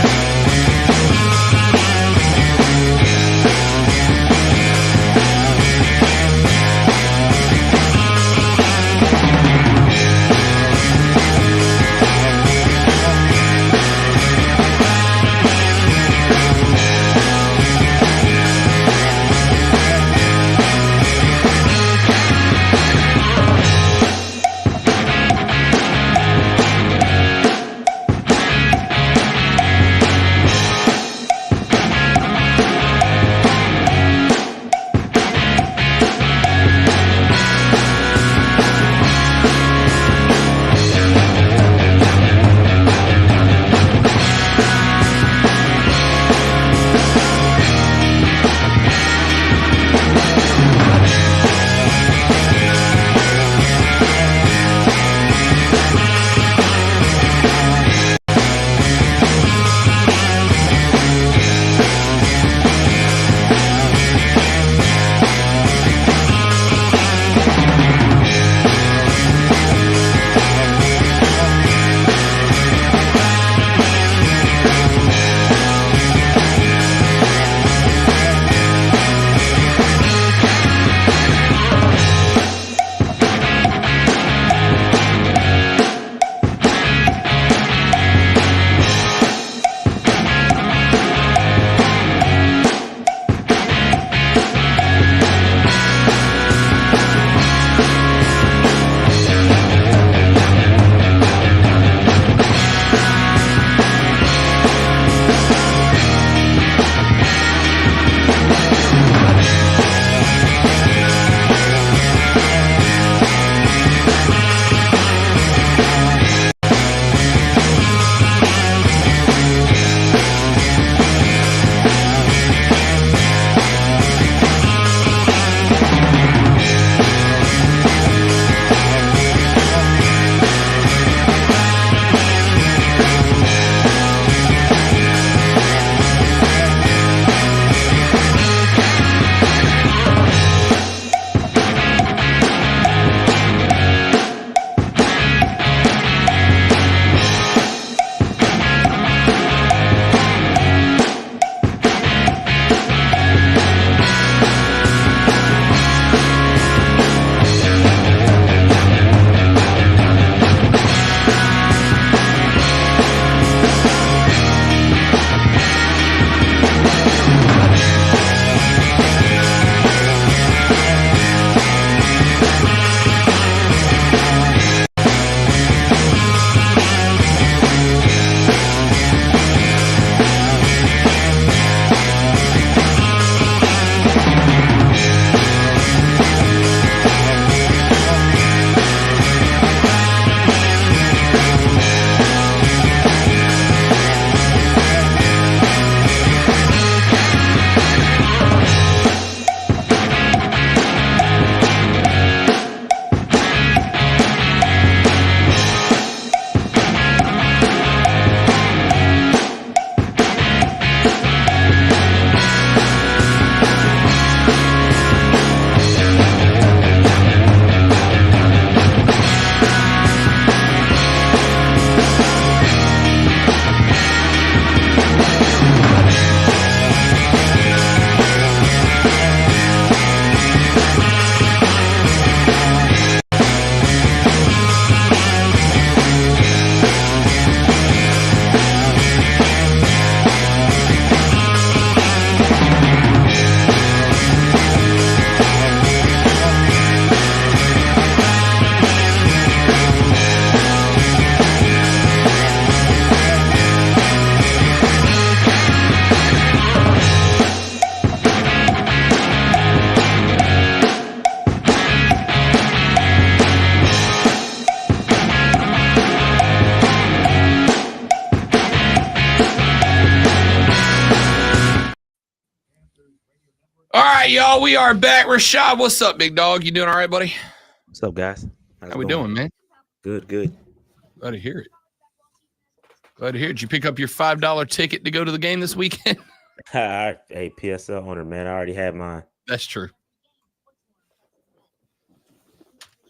Oh, we are back. Rashad, what's up, big dog? You doing all right, buddy? What's up, guys? How we doing, man? Good, good. Glad to hear it. Glad to hear it. Did you pick up your $5 ticket to go to the game this weekend? Hey, PSL owner, man. I already had mine. That's true.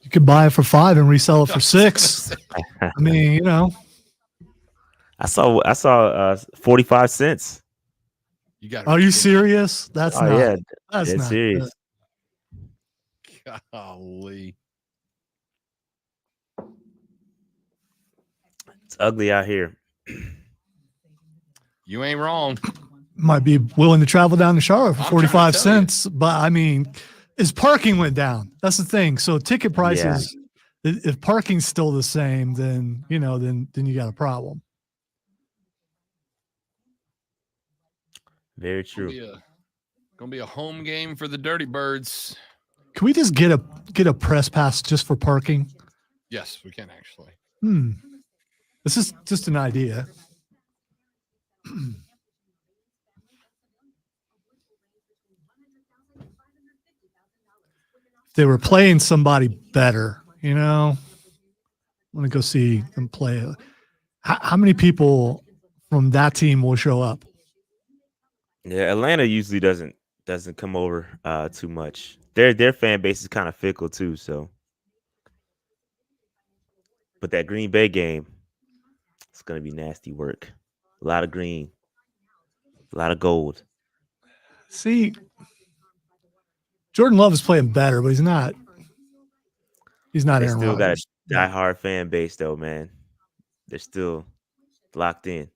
You could buy it for $5 and resell it for $6. I mean, you know. I saw 45 cents. You got. Are you serious? That's not. Yeah, That's dead not serious. good. Golly. It's ugly out here. You ain't wrong. Might be willing to travel down to Charlotte for I'm 45 trying to tell you. cents, but I mean, is parking went down. That's the thing. So ticket prices, if parking's still the same, then you know, then you got a problem. Very true. Gonna be a home game for the Dirty Birds. Can we just get a press pass just for parking? Yes, we can actually. This is just an idea. If they were playing somebody better, you know, I want to go see them play. How many people from that team will show up? Yeah, Atlanta usually doesn't come over too much. Their fan base is kind of fickle too, so. But that Green Bay game, it's gonna be nasty work. A lot of green, a lot of gold. See, Jordan Love is playing better, but he's not. He's not They Aaron still got Rodgers. a diehard fan base though, man. They're still locked in.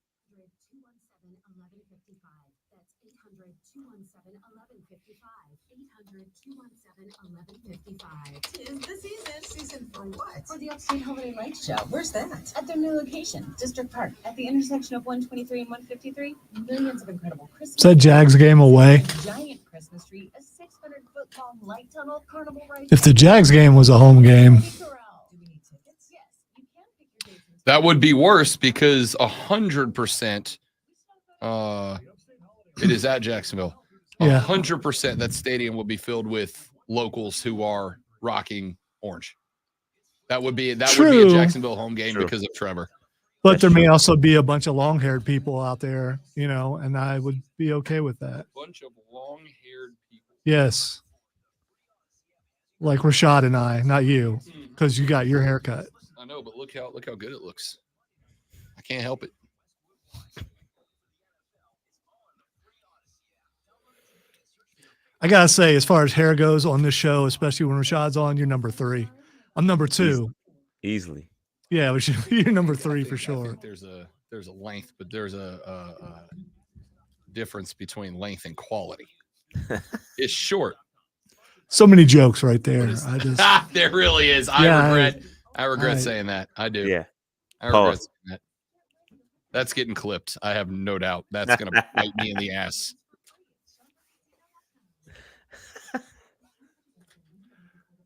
Tis the season. Season for what? For the Upstate Holiday Lights Show. Where's that? At their new location, District Park, at the intersection of 123 and 153. Millions of incredible Christmas. Is that Jags game away? Giant Christmas tree, a 600-foot long light tunnel, carnival rides. If the Jags game was a home game, Do we need tickets? Yes. You can pick your dates and That would be worse because 100%. It is at Jacksonville. Yeah. 100% that stadium will be filled with locals who are rocking orange. That would be a True. Jacksonville home game True. because of Trevor. but That's there may true. also be a bunch of long-haired people out there, you know, and I would be okay with that. Bunch of long-haired people. Yes. Like Rashad and I, not you, because you got your haircut. I know, but look how good it looks. I can't help it. I gotta say, as far as hair goes on this show, especially when Rashad's on, you're number 3. I'm number 2. Easily. Yeah, but you're number 3 I for think sure. there's a length, but there's a difference between length and quality. It's short. So many jokes right there. What is- I just There really is. Yeah, I regret I- saying that. I do. Yeah. I regret Pause. saying that. That's getting clipped. I have no doubt. That's gonna bite me in the ass.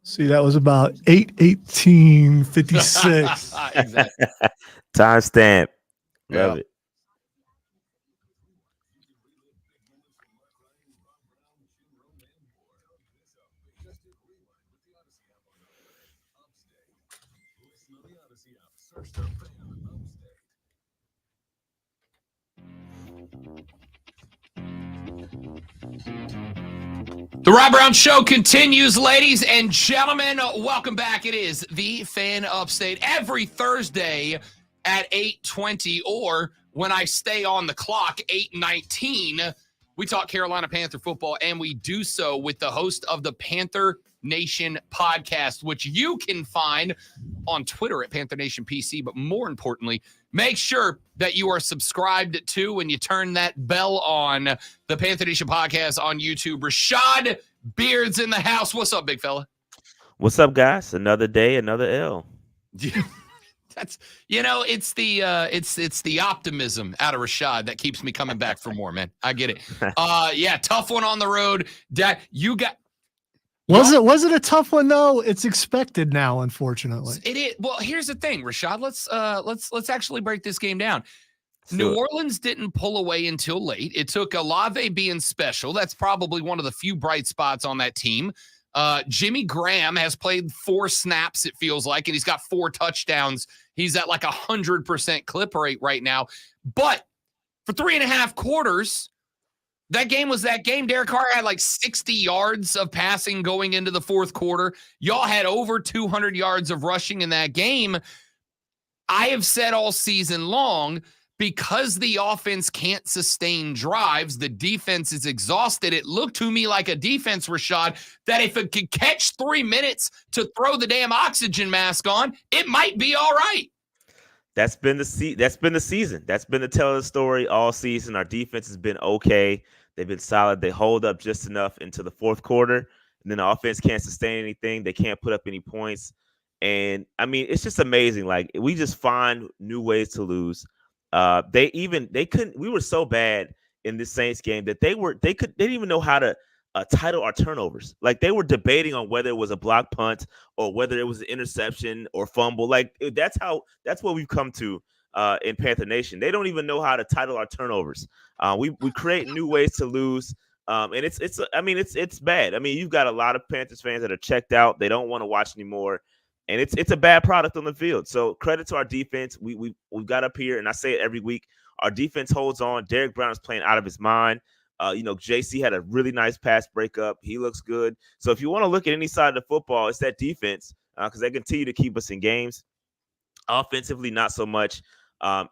see that was about 8/18/56. Exactly. Timestamp. Love Yeah. it. The Rob Brown Show continues, ladies and gentlemen. Welcome back. It is the Fan Upstate every Thursday at 8:20, or when I stay on the clock, 8:19. We talk Carolina Panther football, and we do so with the host of the Panther Nation podcast, which you can find on Twitter at Panther Nation PC. But more importantly, make sure that you are subscribed to and you turn that bell on the Panther Nation podcast on YouTube. Rashad Beard's in the house. What's up, big fella? What's up, guys? Another day, another L. That's it's the optimism out of Rashad that keeps me coming back for more, man. I get it. Yeah, tough one on the road. You got Was it a tough one though? It's expected now, unfortunately. it is. Well, here's the thing, Rashad. Let's actually break this game down. New Orleans didn't pull away until late. It took Olave being special. That's probably one of the few bright spots on that team. Jimmy Graham has played 4 snaps, it feels like, and he's got 4 touchdowns. He's at like 100% clip rate right now. But for 3.5 quarters, that game was that game. Derek Carr had like 60 yards of passing going into the fourth quarter. Y'all had over 200 yards of rushing in that game. I have said all season long, because the offense can't sustain drives, the defense is exhausted. It looked to me like a defense, Rashad, that if it could catch 3 minutes to throw the damn oxygen mask on, it might be all right. That's been the season. That's been the tell of the story all season. Our defense has been okay. They've been solid. They hold up just enough into the fourth quarter, and then the offense can't sustain anything. They can't put up any points. And I mean, it's just amazing. Like, we just find new ways to lose. They couldn't. We were so bad in this Saints game that they didn't even know how to title our turnovers. Like, they were debating on whether it was a block punt or whether it was an interception or fumble. Like, that's what we've come to in Panther Nation. They don't even know how to title our turnovers. We create new ways to lose. And it's bad. I mean, you've got a lot of Panthers fans that are checked out. They don't want to watch anymore. And it's a bad product on the field. So credit to our defense. We've got up here, and I say it every week. Our defense holds on. Derek Brown is playing out of his mind. JC had a really nice pass breakup. He looks good. So if you want to look at any side of the football, it's that defense, because they continue to keep us in games. Offensively, not so much.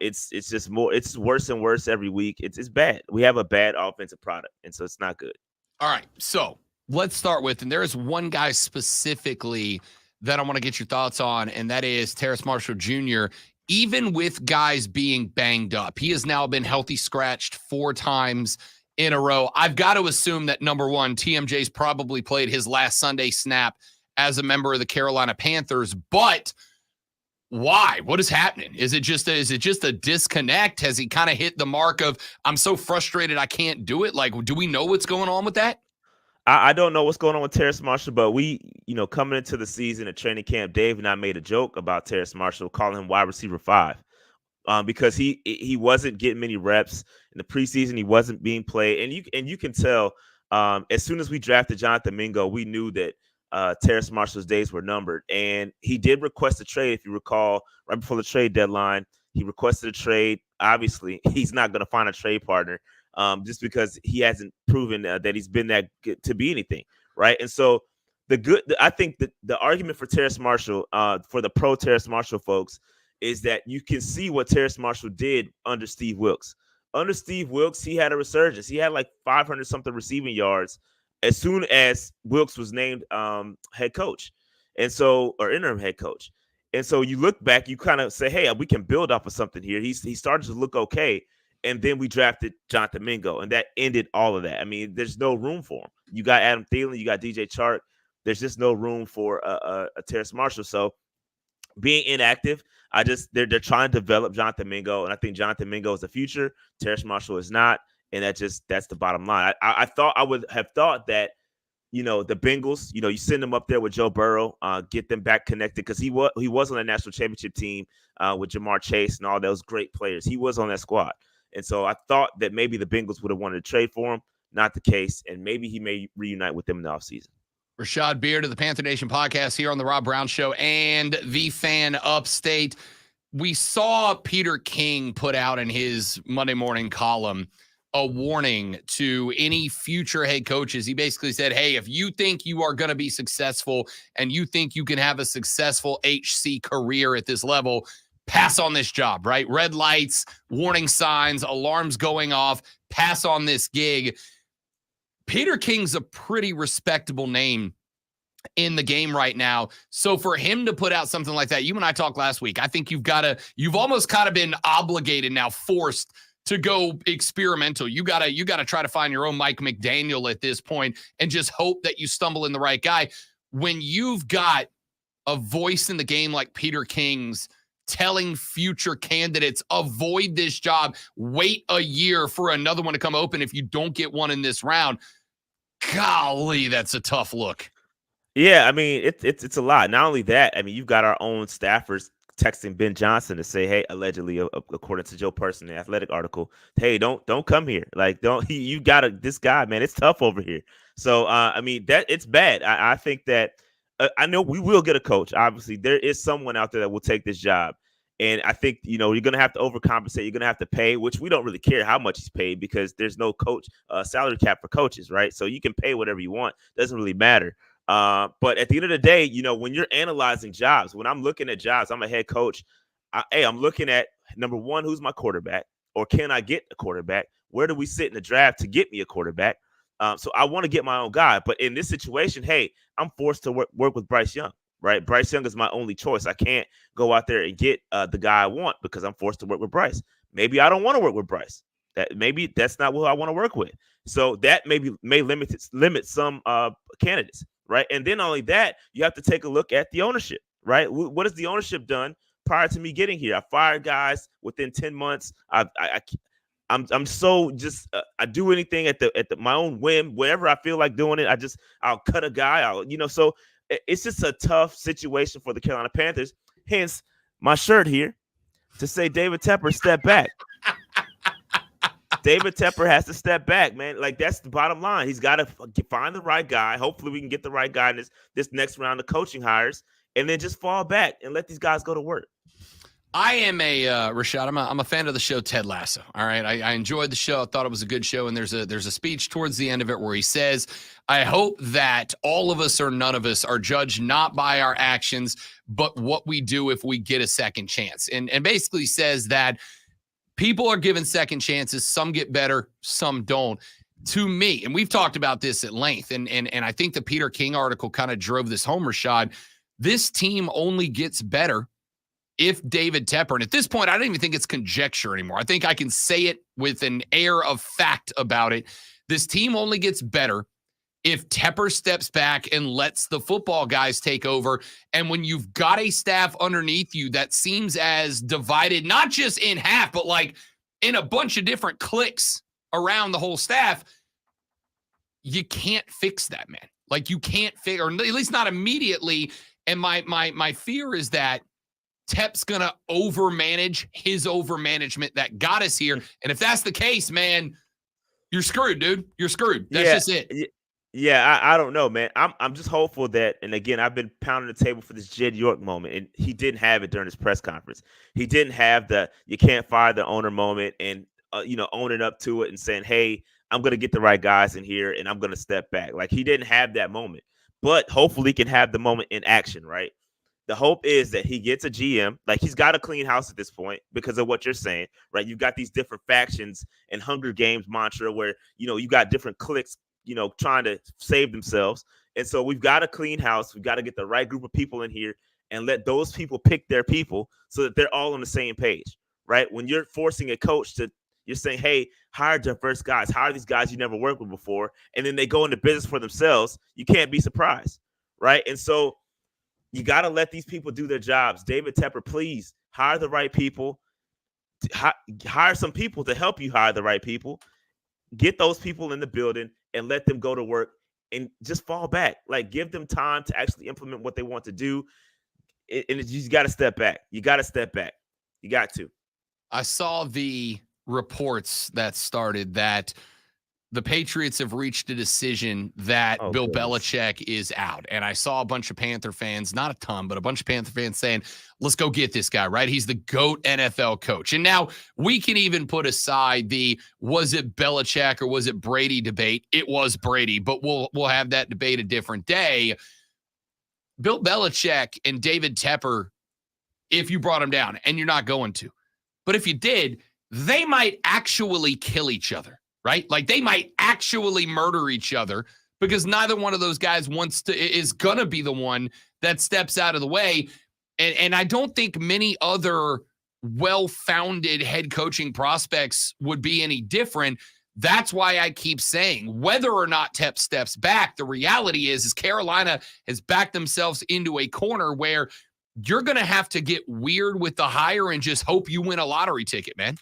It's just more. It's worse and worse every week. It's bad. We have a bad offensive product, and so it's not good. All right, so let's start with, and there is one guy specifically that I want to get your thoughts on, and that is Terrace Marshall Jr. Even with guys being banged up, he has now been healthy scratched 4 times in a row. I've got to assume that, number one, TMJ's probably played his last Sunday snap as a member of the Carolina Panthers, but why? What is happening? Is it just a disconnect? Has he kind of hit the mark of, I'm so frustrated I can't do it? Like, do we know what's going on with that? I don't know what's going on with Terrace Marshall, but coming into the season at training camp, Dave and I made a joke about Terrace Marshall, calling him wide receiver 5, because he wasn't getting many reps in the preseason. He wasn't being played, and you can tell as soon as we drafted Jonathan Mingo, we knew that Terrace Marshall's days were numbered, and he did request a trade. If you recall, right before the trade deadline, he requested a trade. Obviously, he's not going to find a trade partner. Just because he hasn't proven that he's been that good to be anything, right? And so I think that the argument for Terrace Marshall, for the pro Terrace Marshall folks, is that you can see what Terrace Marshall did under Steve Wilks. Under Steve Wilks, he had a resurgence. He had like 500-something receiving yards as soon as Wilks was named head coach, or interim head coach. And so you look back, you kind of say, hey, we can build off of something here. He started to look okay. And then we drafted Jonathan Mingo, and that ended all of that. I mean, there's no room for him. You got Adam Thielen, you got DJ Chark. There's just no room for a Terrace Marshall. So being inactive, they're trying to develop Jonathan Mingo, and I think Jonathan Mingo is the future. Terrace Marshall is not, and that's the bottom line. I would have thought that, the Bengals, you send them up there with Joe Burrow, get them back connected, because he was on the national championship team with Jamar Chase and all those great players. He was on that squad. And so I thought that maybe the Bengals would have wanted to trade for him. Not the case. And maybe he may reunite with them in the offseason. Rashad Beard of the Panther Nation podcast here on the Rob Brown Show and the Fan Upstate. We saw Peter King put out in his Monday morning column a warning to any future head coaches. He basically said, hey, if you think you are going to be successful and you think you can have a successful HC career at this level, pass on this job, right? Red lights, warning signs, alarms going off, pass on this gig. Peter King's a pretty respectable name in the game right now. So for him to put out something like that, you and I talked last week, I think you've almost kind of been obligated now, forced to go experimental. You gotta try to find your own Mike McDaniel at this point and just hope that you stumble in the right guy. When you've got a voice in the game like Peter King's, telling future candidates, avoid this job, wait a year for another one to come open if you don't get one in this round. Golly, that's a tough look. Yeah, I mean, it's a lot. Not only that, I mean, you've got our own staffers texting Ben Johnson to say, hey, allegedly, according to Joe Person, the Athletic article, hey, don't come here. Like, you gotta, this guy, man, it's tough over here. So, I mean, that it's bad. I think that I know we will get a coach. Obviously, there is someone out there that will take this job. And I think, you're going to have to overcompensate. You're going to have to pay, which we don't really care how much he's paid because there's no coach salary cap for coaches, right? So you can pay whatever you want. Doesn't really matter. But at the end of the day, when you're analyzing jobs, when I'm looking at jobs, I'm a head coach. I'm looking at, number one, who's my quarterback? Or can I get a quarterback? Where do we sit in the draft to get me a quarterback? So I want to get my own guy. But in this situation, hey, I'm forced to work with Bryce Young. Right, Bryce Young is my only choice. I can't go out there and get the guy I want because I'm forced to work with Bryce. Maybe I don't want to work with Bryce. Maybe that's not who I want to work with. So that may limit some candidates, right? And then not only that, you have to take a look at the ownership, right? What has the ownership done prior to me getting here? I fired guys within 10 months. I'm so just I do anything at my own whim. Whenever I feel like doing it, I'll cut a guy. So. It's just a tough situation for the Carolina Panthers. Hence, my shirt here to say David Tepper step back. David Tepper has to step back, man. Like, that's the bottom line. He's got to find the right guy. Hopefully, we can get the right guy in this next round of coaching hires, and then just fall back and let these guys go to work. I am Rashad. I'm a fan of the show Ted Lasso. All right, I enjoyed the show. I thought it was a good show, and there's a speech towards the end of it where he says, "I hope that all of us or none of us are judged not by our actions, but what we do if we get a second chance." And basically says that people are given second chances. Some get better, some don't. To me, and we've talked about this at length, and I think the Peter King article kind of drove this home, Rashad. This team only gets better if David Tepper, and at this point, I don't even think it's conjecture anymore. I think I can say it with an air of fact about it. This team only gets better if Tepper steps back and lets the football guys take over. And when you've got a staff underneath you that seems as divided, not just in half, but like in a bunch of different cliques around the whole staff, you can't fix that, man. Like, you can't fix, or at least not immediately. And my fear is that Tep's going to overmanage his overmanagement that got us here. And if that's the case, man, you're screwed, dude. You're screwed. That's just it. Yeah, I don't know, man. I'm just hopeful that, and again, I've been pounding the table for this Jed York moment, and he didn't have it during his press conference. He didn't have the you can't fire the owner moment and, owning up to it and saying, hey, I'm going to get the right guys in here and I'm going to step back. Like, he didn't have that moment, but hopefully he can have the moment in action, right? The hope is that he gets a GM. Like, he's got a clean house at this point because of what you're saying, right? You've got these different factions and Hunger Games mantra where, you got different cliques, trying to save themselves. And so we've got a clean house. We've got to get the right group of people in here and let those people pick their people so that they're all on the same page, right? When you're forcing a coach you're saying, hey, hire diverse guys, hire these guys you never worked with before, and then they go into business for themselves, you can't be surprised, right? And so you got to let these people do their jobs. David Tepper, please hire the right people. Hire some people to help you hire the right people. Get those people in the building and let them go to work and just fall back. Like, give them time to actually implement what they want to do. And you just got to step back. You got to step back. You got to. I saw the reports that started that the Patriots have reached a decision that Bill Belichick is out. And I saw a bunch of Panther fans, not a ton, but a bunch of Panther fans saying, let's go get this guy, right? He's the GOAT NFL coach. And now we can even put aside the was it Belichick or was it Brady debate. It was Brady, but we'll have that debate a different day. Bill Belichick and David Tepper, if you brought him down, and you're not going to, but if you did, they might actually kill each other, right? Like, they might actually murder each other because neither one of those guys is going to be the one that steps out of the way. And I don't think many other well-founded head coaching prospects would be any different. That's why I keep saying whether or not Tep steps back, the reality is Carolina has backed themselves into a corner where you're going to have to get weird with the hire and just hope you win a lottery ticket, man.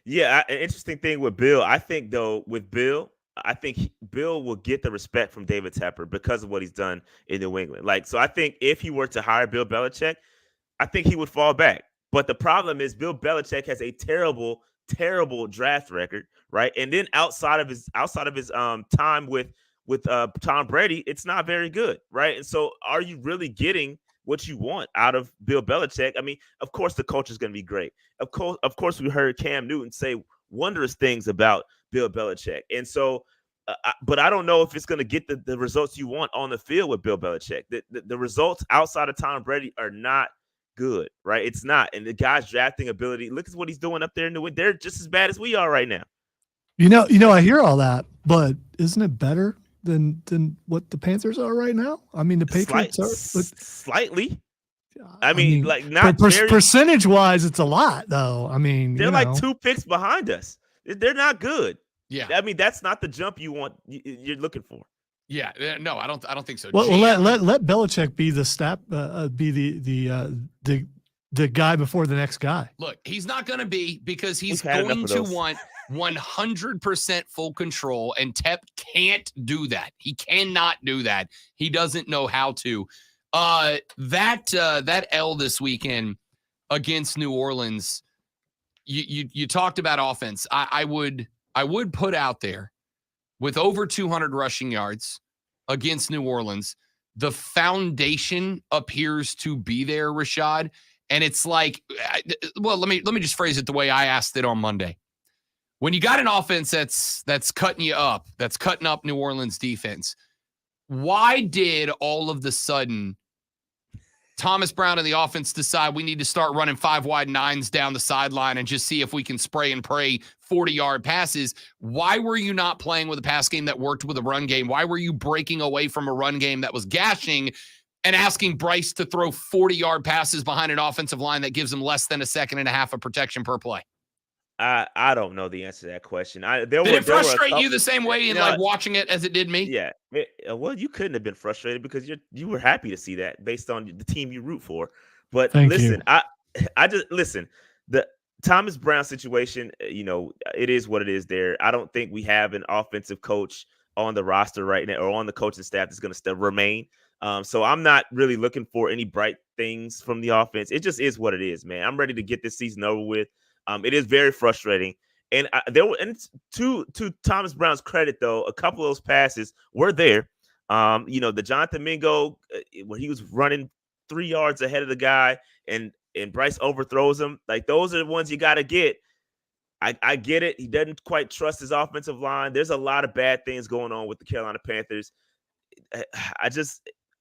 Yeah, an interesting thing with Bill. I think, though, with Bill, I think Bill will get the respect from David Tepper because of what he's done in New England. Like, so I think if he were to hire Bill Belichick, I think he would fall back. But the problem is Bill Belichick has a terrible, terrible draft record, right? And then outside of his time with Tom Brady, it's not very good, right? And so, are you really getting what you want out of Bill Belichick? I mean, of course, the culture is going to be great. Of course, we heard Cam Newton say wondrous things about Bill Belichick, and so. But I don't know if it's going to get the results you want on the field with Bill Belichick. The results outside of Tom Brady are not good, right? It's not. And the guy's drafting ability, look at what he's doing up there in the wind. They're just as bad as we are right now. You know, I hear all that, but isn't it better than what the Panthers are right now? I mean, the Patriots are slightly. I mean, like not percentage wise, it's a lot though. I mean, they're like 2 picks behind us. They're not good. Yeah, I mean, that's not the jump you're looking for. Yeah, no, I don't think so. Well, let Belichick be the the guy before the next guy. Look, he's not going to be, because he's going to want 100% full control, and Tep can't do that. He cannot do that. He doesn't know how to. That L this weekend against New Orleans, you talked about offense. I would put out there, with over 200 rushing yards against New Orleans, the foundation appears to be there, Rashad. And it's like, well, let me just phrase it the way I asked it on Monday. When you got an offense that's cutting you up, that's cutting up New Orleans defense, why did all of the sudden Thomas Brown and the offense decide we need to start running 5 wide 9s down the sideline and just see if we can spray and pray 40-yard passes? Why were you not playing with a pass game that worked with a run game? Why were you breaking away from a run game that was gashing and asking Bryce to throw 40-yard passes behind an offensive line that gives him less than a second and a half of protection per play? I don't know the answer to that question. Did it frustrate you the same way in like watching it as it did me? Yeah. Well, you couldn't have been frustrated because you were happy to see that based on the team you root for. But listen, I just listen. The Thomas Brown situation, it is what it is there. I don't think we have an offensive coach on the roster right now or on the coaching staff that's going to still remain. So I'm not really looking for any bright things from the offense. It just is what it is, man. I'm ready to get this season over with. It is very frustrating. And to Thomas Brown's credit, though, a couple of those passes were there. The Jonathan Mingo, when he was running 3 yards ahead of the guy and Bryce overthrows him, like those are the ones you got to get. I get it. He doesn't quite trust his offensive line. There's a lot of bad things going on with the Carolina Panthers.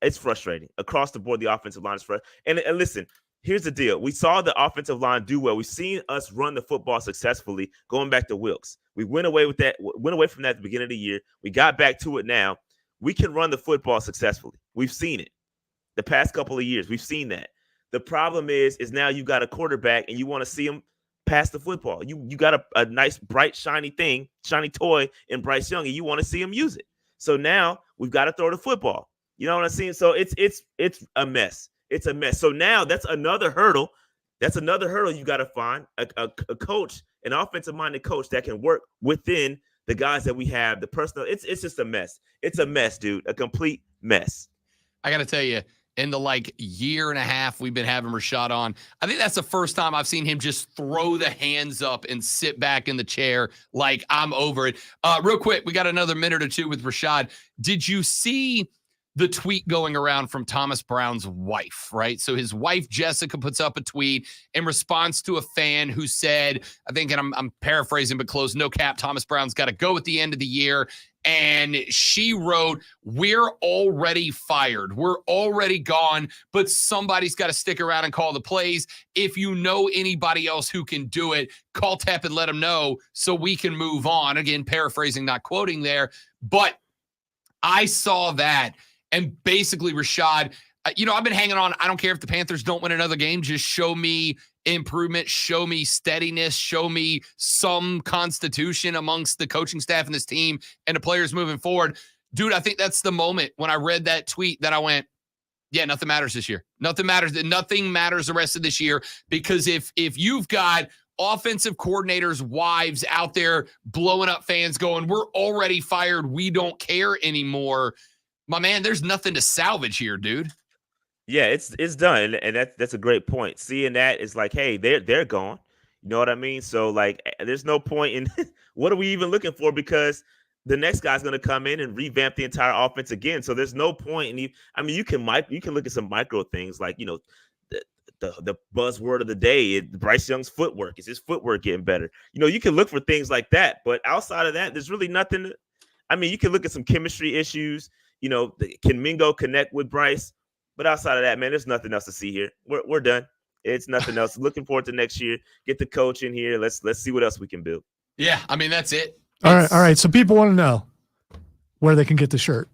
It's frustrating across the board. The offensive line is frustrating. And listen, here's the deal. We saw the offensive line do well. We've seen us run the football successfully going back to Wilkes. We went away from that at the beginning of the year. We got back to it now. We can run the football successfully. We've seen it the past couple of years. We've seen that. The problem is now you got a quarterback and you want to see him pass the football. You got a nice, bright, shiny toy in Bryce Young, and you want to see him use it. So now we've got to throw the football. You know what I'm saying? So it's a mess. It's a mess. So now that's another hurdle. That's another hurdle you got to find a coach, an offensive-minded coach that can work within the guys that we have, the personnel. It's just a mess. It's a mess, dude. A complete mess. I got to tell you, in the year and a half we've been having Rashad on, I think that's the first time I've seen him just throw the hands up and sit back in the chair like I'm over it. Real quick, we got another minute or two with Rashad. Did you see the tweet going around from Thomas Brown's wife, right? So his wife, Jessica, puts up a tweet in response to a fan who said, I think, and I'm paraphrasing, but close, no cap, Thomas Brown's got to go at the end of the year. And she wrote, "We're already fired. We're already gone, but somebody's got to stick around and call the plays. If you know anybody else who can do it, call Tep and let them know so we can move on." Again, paraphrasing, not quoting there. But I saw that. And basically, Rashad, I've been hanging on. I don't care if the Panthers don't win another game. Just show me improvement, show me steadiness, show me some constitution amongst the coaching staff and this team and the players moving forward. Dude, I think that's the moment when I read that tweet that I went, yeah, nothing matters this year. Nothing matters. Nothing matters the rest of this year, because if you've got offensive coordinators' wives out there blowing up fans going, "We're already fired. We don't care anymore." My man, there's nothing to salvage here, dude. Yeah, it's done, and that's a great point. Seeing that is like, hey, they're gone. You know what I mean? So like, there's no point in what are we even looking for because the next guy's going to come in and revamp the entire offense again. So there's no point in. I mean, you can look at some micro things like the buzzword of the day, Bryce Young's footwork. Is his footwork getting better? You can look for things like that, but outside of that, there's really nothing. I mean, you can look at some chemistry issues. Can Mingo connect with Bryce? But outside of that, man, there's nothing else to see here. We're done. It's nothing else. Looking forward to next year. Get the coach in here. Let's see what else we can build. Yeah, I mean that's it. All right. So people want to know where they can get the shirt.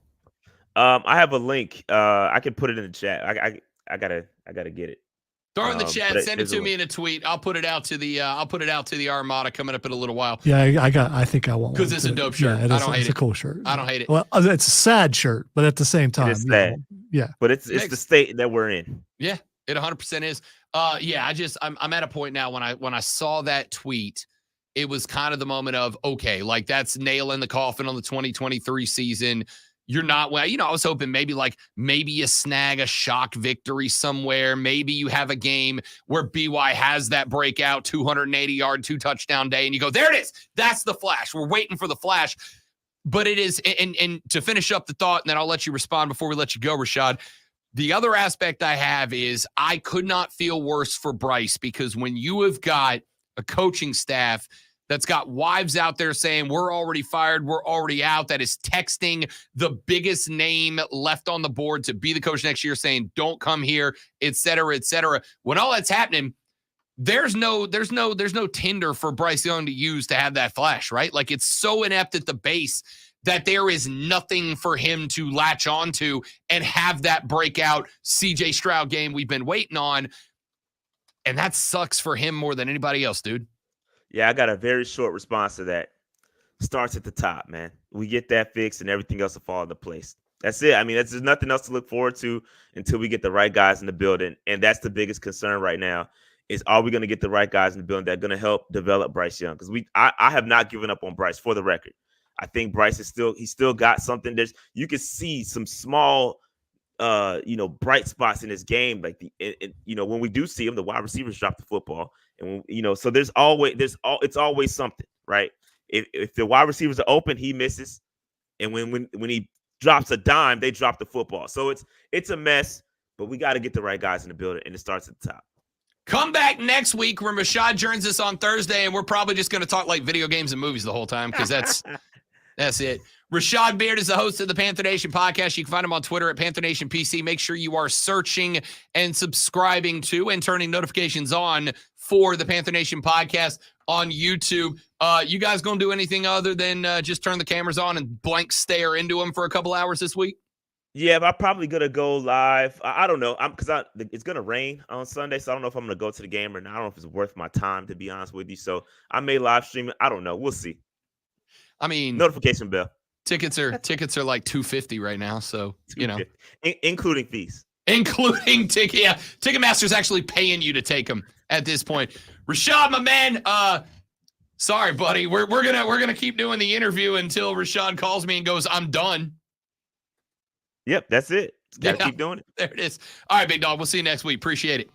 I have a link. I can put it in the chat. I gotta get it. Throw it in the chat. Send it to me in a tweet. I'll put it out to the Armada coming up in a little while. Yeah, I think I want one because it's a dope shirt. Yeah, I don't hate it. It's a cool shirt. I don't hate it. Well, it's a sad shirt, but at the same time, it's sad. Yeah, but it's the state that we're in. Yeah, it 100% is. Yeah, I'm at a point now when I saw that tweet, it was kind of the moment of okay, like that's nail in the coffin on the 2023 season. You're not well, I was hoping maybe you snag a shock victory somewhere. Maybe you have a game where BY has that breakout 280-yard, 2-touchdown day, and you go, there it is. That's the flash. We're waiting for the flash. But it is, and to finish up the thought, and then I'll let you respond before we let you go, Rashad. The other aspect I have is I could not feel worse for Bryce because when you have got a coaching staff that's got wives out there saying, we're already fired, we're already out, that is texting the biggest name left on the board to be the coach next year saying, don't come here, et cetera, et cetera. When all that's happening, there's no Tinder for Bryce Young to use to have that flash, right? Like it's so inept at the base that there is nothing for him to latch onto and have that breakout CJ Stroud game we've been waiting on. And that sucks for him more than anybody else, dude. Yeah, I got a very short response to that. Starts at the top, man. We get that fixed and everything else will fall into place. That's it. I mean, there's nothing else to look forward to until we get the right guys in the building. And that's the biggest concern right now is are we going to get the right guys in the building that are going to help develop Bryce Young? Because I have not given up on Bryce, for the record. I think Bryce is still got something. You can see some small bright spots in his game. Like when we do see him, the wide receivers drop the football. And so it's always something, right? If the wide receivers are open, he misses. And when he drops a dime, they drop the football. So it's a mess, but we got to get the right guys in the building, and it starts at the top. Come back next week when Rashad joins us on Thursday, and we're probably just going to talk like video games and movies the whole time because that's it. Rashad Beard is the host of the Panther Nation podcast. You can find him on Twitter at Panther Nation PC. Make sure you are searching and subscribing to and turning notifications on for the Panther Nation podcast on YouTube. You guys going to do anything other than just turn the cameras on and blank stare into them for a couple hours this week? Yeah, but I'm probably going to go live. I don't know. Because it's going to rain on Sunday, so I don't know if I'm going to go to the game or not. I don't know if it's worth my time, to be honest with you. So I may live stream it. I don't know. We'll see. I mean, notification bell. Tickets are like $250 right now, so including fees. Including ticket. Yeah, Ticketmaster's actually paying you to take them at this point. Rashad, my man, sorry, buddy. We're gonna keep doing the interview until Rashad calls me and goes, I'm done. Yep, that's it. Gotta keep doing it. There it is. All right, big dog. We'll see you next week. Appreciate it.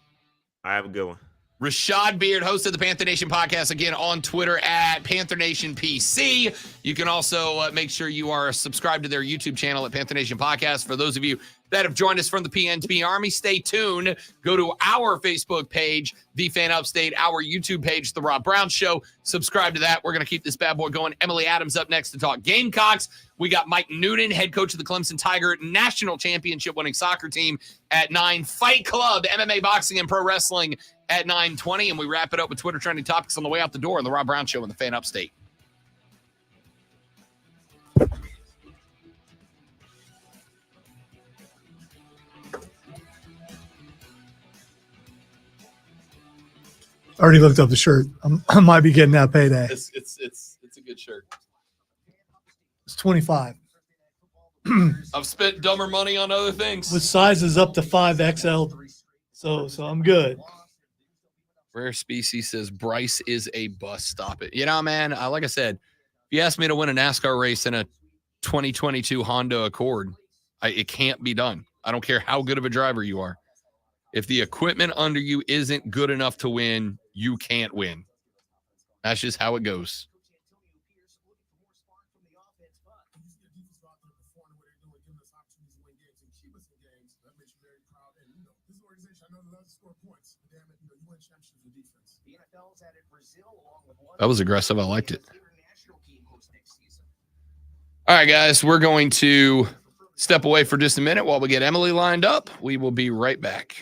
I have a good one. Rashad Beard, host of the Panther Nation podcast, again on Twitter at Panther Nation PC. You can also make sure you are subscribed to their YouTube channel at Panther Nation Podcast. For those of you that have joined us from the PNP Army, stay tuned. Go to our Facebook page, The Fan Upstate, our YouTube page, The Rob Brown Show. Subscribe to that. We're going to keep this bad boy going. Emily Adams up next to talk Gamecocks. We got Mike Noonan, head coach of the Clemson Tiger national championship winning soccer team at 9. Fight Club, MMA, boxing, and pro wrestling at 9:20. And we wrap it up with Twitter trending topics on the way out the door on The Rob Brown Show on the Fan Upstate. Already looked up the shirt. I might be getting that payday. It's a good shirt. It's 25. I've spent dumber money on other things. With sizes up to 5XL. So I'm good. Rare Species says Bryce is a bust. Stop it. Man, like I said, if you asked me to win a NASCAR race in a 2022 Honda Accord, it can't be done. I don't care how good of a driver you are. If the equipment under you isn't good enough to win, you can't win. That's just how it goes. That was aggressive. I liked it. All right, guys, we're going to step away for just a minute while we get Emily lined up. We will be right back.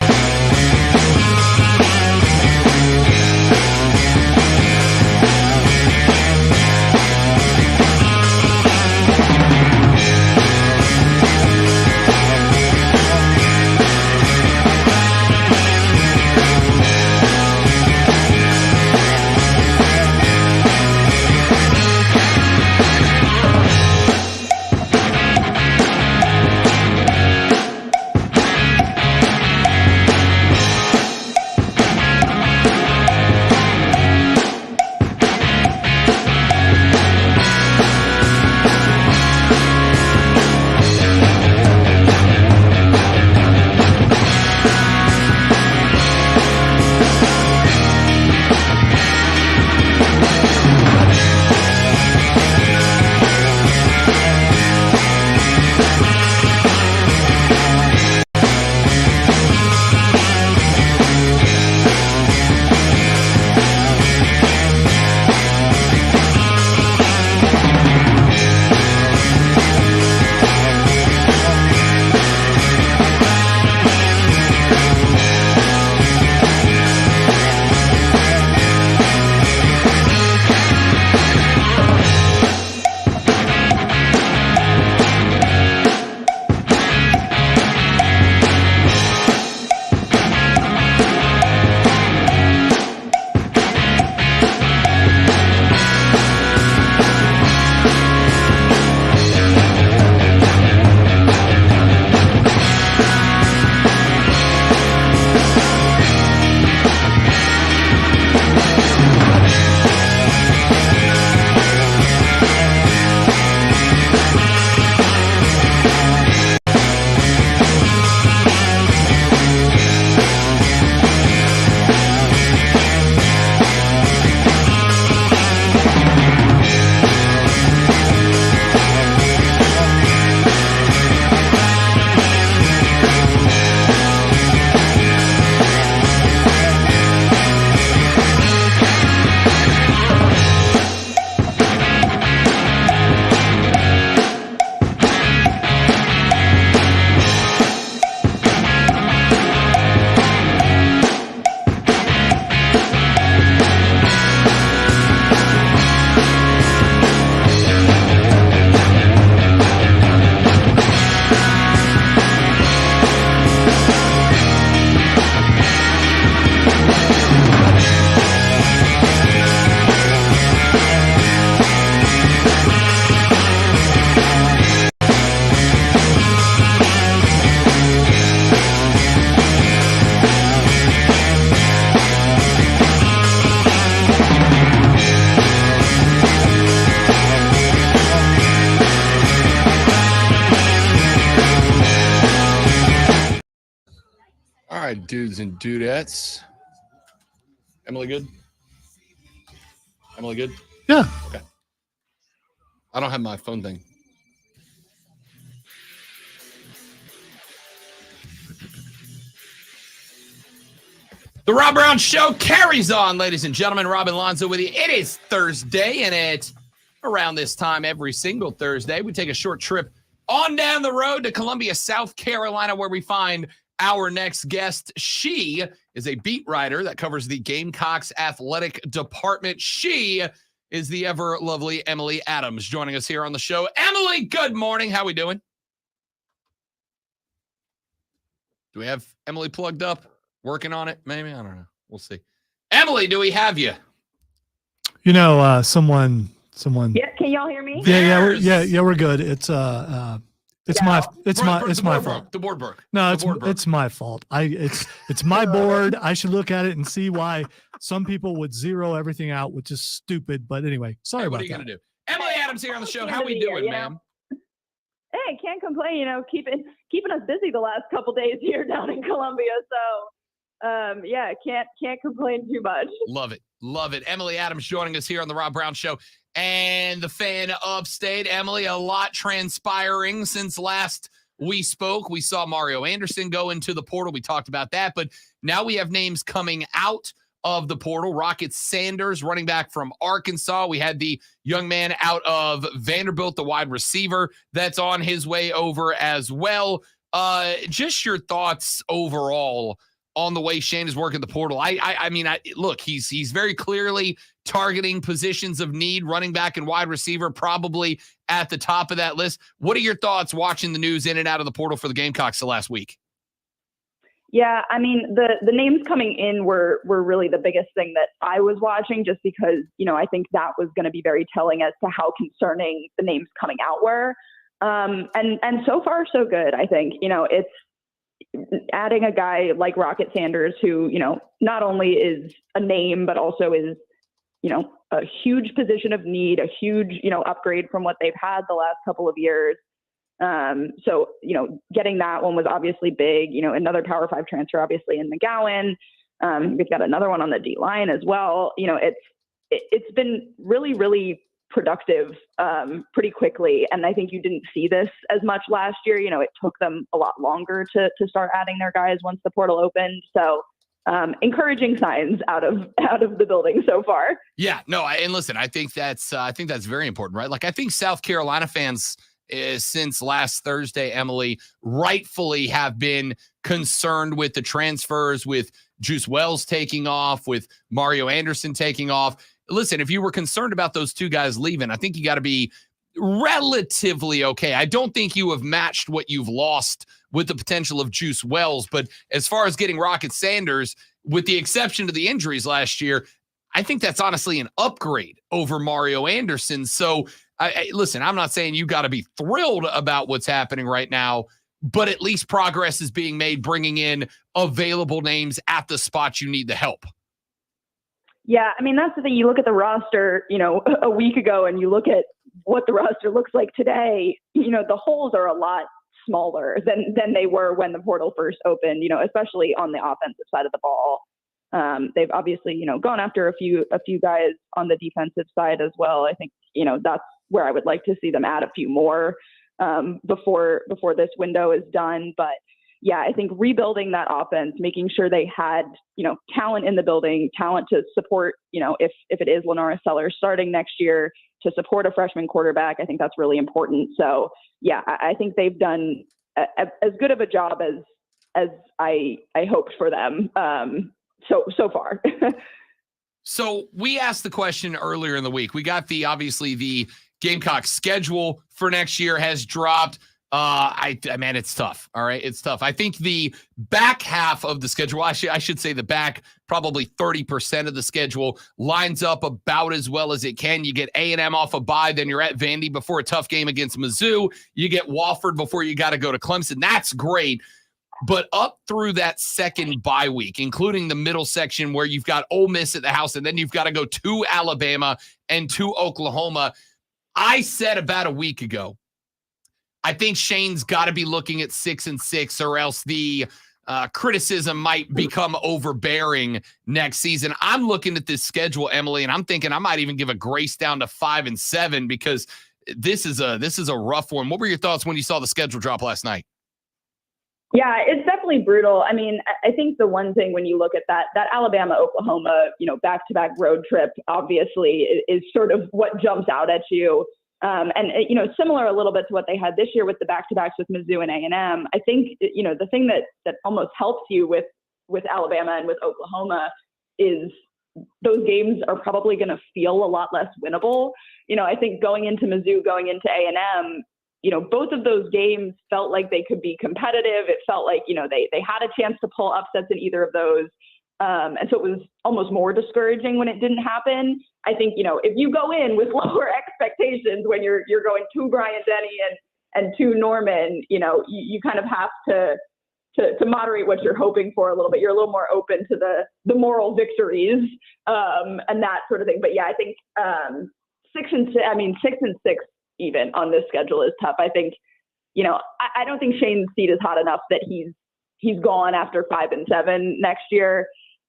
right, dudes and dudettes. Emily good? Emily good? Yeah. Okay. I don't have my phone thing. The Rob Brown Show carries on, ladies and gentlemen. Rob and Lonzo with you. It is Thursday, and it's around this time every single Thursday. We take a short trip on down the road to Columbia, South Carolina, where we find our next guest. She is a beat writer that covers the Gamecocks athletic department. She is the ever lovely Emily Adams joining us here on the show. Emily, good morning. How we doing? Do we have Emily plugged up? Working on it, maybe? I don't know. We'll see. Emily, do we have you? You know, someone. Yeah, can y'all hear me? Yeah, we're good. It's my fault. The board broke. No, it's my fault. It's my board. I should look at it and see why some people would zero everything out, which is stupid. But anyway, sorry about that. What are you gonna do? Emily Adams here on the show. How we doing, ma'am? Hey, can't complain. You know, keeping us busy the last couple days here down in Columbia. So Yeah, can't complain too much. Love it. Love it. Emily Adams joining us here on the Rob Brown Show. And the fan upstate. Emily, a lot transpiring since last we spoke. We saw Mario Anderson go into the portal. We talked about that. But now we have names coming out of the portal. Rocket Sanders, running back from Arkansas. We had the young man out of Vanderbilt, the wide receiver, that's on his way over as well. Just your thoughts overall on the way Shane is working the portal. I mean, look, he's very clearly targeting positions of need, running back and wide receiver, probably at the top of that list. What are your thoughts watching the news in and out of the portal for the Gamecocks the last week? Yeah, I mean, the names coming in were really the biggest thing that I was watching, just because, I think that was going to be very telling as to how concerning the names coming out were. And so far, so good, I think. It's adding a guy like Rocket Sanders, who, not only is a name, but also is, a huge position of need, a huge, upgrade from what they've had the last couple of years. So, getting that one was obviously big. Another Power 5 transfer, obviously, in McGowan. We've got another one on the D line as well. It's been really, really productive pretty quickly. And I think you didn't see this as much last year. It took them a lot longer to start adding their guys once the portal opened. So encouraging signs out of the building so far. Yeah, no, and listen, I think that's very important, right? Like, I think South Carolina fans since last Thursday, Emily, rightfully have been concerned with the transfers, with Juice Wells taking off, with Mario Anderson taking off. Listen, if you were concerned about those two guys leaving, I think you got to be relatively okay. I don't think you have matched what you've lost with the potential of Juice Wells. But as far as getting Rocket Sanders, with the exception of the injuries last year, I think that's honestly an upgrade over Mario Anderson. So, listen, I'm not saying you got to be thrilled about what's happening right now, but at least progress is being made, bringing in available names at the spots you need the help. Yeah, I mean, that's the thing. You look at the roster, a week ago, and you look at what the roster looks like today, the holes are a lot smaller than they were when the portal first opened, especially on the offensive side of the ball. They've obviously, gone after a few guys on the defensive side as well. I think, that's where I would like to see them add a few more before this window is done. But yeah, I think rebuilding that offense, making sure they had, talent in the building, talent to support, if it is Lenora Sellers starting next year, to support a freshman quarterback, I think that's really important. So yeah, I think they've done as good of a job as I hoped for them so far. So we asked the question earlier in the week. We got obviously the Gamecock schedule for next year has dropped. Man, it's tough. All right. It's tough. I think the back half of the schedule, I should say the back, probably 30% of the schedule lines up about as well as it can. You get A&M off a bye, then you're at Vandy before a tough game against Mizzou. You get Wofford before you got to go to Clemson. That's great. But up through that second bye week, including the middle section where you've got Ole Miss at the house, and then you've got to go to Alabama and to Oklahoma. I said about a week ago, I think Shane's got to be looking at 6-6, or else the criticism might become overbearing next season. I'm looking at this schedule, Emily, and I'm thinking I might even give a grace down to 5-7 because this is a rough one. What were your thoughts when you saw the schedule drop last night? Yeah, it's definitely brutal. I mean, I think the one thing when you look at that Alabama, Oklahoma, back-to-back road trip, obviously is sort of what jumps out at you. And similar a little bit to what they had this year with the back-to-backs with Mizzou and A&M. I think, the thing that almost helps you with Alabama and with Oklahoma is those games are probably going to feel a lot less winnable. I think going into Mizzou, going into A&M, both of those games felt like they could be competitive. It felt like, they had a chance to pull upsets in either of those. And so it was almost more discouraging when it didn't happen. I think, if you go in with lower expectations when you're going to Bryant-Denny and to Norman, you kind of have to moderate what you're hoping for a little bit. You're a little more open to the moral victories and that sort of thing. But yeah, I think 6-6 even on this schedule is tough. I think, I don't think Shane's seat is hot enough that he's he's gone after 5-7 next year.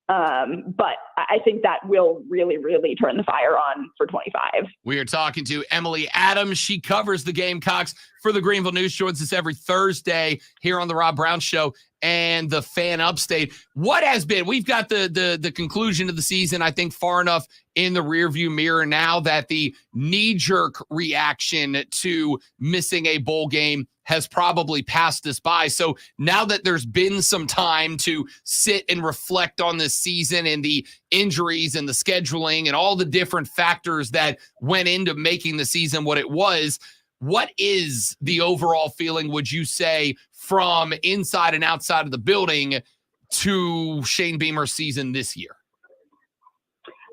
But I think that will really, really turn the fire on for 25. We are talking to Emily Adams. She covers the Gamecocks for the Greenville News. Joins us every Thursday here on the Rob Brown Show and the Fan Upstate. What has been, we've got the conclusion of the season, I think, far enough in the rearview mirror now that the knee-jerk reaction to missing a bowl game has probably passed us by. So now that there's been some time to sit and reflect on this season and the injuries and the scheduling and all the different factors that went into making the season what it was, what is the overall feeling, would you say, from inside and outside of the building to Shane Beamer's season this year?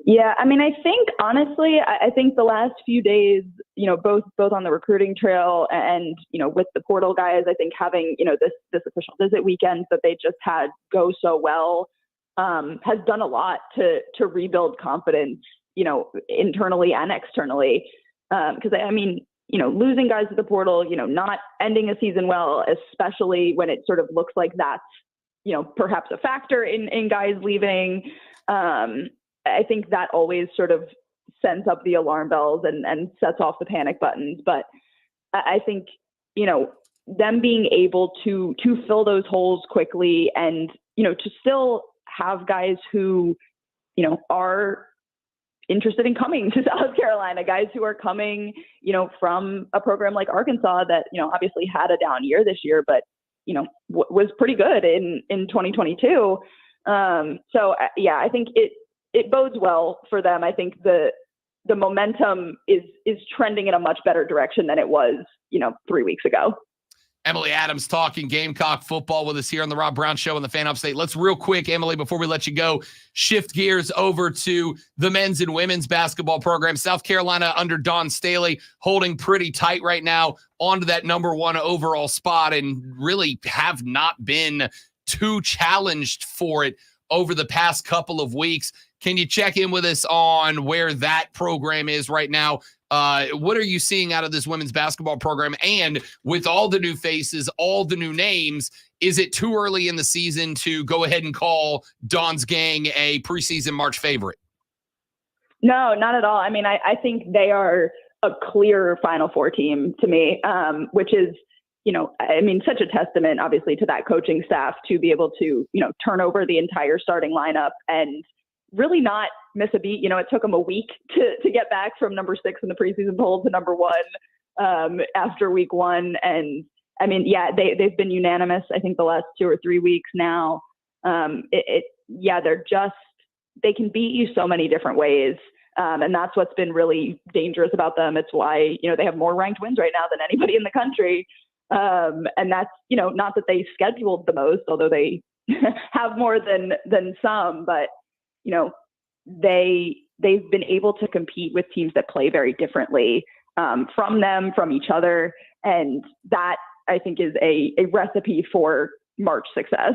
Yeah, I mean, I think honestly, I think the last few days, both on the recruiting trail and, with the portal guys, I think having, this official visit weekend that they just had go so well has done a lot to rebuild confidence, internally and externally. Because I mean, losing guys to the portal, not ending a season well, especially when it sort of looks like that's, perhaps a factor in guys leaving. I think that always sort of sends up the alarm bells and sets off the panic buttons. But I think, them being able to fill those holes quickly and, to still have guys who, are interested in coming to South Carolina, guys who are coming, from a program like Arkansas that, obviously had a down year this year, but, was pretty good in 2022. So yeah, I think it bodes well for them. I think the momentum is trending in a much better direction than it was, 3 weeks ago. Emily Adams talking Gamecock football with us here on the Rob Brown Show and the Fan Upstate. Let's real quick, Emily, before we let you go, shift gears over to the men's and women's basketball program. South Carolina under Dawn Staley holding pretty tight right now onto that number 1 overall spot and really have not been too challenged for it over the past couple of weeks. Can you check in with us on where that program is right now? What are you seeing out of this women's basketball program? And with all the new faces, all the new names, is it too early in the season to go ahead and call Dawn's gang a preseason March favorite? No, not at all. I mean, I think they are a clear Final Four team to me, which is, such a testament, obviously, to that coaching staff to be able to, turn over the entire starting lineup and really not miss a beat. It took them a week to get back from number 6 in the preseason poll to number 1 after week 1. And I mean, yeah, they've been unanimous, I think, the last 2 or 3 weeks now. They can beat you so many different ways. And that's what's been really dangerous about them. It's why, they have more ranked wins right now than anybody in the country. And that's, not that they scheduled the most, although they have more than some, but they've been able to compete with teams that play very differently from each other. And that, I think, is a recipe for March success.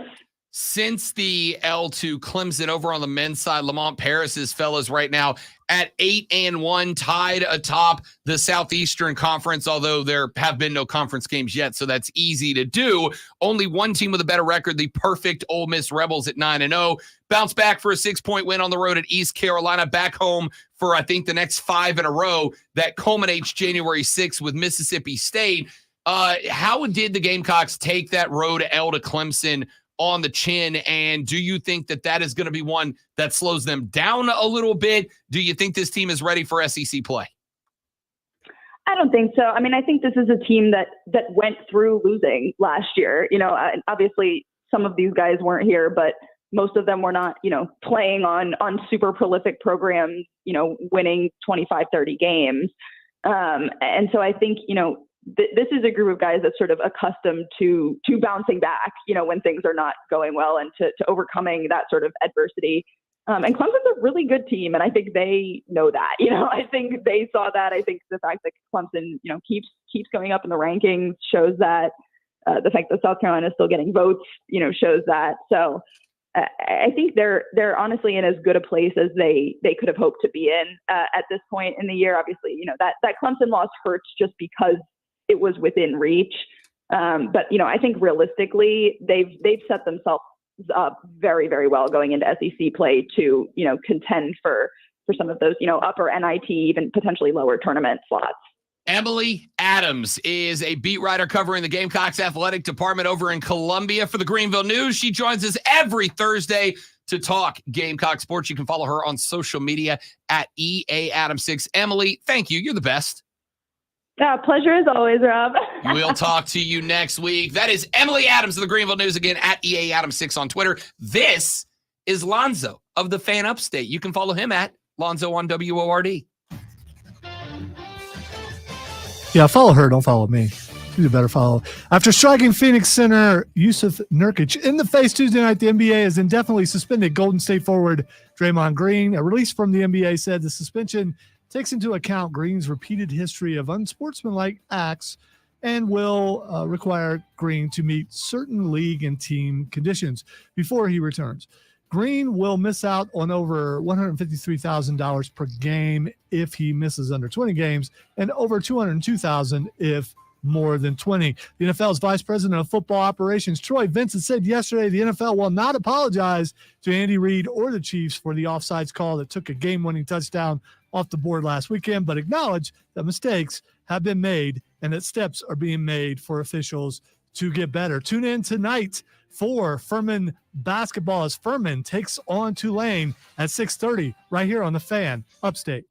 Since the L to Clemson over on the men's side, Lamont Paris's fellas right now at 8-1, tied atop the Southeastern Conference, although there have been no conference games yet, so that's easy to do. Only one team with a better record, the perfect Ole Miss Rebels at 9-0. Bounce back for a 6-point win on the road at East Carolina, back home for, I think, the next 5 in a row. That culminates January 6th with Mississippi State. How did the Gamecocks take that road L to Clemson on the chin, and do you think that is going to be one that slows them down a little bit? Do you think this team is ready for SEC play? I don't think so. I mean, I think this is a team that went through losing last year. Obviously some of these guys weren't here, but most of them were not, playing on super prolific programs, winning 25, 30 games. And so I think, this is a group of guys that's sort of accustomed to bouncing back, when things are not going well, and to overcoming that sort of adversity. And Clemson's a really good team, and I think they know that. I think they saw that. I think the fact that Clemson, keeps going up in the rankings shows that. The fact that South Carolina is still getting votes, shows that. So I think they're honestly in as good a place as they could have hoped to be in at this point in the year. Obviously, that Clemson loss hurts just because it was within reach. But I think realistically, they've set themselves up very, very well going into SEC play to contend for some of those upper NIT, even potentially lower tournament slots. Emily Adams is a beat writer covering the Gamecocks athletic department over in Columbia for the Greenville News. She joins us every Thursday to talk Gamecock sports. You can follow her on social media at EAAdams6. Emily, thank you. You're the best. Yeah, pleasure as always, Rob. We'll talk to you next week. That is Emily Adams of the Greenville News, again, at EAAdams6 on Twitter. This is Lonzo of the Fan Upstate. You can follow him at Lonzo on WORD. Yeah, follow her. Don't follow me. You better follow. After striking Phoenix center Yusuf Nurkic in the face Tuesday night, the NBA has indefinitely suspended Golden State forward Draymond Green. A release from the NBA said the suspension takes into account Green's repeated history of unsportsmanlike acts and will require Green to meet certain league and team conditions before he returns. Green will miss out on over $153,000 per game if he misses under 20 games and over $202,000 if more than 20. The NFL's Vice President of Football Operations, Troy Vincent, said yesterday the NFL will not apologize to Andy Reid or the Chiefs for the offsides call that took a game-winning touchdown off the board last weekend, but acknowledge that mistakes have been made and that steps are being made for officials to get better. Tune in tonight for Furman basketball as Furman takes on Tulane at 6:30 right here on the Fan Upstate.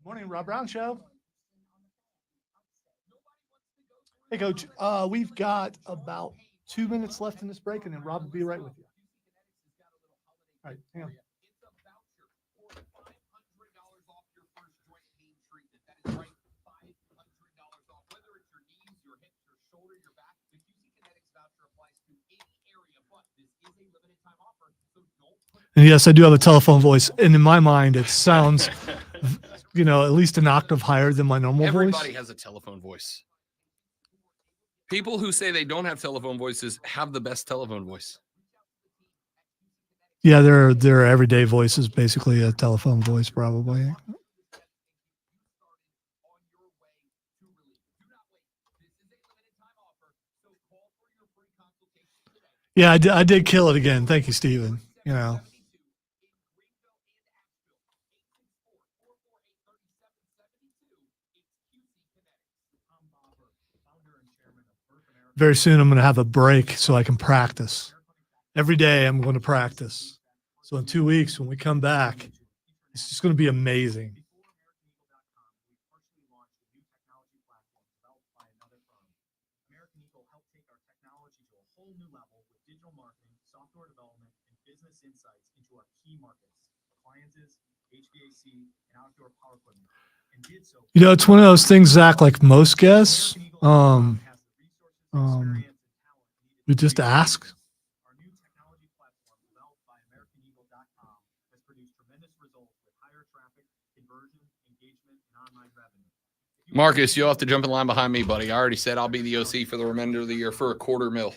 Morning, Rob Brown Show. Hey, Coach. We've got about 2 minutes left in this break, and then Rob will be right with you. All right, hang on. And yes, I do have a telephone voice, and in my mind, it sounds, at least an octave higher than my normal voice. Everybody has a telephone voice. People who say they don't have telephone voices have the best telephone voice. Yeah, their everyday voice is basically a telephone voice, probably. Yeah, I did kill it again. Thank you, Steven. Very soon I'm going to have a break so I can practice. Every day I'm going to practice. So in 2 weeks when we come back, it's just going to be amazing. It's one of those things, Zach, like most guests, we just ask. Marcus, you'll have to jump in line behind me, buddy. I already said I'll be the OC for the remainder of the year for $250,000.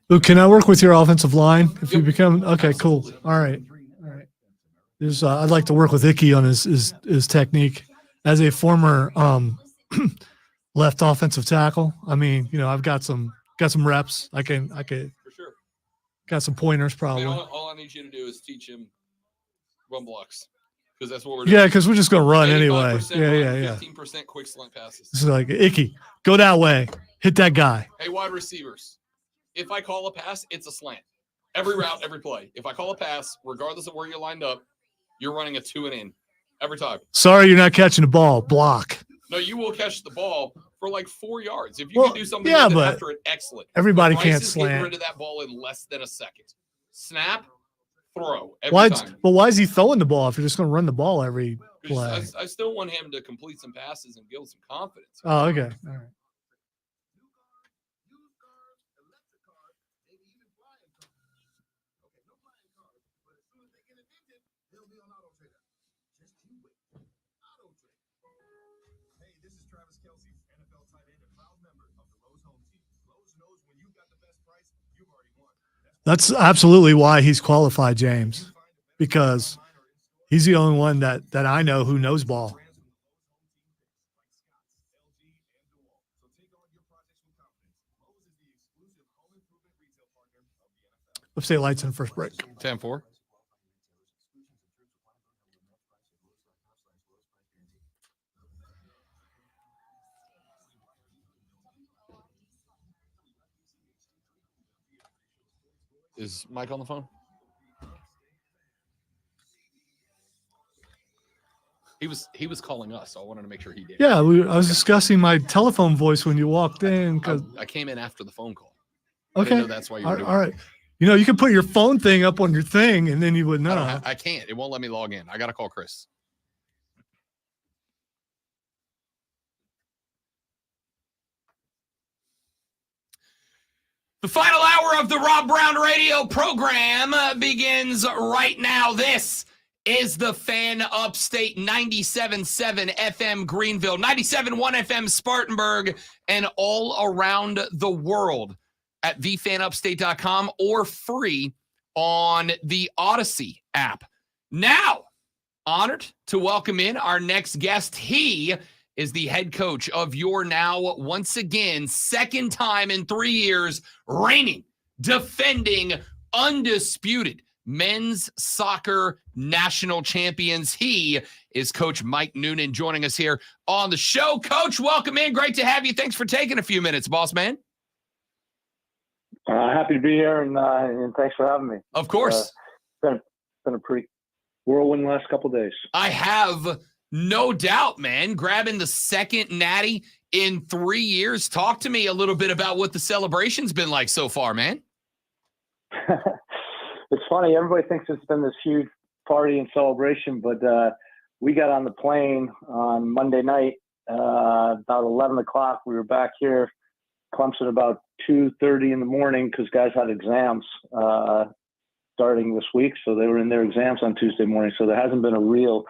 Luke, can I work with your offensive line if you become okay? Cool. All right. I'd like to work with Icky on his technique as a former left offensive tackle. I mean, I've got some reps. I could For sure. Got some pointers probably. All I need you to do is teach him run blocks. Because that's what we're doing. Yeah, because we're just gonna run anyway. Yeah. 15% quick slant passes. It's like Icky, go that way, hit that guy. Hey, wide receivers. If I call a pass, it's a slant. Every route, every play. If I call a pass, regardless of where you're lined up, you're running a 2 and in every time. Sorry, you're not catching the ball. Block. No, you will catch the ball for like 4 yards. If you can do something with it after it, excellent. Everybody Bryce can't is slant. getting rid of that ball in less than a second. Snap, throw every time. But why is he throwing the ball if you're just going to run the ball every play? I still want him to complete some passes and build some confidence. Oh, okay. All right. Travis Kelce, NFL tight end and proud member of the Lowe's home team. Lowe's knows when you've got the best price, you've already won. That's absolutely why he's qualified, James, because he's the only one that I know who knows ball. Upstate Lights in the first break. 10-4. Is Mike on the phone? He was calling us, so I wanted to make sure he did. Yeah, I was discussing my telephone voice when you walked in because I came in after the phone call. Okay, I didn't know that's why you were doing all right. You know, you can put your phone thing up on your thing, and then you would know. I can't. It won't let me log in. I got to call Chris. The final hour of the Rob Brown radio program begins right now. This is the Fan Upstate 97.7 FM Greenville, 97.1 FM Spartanburg, and all around the world at thefanupstate.com or free on the Odyssey app. Now, honored to welcome in our next guest. He is the head coach of your now, once again, second time in 3 years, reigning, defending, undisputed men's soccer national champions. He is Coach Mike Noonan joining us here on the show. Coach, welcome in. Great to have you. Thanks for taking a few minutes, boss man. Happy to be here, and thanks for having me. Of course. Been a pretty whirlwind last couple of days. I have no doubt, man. Grabbing the second natty in 3 years. Talk to me a little bit about what the celebration's been like so far, man. It's funny. Everybody thinks it's been this huge party and celebration, but we got on the plane on Monday night, about 11 o'clock. We were back here, Clemson, about 2:30 in the morning because guys had exams starting this week. So they were in their exams on Tuesday morning. So there hasn't been a real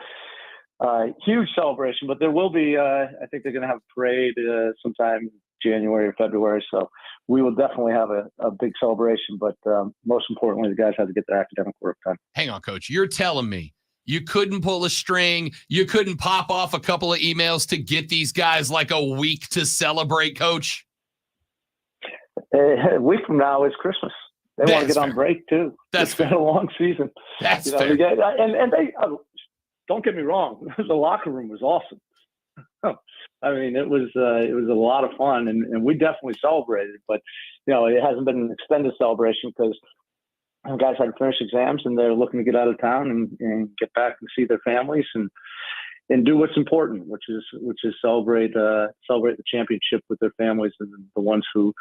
huge celebration, but there will be. I think they're going to have a parade sometime January or February. So we will definitely have a big celebration. But most importantly, the guys had to get their academic work done. Hang on, Coach. You're telling me you couldn't pull a string, you couldn't pop off a couple of emails to get these guys like a week to celebrate, Coach? A week from now is Christmas. They want to get on break too. It's been a long season. That's fair. And they don't get me wrong. The locker room was awesome. I mean, it was a lot of fun, and we definitely celebrated. But it hasn't been an extended celebration because guys had to finish exams and they're looking to get out of town and get back and see their families and do what's important, which is celebrate the championship with their families and the ones who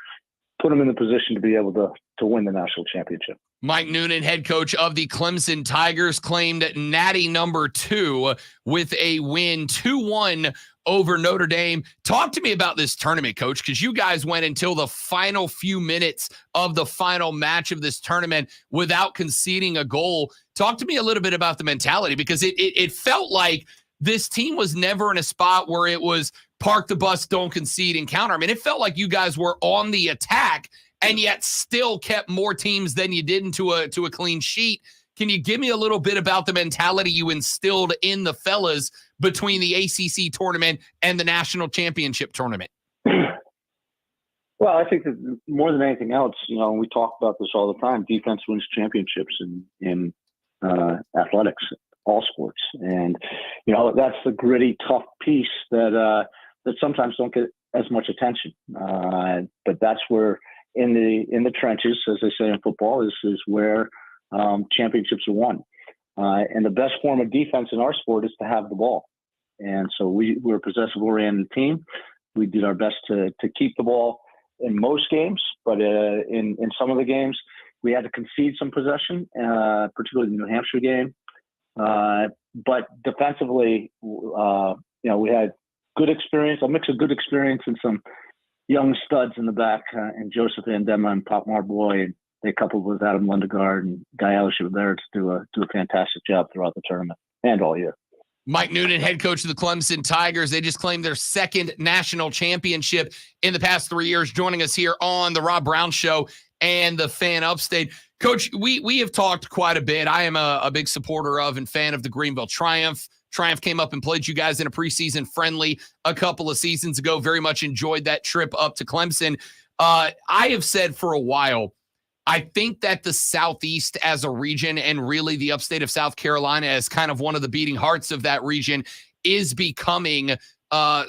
put them in the position to be able to win the national championship. Mike Noonan, head coach of the Clemson Tigers, claimed natty number 2 with a win 2-1 over Notre Dame. Talk to me about this tournament, Coach, because you guys went until the final few minutes of the final match of this tournament without conceding a goal. Talk to me a little bit about the mentality, because it felt like this team was never in a spot where it was park the bus, don't concede, and counter. I mean, it felt like you guys were on the attack and yet still kept more teams than you did into a clean sheet. Can you give me a little bit about the mentality you instilled in the fellas between the ACC tournament and the national championship tournament? Well, I think that more than anything else, we talk about this all the time. Defense wins championships in athletics, all sports, and that's the gritty, tough piece that sometimes don't get as much attention. But that's where in the trenches, as they say in football, is where championships are won. And the best form of defense in our sport is to have the ball. And so we're a possessive-oriented team. We did our best to keep the ball in most games, but in some of the games, we had to concede some possession, particularly the New Hampshire game. But defensively, we had good experience, a mix of good experience and some young studs in the back, and Joseph Andema and Pop Marboy, and they coupled with Adam Lundegaard and Guy Elishua there to do a fantastic job throughout the tournament and all year. Mike Noonan, head coach of the Clemson Tigers. They just claimed their second national championship in the past 3 years, joining us here on the Rob Brown Show and the Fan Upstate. Coach, we have talked quite a bit. I am a big supporter of and fan of the Greenville Triumph. Triumph came up and played you guys in a preseason friendly a couple of seasons ago. Very much enjoyed that trip up to Clemson. I have said for a while, I think that the Southeast as a region and really the upstate of South Carolina as kind of one of the beating hearts of that region is becoming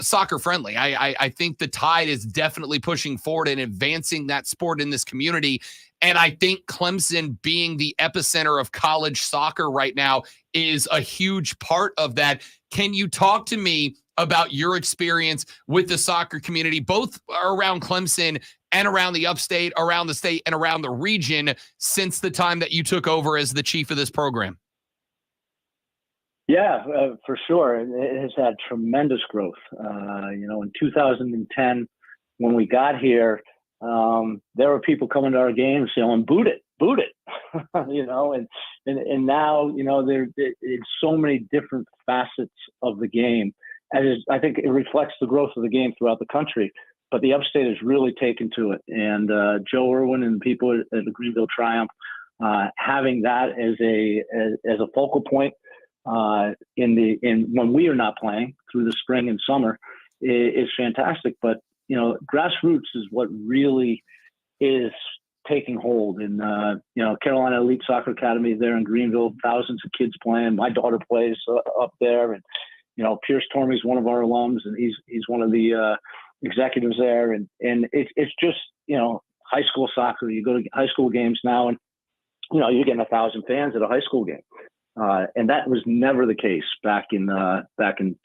soccer friendly. I think the tide is definitely pushing forward and advancing that sport in this community. And I think Clemson being the epicenter of college soccer right now is a huge part of that. Can you talk to me about your experience with the soccer community, both around Clemson and around the upstate, around the state, and around the region since the time that you took over as the chief of this program? Yeah, for sure. It has had tremendous growth. In 2010, when we got here, there were people coming to our games saying, boot it, and now, it's so many different facets of the game. And I think it reflects the growth of the game throughout the country. But the upstate has really taken to it. And Joe Irwin and people at the Greenville Triumph, having that as a focal point when we are not playing through the spring and summer is fantastic. But, grassroots is what really is taking hold. And, Carolina Elite Soccer Academy there in Greenville, thousands of kids playing. My daughter plays up there. And, Pierce Tormey is one of our alums, and he's one of the executives there. And it's just, high school soccer. You go to high school games now and, you're getting 1,000 fans at a high school game. And that was never the case back in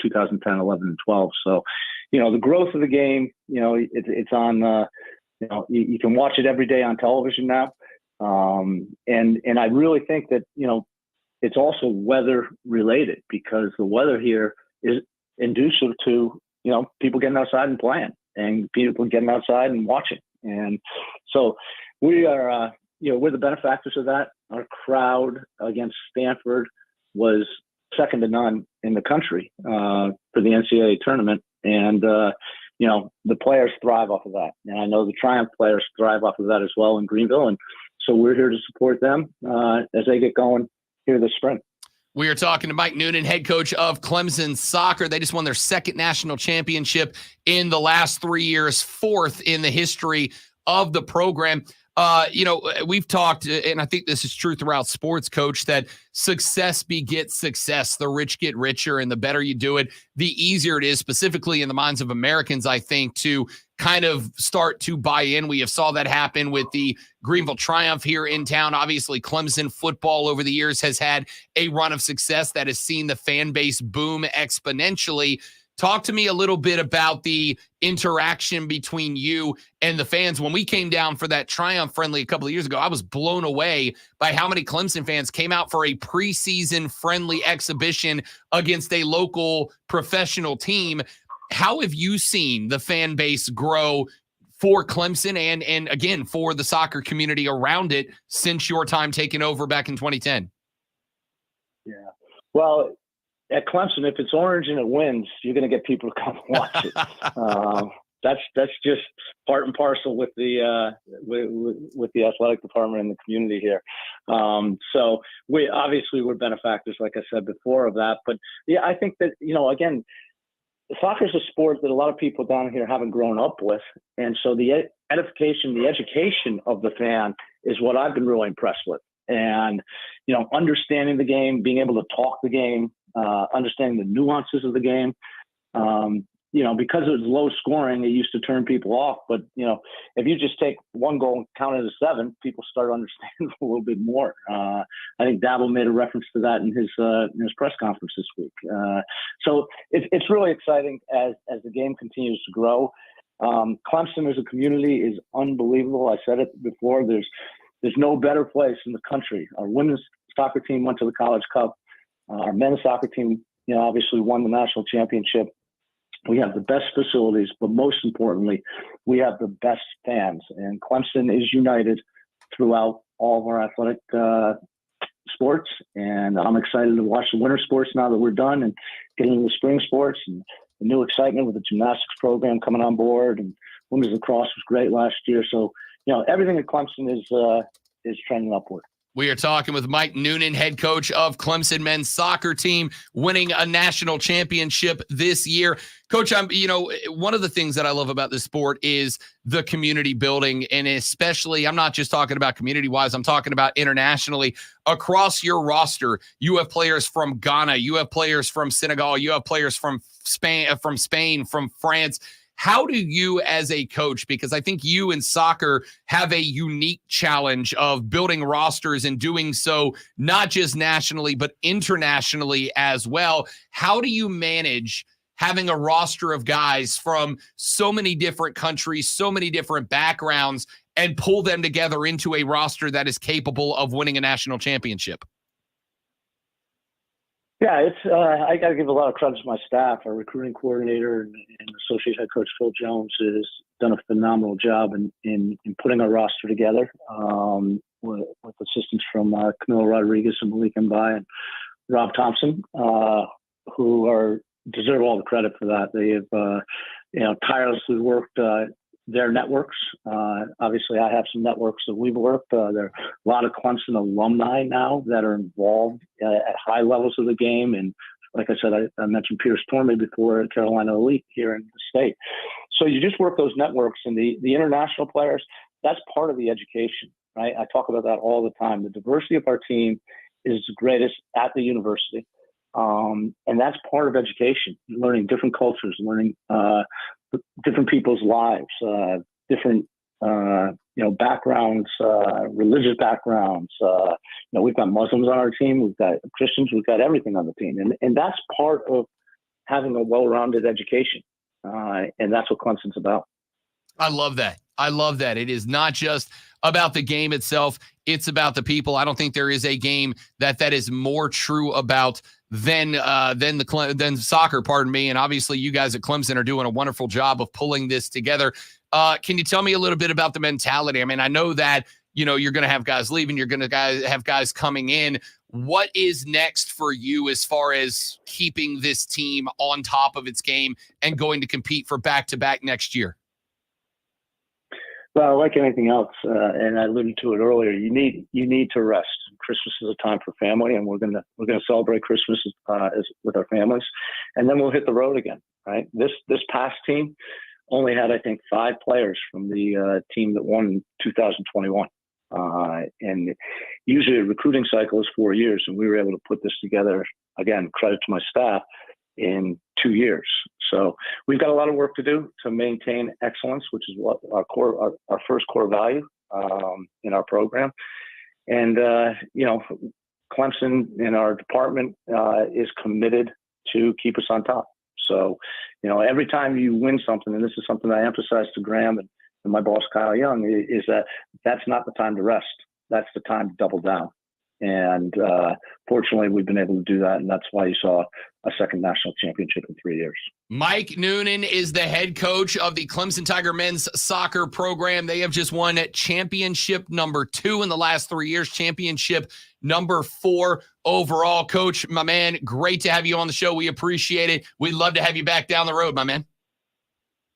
2010, 11, and 12. So, the growth of the game, it's on, you can watch it every day on television now. And I really think that, it's also weather related, because the weather here is inducive to, people getting outside and playing and people getting outside and watching. And so we are, we're the benefactors of that. Our crowd against Stanford was second to none in the country for the NCAA tournament. And, the players thrive off of that. And I know the Triumph players thrive off of that as well in Greenville. And so we're here to support them as they get going here this spring. We are talking to Mike Noonan, head coach of Clemson Soccer. They just won their second national championship in the last 3 years, fourth in the history of the program. We've talked, and I think this is true throughout sports, Coach, that success begets success. The rich get richer, and the better you do it, the easier it is, specifically in the minds of Americans, I think, to kind of start to buy in. We have saw that happen with the Greenville Triumph here in town. Obviously, Clemson football over the years has had a run of success that has seen the fan base boom exponentially. Talk to me a little bit about the interaction between you and the fans. When we came down for that Triumph friendly a couple of years ago, I was blown away by how many Clemson fans came out for a preseason friendly exhibition against a local professional team. How have you seen the fan base grow for Clemson and again, for the soccer community around it since your time taking over back in 2010? Yeah. Well, at Clemson, if it's orange and it wins, you're going to get people to come watch it. That's just part and parcel with the athletic department and the community here. So we're benefactors, like I said before, of that. But yeah, I think that again, soccer is a sport that a lot of people down here haven't grown up with, and so the edification, the education of the fan is what I've been really impressed with. And understanding the game, being able to talk the game. Understanding the nuances of the game, because it was low scoring, it used to turn people off. But, if you just take one goal and count it as 7, people start understanding a little bit more. I think Dabble made a reference to that in his press conference this week. So it's really exciting as the game continues to grow. Clemson as a community is unbelievable. I said it before. There's no better place in the country. Our women's soccer team went to the College Cup. Our men's soccer team, obviously won the national championship. We have the best facilities, but most importantly, we have the best fans. And Clemson is united throughout all of our athletic sports, and I'm excited to watch the winter sports now that we're done and getting into the spring sports and the new excitement with the gymnastics program coming on board, and women's lacrosse was great last year. So, everything at Clemson is trending upward. We are talking with Mike Noonan, head coach of Clemson men's soccer team, winning a national championship this year. Coach, one of the things that I love about this sport is the community building, and especially, I'm not just talking about community-wise, I'm talking about internationally. Across your roster, you have players from Ghana, you have players from Senegal, you have players from Spain, from France. How do you as a coach, because I think you in soccer have a unique challenge of building rosters and doing so not just nationally, but internationally as well. How do you manage having a roster of guys from so many different countries, so many different backgrounds, and pull them together into a roster that is capable of winning a national championship? Yeah, I got to give a lot of credit to my staff. Our recruiting coordinator and associate head coach Phil Jones has done a phenomenal job in putting our roster together with assistance from Camilo Rodriguez and Malik Mbai and Rob Thompson, who deserve all the credit for that. They have tirelessly worked their networks. Obviously, I have some networks that we've worked. There are a lot of Clemson alumni now that are involved at high levels of the game. And like I said, I mentioned Pierce Tormey before, Carolina Elite here in the state. So you just work those networks, and the international players, that's part of the education, right? I talk about that all the time. The diversity of our team is the greatest at the university. And that's part of education, learning different cultures, learning different people's lives, different backgrounds, religious backgrounds. We've got Muslims on our team, we've got Christians, we've got everything on the team, and that's part of having a well-rounded education, and that's what Clemson's about. I love that. It is not just about the game itself. It's about the people. I don't think there is a game that is more true about than soccer, pardon me. And obviously you guys at Clemson are doing a wonderful job of pulling this together. Can you tell me a little bit about the mentality? I mean, I know that, you're going to have guys leaving, you're going to have guys coming in. What is next for you as far as keeping this team on top of its game and going to compete for back-to-back next year? Well, like anything else, and I alluded to it earlier, you need to rest. Christmas is a time for family, and we're gonna celebrate Christmas with our families, and then we'll hit the road again. Right? This past team only had, I think, 5 players from the team that won in 2021, and usually a recruiting cycle is 4 years, and we were able to put this together. Again, credit to my staff, in 2 years. So we've got a lot of work to do to maintain excellence, which is what our first core value in our program. And Clemson in our department is committed to keep us on top. So every time you win something, and this is something I emphasize to Graham and my boss Kyle Young, is that's not the time to rest. That's the time to double down. And fortunately, we've been able to do that, and that's why you saw a second national championship in 3 years. Mike Noonan is the head coach of the Clemson Tiger men's soccer program. They have just won championship number 2 in the last 3 years, championship number 4 overall. Coach, my man, great to have you on the show. We appreciate it. We'd love to have you back down the road, my man.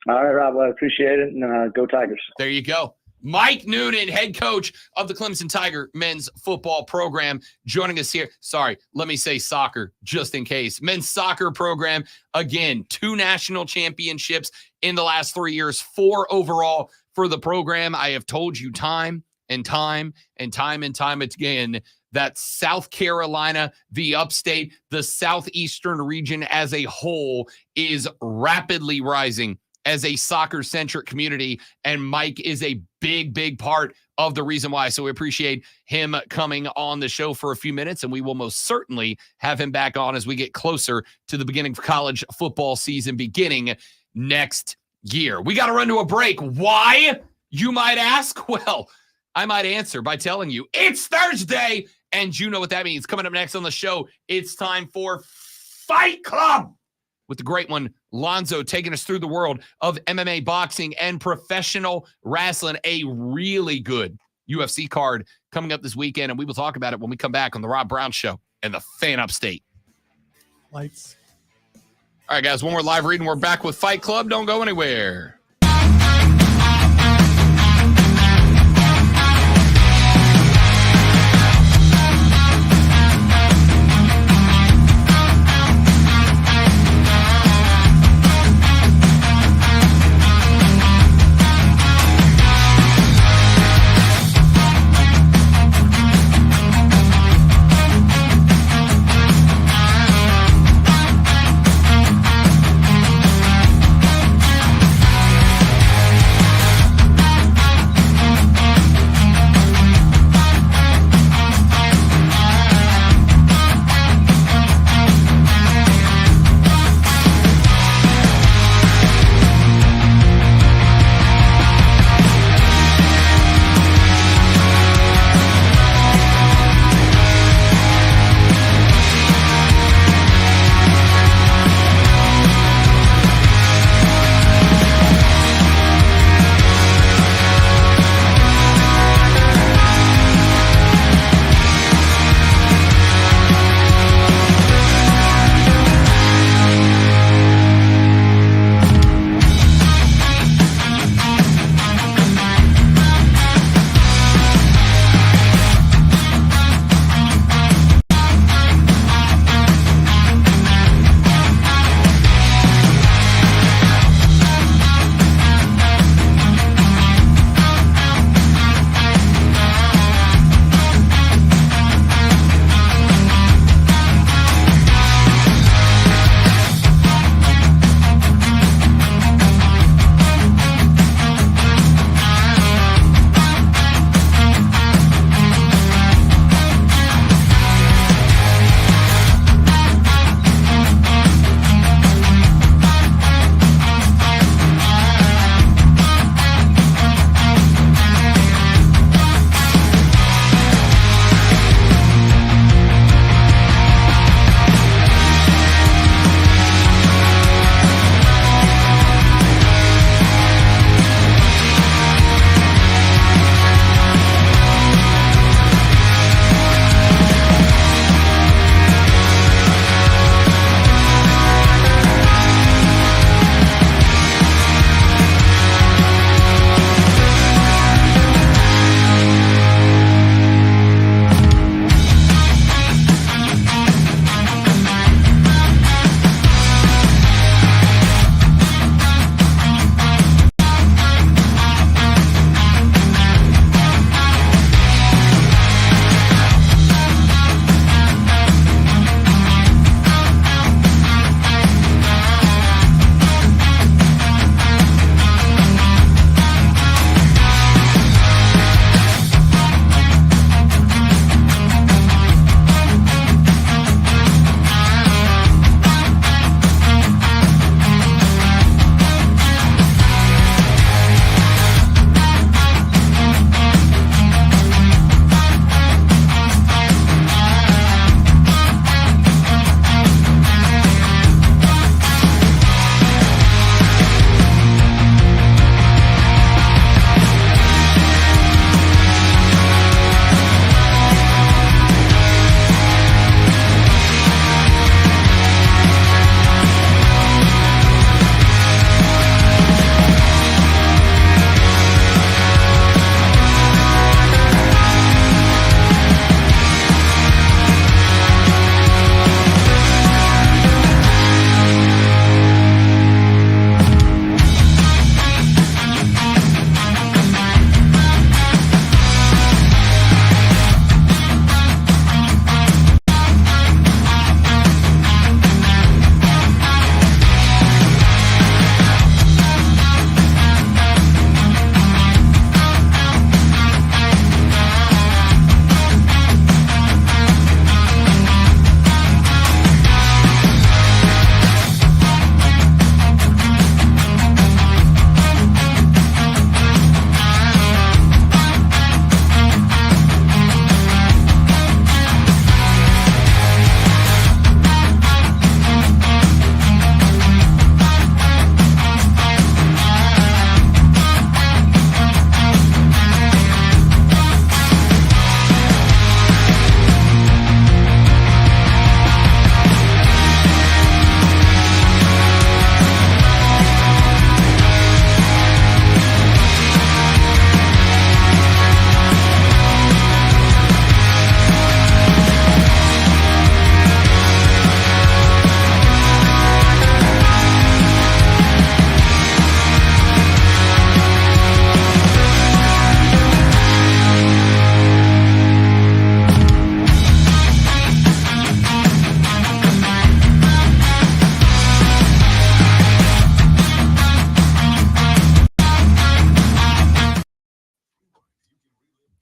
All right, Rob, I appreciate it, and go Tigers. There you go. Mike Noonan, head coach of the Clemson Tiger men's football program, joining us here. Sorry, let me say soccer, just in case. Men's soccer program, again, 2 national championships in the last 3 years, 4 overall for the program. I have told you time and time again that South Carolina, the upstate, the southeastern region as a whole is rapidly rising as a soccer-centric community, and Mike is a big part of the reason why. So we appreciate him coming on the show for a few minutes, and we will most certainly have him back on as we get closer to the beginning of college football season beginning next year. We got to run to a break. Why, you might ask? Well, I might answer by telling you it's Thursday, and you know what that means. Coming up next on the show, it's time for Fight Club with the great one, Lonzo, taking us through the world of MMA, boxing, and professional wrestling. A really good UFC card coming up this weekend, and we will talk about it when we come back on the Rob Brown Show and the Fan Upstate. Lights. All right, guys, one more live reading. We're back with Fight Club. Don't go anywhere.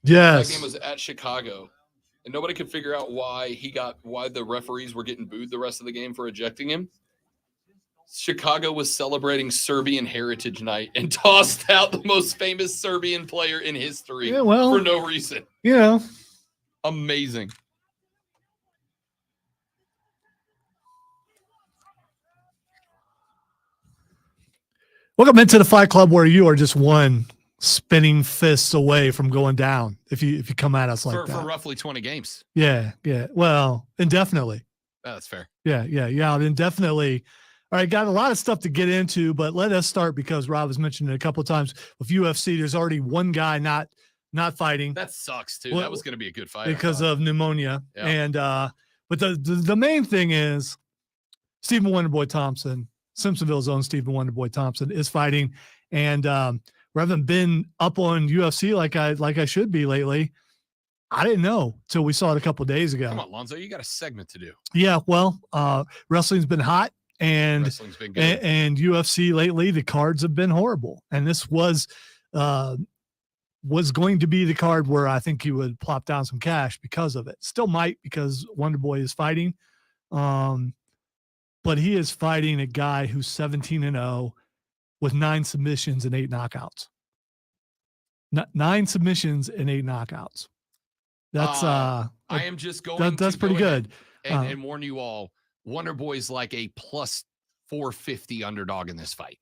Yes. That game was at Chicago, and nobody could figure out why the referees were getting booed the rest of the game for ejecting him. Chicago was celebrating Serbian Heritage Night and tossed out the most famous Serbian player in history for no reason. Amazing. Welcome into the Fight Club, where you are just one spinning fists away from going down if you come at us like that. For roughly 20 games. Yeah. Well, indefinitely. Oh, that's fair. Yeah, indefinitely. All right, got a lot of stuff to get into, but let us start because Rob has mentioned it a couple of times with UFC. There's already one guy not fighting. That sucks too. That was going to be a good fight because of pneumonia. Yeah. And but the main thing is Stephen Wonderboy Thompson, Simpsonville's own Stephen Wonderboy Thompson, is fighting, and we haven't been up on UFC like I should be lately. I didn't know till we saw it a couple of days ago. Come on, Lonzo, you got a segment to do. Yeah, well, wrestling's been hot, and Wrestling's been good. and UFC lately, the cards have been horrible, and this was going to be the card where I think you would plop down some cash because of it. Still might, because Wonderboy is fighting. But he is fighting a guy who's 17-0 with 9 submissions and 8 knockouts. 9 submissions and 8 knockouts. That's I am just going. That's to pretty go good. ahead And warn you all, Wonderboy's like a plus 450 underdog in this fight.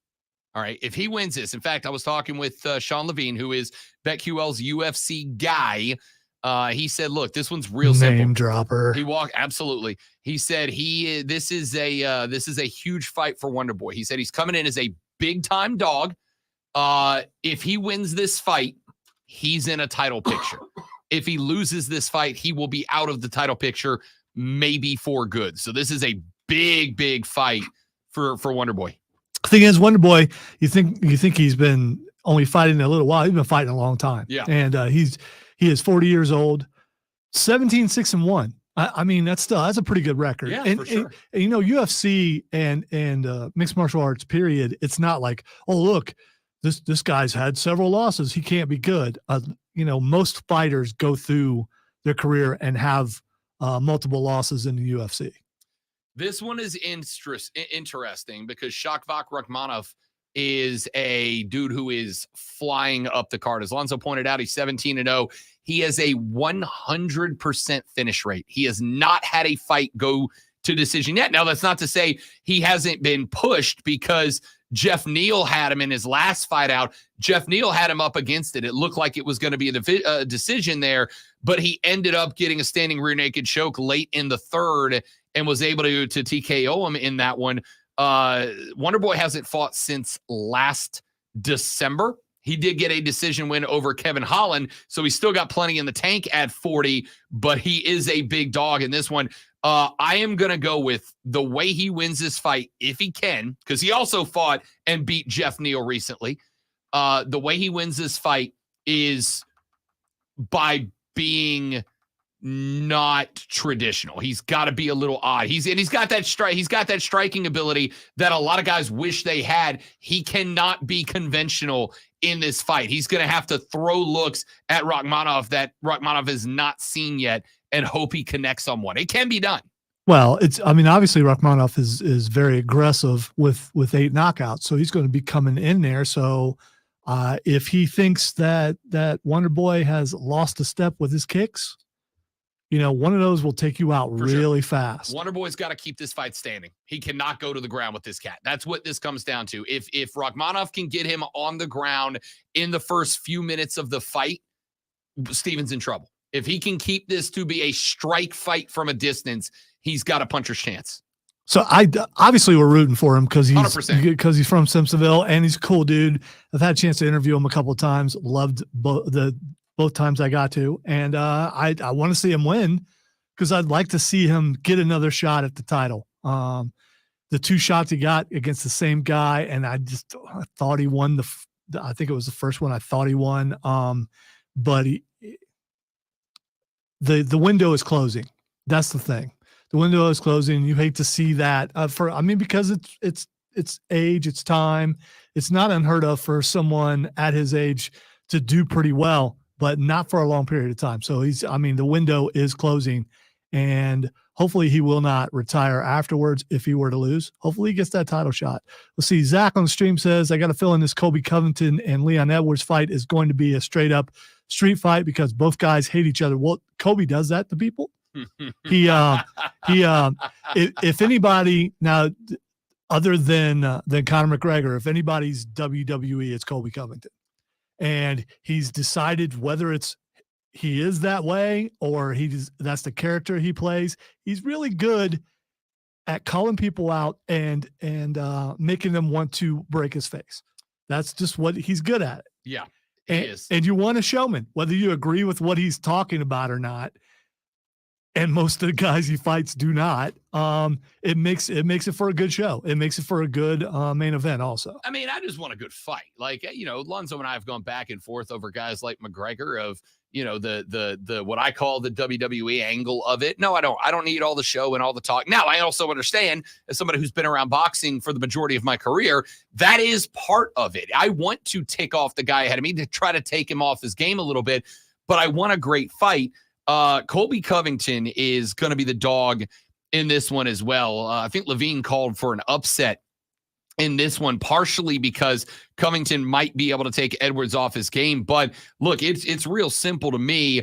All right, if he wins this, in fact, I was talking with Sean Levine, who is BetQL's UFC guy. He said, "Look, this one's real simple." Name dropper. Absolutely. He said this is a huge fight for Wonderboy. He said he's coming in as a big time dog. If he wins this fight, he's in a title picture. If he loses this fight, he will be out of the title picture, maybe for good. So this is a big fight for Wonderboy. The thing is, Wonderboy, you think he's been only fighting a little while. He's been fighting a long time. Yeah. And he is 40 years old, 17-6-1. I mean, that's a pretty good record. Yeah, and, for sure. And, UFC and mixed martial arts, period. It's not like, oh, look, this guy's had several losses. He can't be good. Most fighters go through their career and have multiple losses in the UFC. This one is interesting because Shavkat Rakhmonov is a dude who is flying up the card. As Lonzo pointed out, he's 17-0. He has a 100% finish rate. He has not had a fight go to decision yet. Now, that's not to say he hasn't been pushed, because Jeff Neal had him in his last fight out. Jeff Neal had him up against it. It looked like it was going to be a decision there, but he ended up getting a standing rear naked choke late in the third and was able to TKO him in that one. Wonderboy hasn't fought since last December. He did get a decision win over Kevin Holland, so he's still got plenty in the tank at 40, but he is a big dog in this one. I am going to go with the way he wins this fight, if he can, because he also fought and beat Jeff Neal recently. The way he wins this fight is by being not traditional. He's got to be a little odd. He's got that strike. He's got that striking ability that a lot of guys wish they had. He cannot be conventional in this fight. He's going to have to throw looks at Rakhmonov that Rakhmonov has not seen yet and hope he connects on one. It can be done. Well, obviously Rakhmonov is very aggressive with 8 knockouts, so he's going to be coming in there. So if he thinks that Wonderboy has lost a step with his kicks, one of those will take you out really fast. Wonderboy's got to keep this fight standing. He cannot go to the ground with this cat. That's what this comes down to. If Rakhmonov can get him on the ground in the first few minutes of the fight, Steven's in trouble. If he can keep this to be a strike fight from a distance, he's got a puncher's chance. So obviously we're rooting for him because he's 100%. from Simpsonville and he's a cool dude. I've had a chance to interview him a couple of times. Loved both times I got to, and I want to see him win because I'd like to see him get another shot at the title. The 2 shots he got against the same guy, and I thought he won I think it was the first one I thought he won. But the window is closing. That's the thing. The window is closing. You hate to see that because it's age, it's time. It's not unheard of for someone at his age to do pretty well. but not for a long period of time. So the window is closing, and hopefully he will not retire afterwards if he were to lose. Hopefully he gets that title shot. Let's see. Zach on the stream says, I got a feeling this Colby Covington and Leon Edwards fight is going to be a straight up street fight because both guys hate each other. Well, Colby does that to people. If anybody now, other than Conor McGregor, if anybody's WWE, it's Colby Covington. And he's decided whether he is that way or that's the character he plays. He's really good at calling people out and making them want to break his face. That's just what he's good at. Yeah, he is. And you want a showman, whether you agree with what he's talking about or not. And most of the guys he fights do not. It makes it for a good show. It makes it for a good main event also. I mean, I just want a good fight. Like, Lonzo and I have gone back and forth over guys like McGregor of, the what I call the WWE angle of it. No, I don't. I don't need all the show and all the talk. Now, I also understand, as somebody who's been around boxing for the majority of my career, that is part of it. I want to take off the guy ahead of me to try to take him off his game a little bit, but I want a great fight. Colby Covington is going to be the dog in this one as well. I think Levine called for an upset in this one, partially because Covington might be able to take Edwards off his game. But look, it's real simple to me.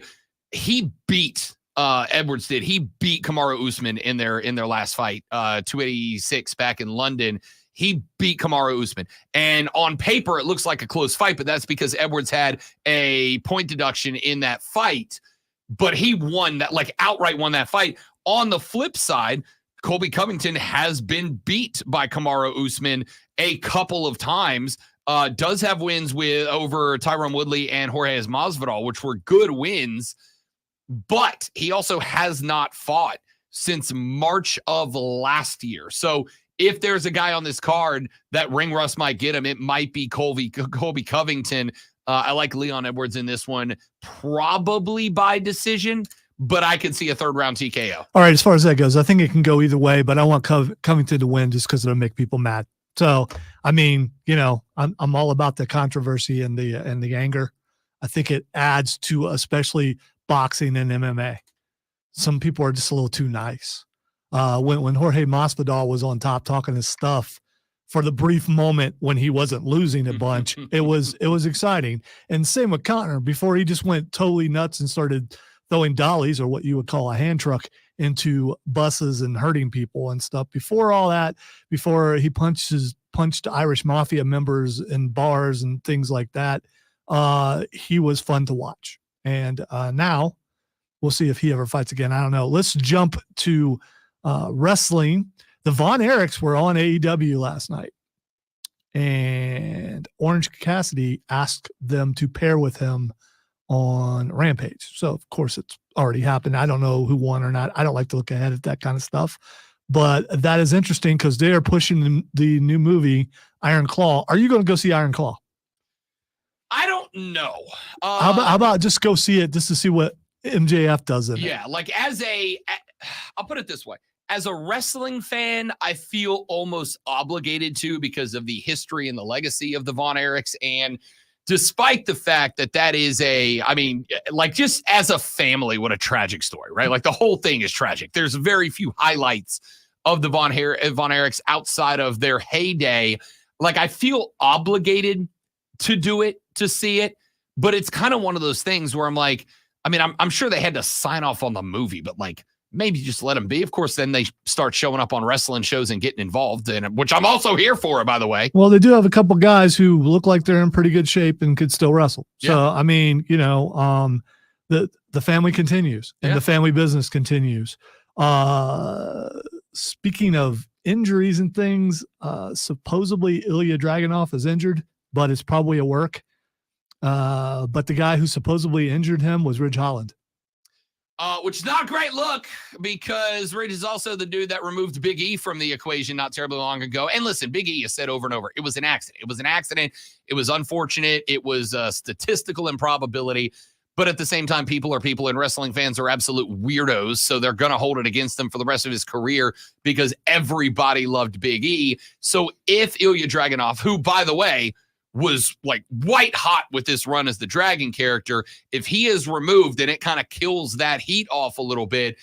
He beat Edwards did. He beat Kamaru Usman in their last fight, 286 back in London. He beat Kamaru Usman. And on paper, it looks like a close fight, but that's because Edwards had a point deduction in that fight. But he won that, like outright won that fight. On the flip side, Colby Covington has been beat by Kamaru Usman a couple of times. Does have wins over Tyron Woodley and Jorge Masvidal, which were good wins. But he also has not fought since March of last year. So if there's a guy on this card that ring rust might get him, it might be Colby Covington. I like Leon Edwards in this one, probably by decision, but I could see a third-round TKO. All right, as far as that goes, I think it can go either way, but I want Covington to win just because it'll make people mad. So, I mean, I'm all about the controversy and the anger. I think it adds to especially boxing and MMA. Some people are just a little too nice. When Jorge Masvidal was on top talking his stuff, for the brief moment when he wasn't losing a bunch, it was exciting. And same with Conor, before he just went totally nuts and started throwing dollies, or what you would call a hand truck, into buses and hurting people and stuff. Before all that, before he punched Irish Mafia members in bars and things like that, he was fun to watch. And now we'll see if he ever fights again. I don't know. Let's jump to wrestling. The Von Erichs were on AEW last night, and Orange Cassidy asked them to pair with him on Rampage. So, of course, it's already happened. I don't know who won or not. I don't like to look ahead at that kind of stuff, but that is interesting because they are pushing the new movie, Iron Claw. Are you going to go see Iron Claw? I don't know. How about just go see it just to see what MJF does in it? Yeah, like I'll put it this way. As a wrestling fan, I feel almost obligated to, because of the history and the legacy of the Von Erichs. And despite the fact that is just as a family, what a tragic story, right? Like the whole thing is tragic. There's very few highlights of the Von Erichs outside of their heyday. Like I feel obligated to do it, to see it, but it's kind of one of those things where I'm like, I'm sure they had to sign off on the movie, but like, maybe just let them be. Of course, then they start showing up on wrestling shows and getting involved in it, which I'm also here for, by the way. Well, they do have a couple guys who look like they're in pretty good shape and could still wrestle. Yeah. So, the family continues and the family business continues. Speaking of injuries and things, supposedly Ilya Dragunov is injured, but it's probably a work. But the guy who supposedly injured him was Ridge Holland. Which is not a great look, because Ridge is also the dude that removed Big E from the equation not terribly long ago. And listen, Big E has said over and over, it was an accident. It was an accident. It was unfortunate. It was a statistical improbability. But at the same time, people are people, and wrestling fans are absolute weirdos. So they're going to hold it against them for the rest of his career, because everybody loved Big E. So if Ilya Dragunov, who, by the way, was like white hot with this run as the Dragon character. If he is removed and it kind of kills that heat off a little bit,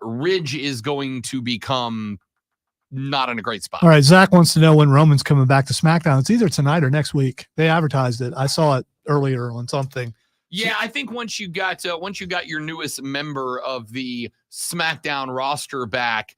Ridge is going to become not in a great spot. All right. Zach wants to know when Roman's coming back to SmackDown. It's either tonight or next week. They advertised it. I saw it earlier on something. Yeah, I think once you got your newest member of the SmackDown roster back,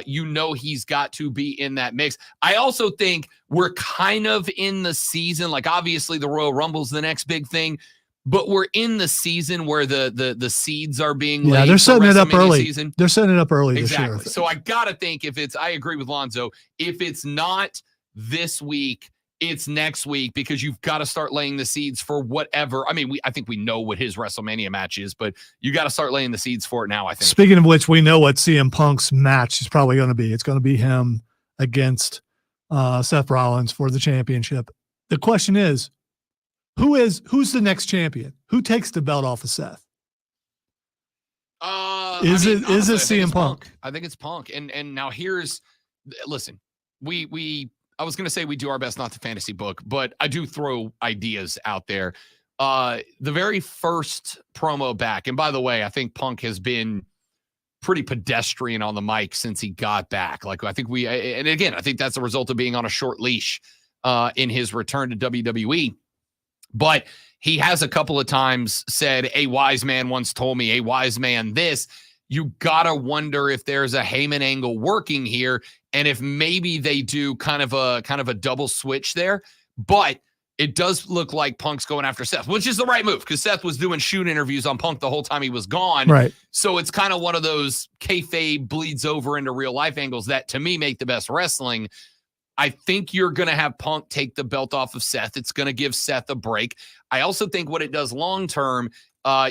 he's got to be in that mix. I also think we're kind of in the season, like obviously the Royal Rumble's the next big thing, but we're in the season where the seeds are being laid. They're setting it up early. Season. They're setting it up early Exactly. this year. So I gotta think I agree with Lonzo. If it's not this week, it's next week, because you've got to start laying the seeds for whatever. I mean, I think we know what his WrestleMania match is, but you got to start laying the seeds for it now, I think. Speaking of which, we know what CM Punk's match is probably going to be. It's going to be him against Seth Rollins for the championship. The question is, who's the next champion? Who takes the belt off of Seth? Is it CM Punk? I think it's Punk. And now listen, I was going to say we do our best not to fantasy book, but I do throw ideas out there. The very first promo back, and by the way, I think Punk has been pretty pedestrian on the mic since he got back. Like, I think and again, I think that's a result of being on a short leash in his return to WWE. But he has a couple of times said, "A wise man once told me, a wise man this." You gotta wonder if there's a Heyman angle working here, and if maybe they do kind of a double switch there. But it does look like Punk's going after Seth, which is the right move, because Seth was doing shoot interviews on Punk the whole time he was gone. Right. So it's kind of one of those kayfabe bleeds over into real life angles that, to me, make the best wrestling. I think you're going to have Punk take the belt off of Seth. It's going to give Seth a break. I also think what it does long term,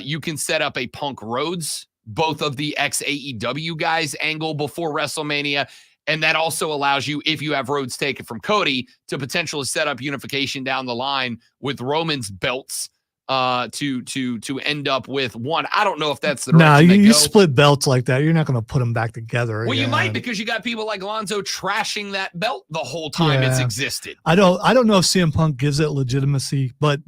you can set up a Punk Rhodes, both of the ex-AEW guys, angle before WrestleMania. And that also allows you, if you have Rhodes taken from Cody, to potentially set up unification down the line with Roman's belts to end up with one. I don't know if that's the direction you split belts like that, you're not going to put them back together. Well, you might, because you got people like Lonzo trashing that belt the whole time it's existed. I don't know if CM Punk gives it legitimacy, but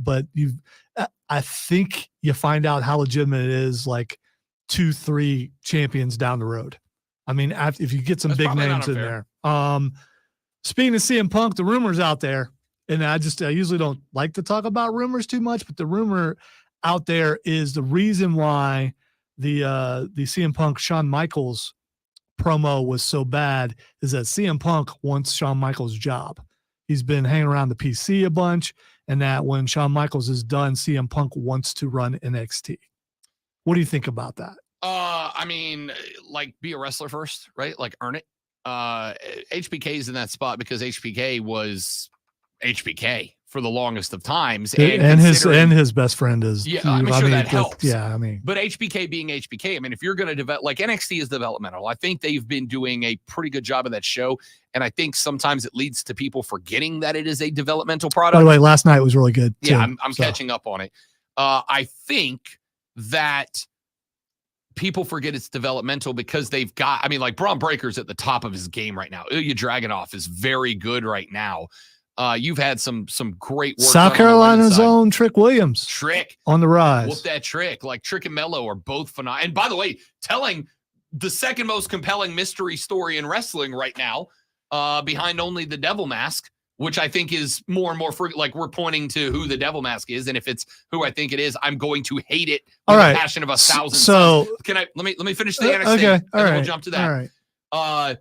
I think you find out how legitimate it is like 2-3 champions down the road. I mean, if you get some big names in there. Speaking of CM Punk, the rumors out there, and I usually don't like to talk about rumors too much, but the rumor out there is the reason why the CM Punk Shawn Michaels promo was so bad is that CM Punk wants Shawn Michaels' job. He's been hanging around the PC a bunch, and that when Shawn Michaels is done, CM Punk wants to run NXT. What do you think about that? I mean, like, be a wrestler first, right? Like, earn it. HBK's in that spot because HBK was HBK for the longest of times, and his best friend is. Yeah, I'm sure that helps. Yeah, I mean, but HBK being HBK, I mean, if you're going to develop, like, NXT is developmental. I think they've been doing a pretty good job of that show, and I think sometimes it leads to people forgetting that it is a developmental product. By the way, last night was really good. Yeah, I'm catching up on it. I think that people forget it's developmental because they've got, I mean, like, Braun Breaker's at the top of his game right now. Ilya Dragunov is very good right now. You've had some great work. South Carolina's own Trick Williams. Trick on the rise. Whoop that Trick. Like, Trick and Mello are both phenomenal. And by the way, telling the second most compelling mystery story in wrestling right now, behind only the Devil Mask, which I think is more and more like, we're pointing to who the Devil Mask is, and if it's who I think it is, I'm going to hate it with the passion of 1,000 suns. Can I let me finish the NXT, okay, and then we'll jump to that. All right.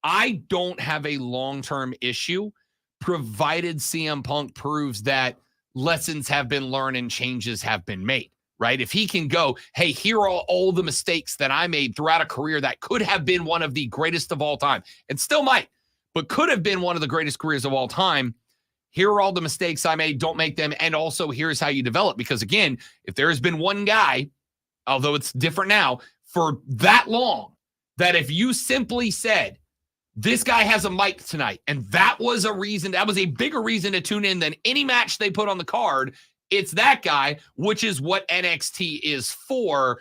I don't have a long-term issue, provided CM Punk proves that lessons have been learned and changes have been made. Right? If he can go, hey, here are all the mistakes that I made throughout a career that could have been one of the greatest of all time, and still might, but could have been one of the greatest careers of all time. Here are all the mistakes I made. Don't make them. And also, here's how you develop. Because again, if there has been one guy, although it's different now, for that long, that if you simply said, this guy has a mic tonight, and that was a bigger reason to tune in than any match they put on the card, it's that guy, which is what NXT is for.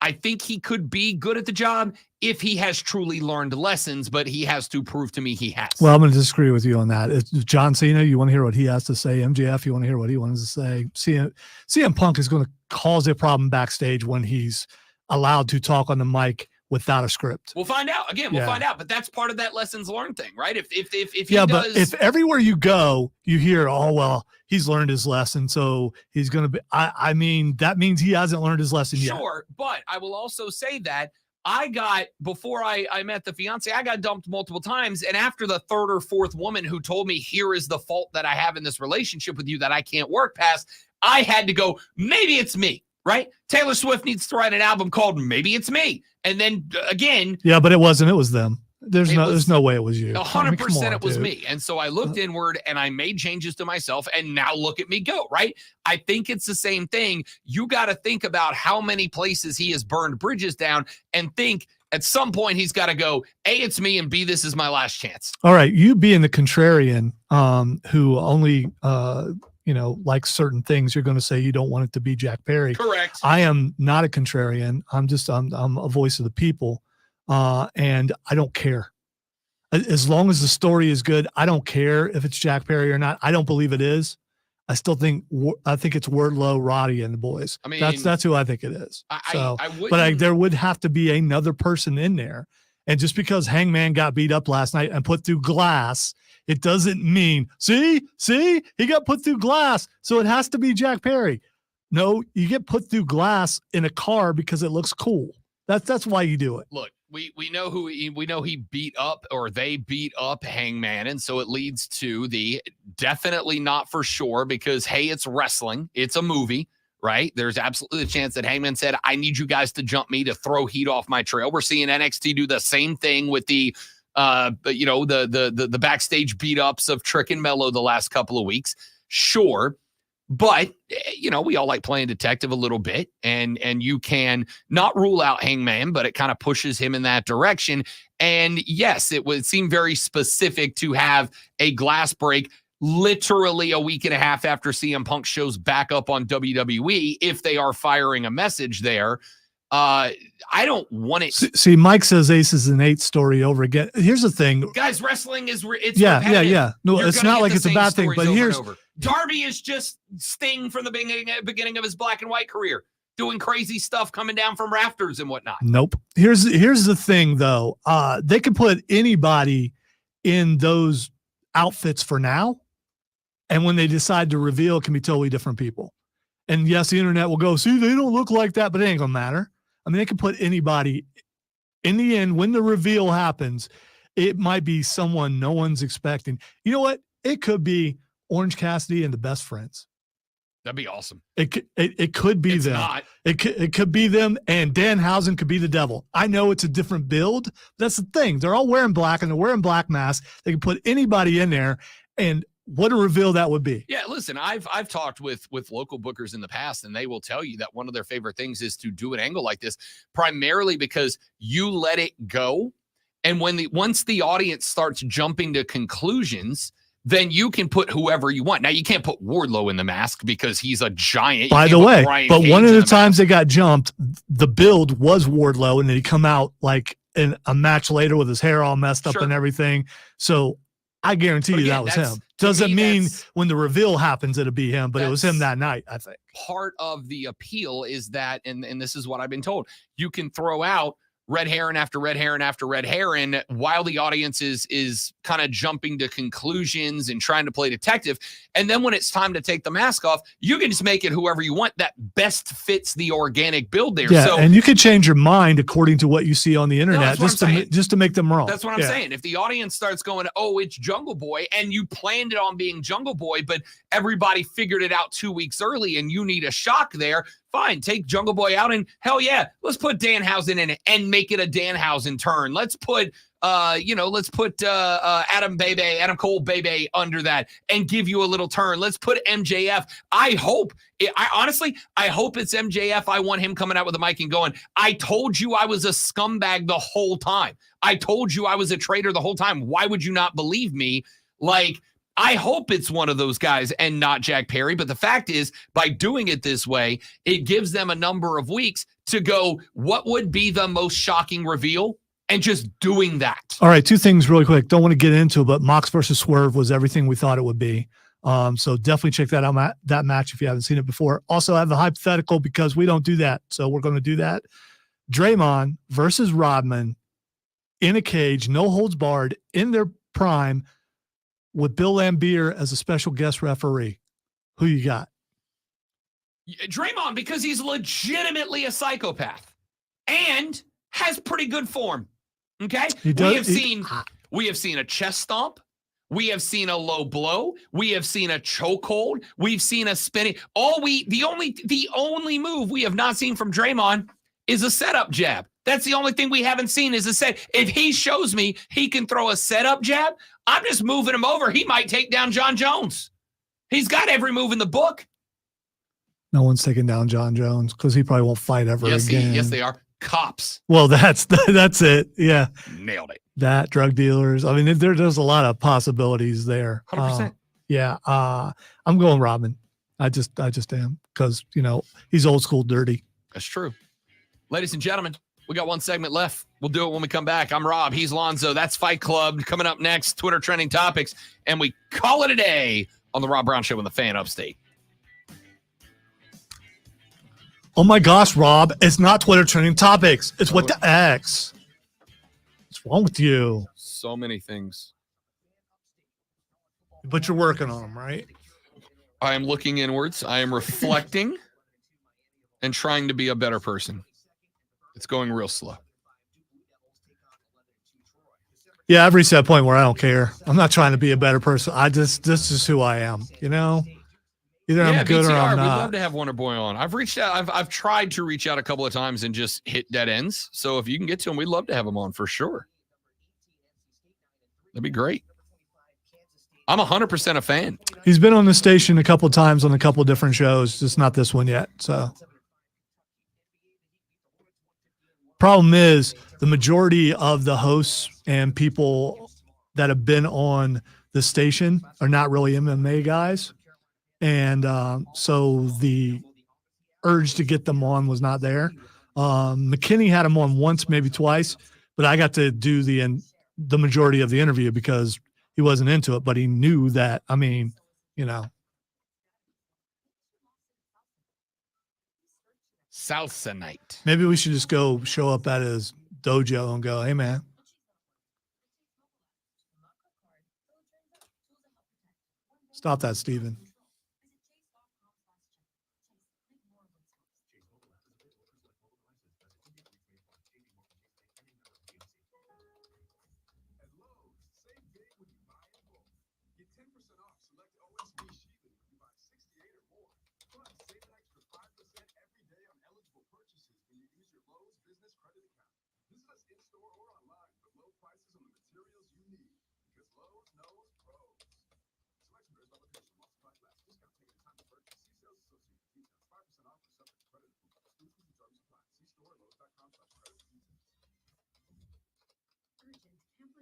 I think he could be good at the job if he has truly learned lessons, but he has to prove to me he has. Well, I'm going to disagree with you on that. It's John Cena, you want to hear what he has to say. MJF, you want to hear what he wants to say. CM Punk is going to cause a problem backstage when he's allowed to talk on the mic without a script. We'll find out. Again, we'll find out. But that's part of that lessons learned thing, right? If he but if everywhere you go, you hear, oh, well, he's learned his lesson, so he's going to be, I mean, that means he hasn't learned his lesson yet. Sure, but I will also say that before I met the fiance, I got dumped multiple times. And after the third or fourth woman who told me, here is the fault that I have in this relationship with you that I can't work past, I had to go, maybe it's me, right? Taylor Swift needs to write an album called Maybe It's Me. And then again. Yeah, but it wasn't. It was them. There's no way it was you. 100% it was me. And so I looked inward and I made changes to myself, and now look at me go, right? I think it's the same thing. You got to think about how many places he has burned bridges down and think at some point he's got to go, A, it's me, and B, this is my last chance. All right. You being the contrarian who only like certain things, you're going to say you don't want it to be Jack Perry. Correct. I am not a contrarian. I'm a voice of the people. And I don't care. As long as the story is good, I don't care if it's Jack Perry or not. I don't believe it is. I think it's Wardlow, Roddy, and the boys. I mean, that's who I think it is. There would have to be another person in there. And just because Hangman got beat up last night and put through glass, it doesn't mean, see, he got put through glass. So it has to be Jack Perry. No, you get put through glass in a car because it looks cool. That's why you do it. Look, we know he beat up, or they beat up Hangman, and so it leads to the definitely not for sure, because hey, it's wrestling, it's a movie, right? There's absolutely a chance that Hangman said, I need you guys to jump me to throw heat off my trail. We're seeing NXT do the same thing with the backstage beat ups of Trick and Mello the last couple of weeks. Sure. But, we all like playing detective a little bit, and you can not rule out Hangman, but it kind of pushes him in that direction. And yes, it would seem very specific to have a glass break literally a week and a half after CM Punk shows back up on WWE, if they are firing a message there. I don't want it. See, Mike says Aces and Eight story over again. Here's the thing. Guys, wrestling is repetitive. Yeah. No, it's not like it's a bad thing, but here's Darby is just Sting from the beginning of his black and white career, doing crazy stuff, coming down from rafters and whatnot. Nope. Here's the thing, though. They can put anybody in those outfits for now, and when they decide to reveal, it can be totally different people. And yes, the internet will go, see, they don't look like that, but it ain't gonna matter. I mean, they can put anybody. In the end, when the reveal happens, it might be someone no one's expecting. You know what? It could be Orange Cassidy and the Best Friends. That'd be awesome. It could be them. Not. It could be them, and Danhausen could be the devil. I know it's a different build, but that's the thing. They're all wearing black, and they're wearing black masks. They can put anybody in there, and what a reveal that would be. Yeah, listen, I've talked with local bookers in the past, and they will tell you that one of their favorite things is to do an angle like this, primarily because you let it go, and once the audience starts jumping to conclusions, then you can put whoever you want. Now, you can't put Wardlow in the mask because he's a giant. By the way, but one of the times they got jumped, the build was Wardlow, and then he come out like in a match later with his hair all messed up and everything. So I guarantee you that was him. Doesn't mean when the reveal happens, it'll be him, but it was him that night, I think. Part of the appeal is that, and this is what I've been told, you can throw out red herring after red herring after red herring while the audience is kind of jumping to conclusions and trying to play detective. And then when it's time to take the mask off, you can just make it whoever you want that best fits the organic build there. Yeah, so, and you can change your mind according to what you see on the internet just to make them wrong. That's what I'm saying. If the audience starts going, oh, it's Jungle Boy, and you planned it on being Jungle Boy, but everybody figured it out 2 weeks early and you need a shock there, fine, take Jungle Boy out, and hell yeah, let's put Danhausen in it and make it a Danhausen turn. Let's put Adam Cole Bebe under that and give you a little turn. Let's put MJF. I hope it's MJF. I want him coming out with a mic and going, I told you I was a scumbag the whole time. I told you I was a traitor the whole time. Why would you not believe me? Like, I hope it's one of those guys and not Jack Perry. But the fact is, by doing it this way, it gives them a number of weeks to go, what would be the most shocking reveal? And just doing that. All right, 2 things really quick. Don't want to get into it, but Mox versus Swerve was everything we thought it would be. So definitely check that out, that match if you haven't seen it before. Also, I have a hypothetical because we don't do that. So we're going to do that. Draymond versus Rodman in a cage, no holds barred, in their prime, with Bill Laimbeer as a special guest referee. Who you got? Draymond, because he's legitimately a psychopath and has pretty good form. Okay? We have seen a chest stomp. We have seen a low blow. We have seen a chokehold. We've seen a spinning. The only move we have not seen from Draymond is a setup jab. That's the only thing we haven't seen is a set. If he shows me he can throw a setup jab, I'm just moving him over. He might take down John Jones. He's got every move in the book. No one's taking down John Jones because he probably won't fight ever again. Yes, they are. Cops. Well, that's it. Yeah. Nailed it. That, drug dealers. I mean, there's a lot of possibilities there. 100%. Yeah. I'm going Rodman. I just am because, he's old school dirty. That's true. Ladies and gentlemen, we got 1 segment left. We'll do it when we come back. I'm Rob. He's Lonzo. That's Fight Club. Coming up next, Twitter trending topics. And we call it a day on the Rob Brown Show in the Fan Upstate. Oh my gosh, Rob, it's not Twitter trending topics. It's what the X. What's wrong with you? So many things. But you're working on them, right? I am looking inwards. I am reflecting and trying to be a better person. It's going real slow. Yeah, I've reached that point where I don't care. I'm not trying to be a better person. This is who I am, Either I'm good or I'm not. We'd love to have Wonder Boy on. I've reached out. I've tried to reach out a couple of times and just hit dead ends. So if you can get to him, we'd love to have him on for sure. That'd be great. I'm 100% a fan. He's been on the station a couple of times on a couple of different shows, just not this one yet. So problem is the majority of the hosts and people that have been on the station are not really MMA guys. And so the urge to get them on was not there. McKinney had him on once, maybe twice, but I got to do the majority of the interview because he wasn't into it, but he knew that, Salsa night. Maybe we should just go show up at his dojo and go, hey, man. Stop that, Steven.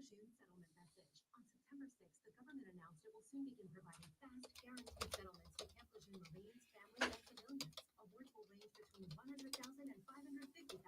June settlement message. On September 6th, the government announced it will soon begin providing fast, guaranteed settlements to Camp Lejeune Marines, families, and civilians. Awards will range between $100,000 and $550,000,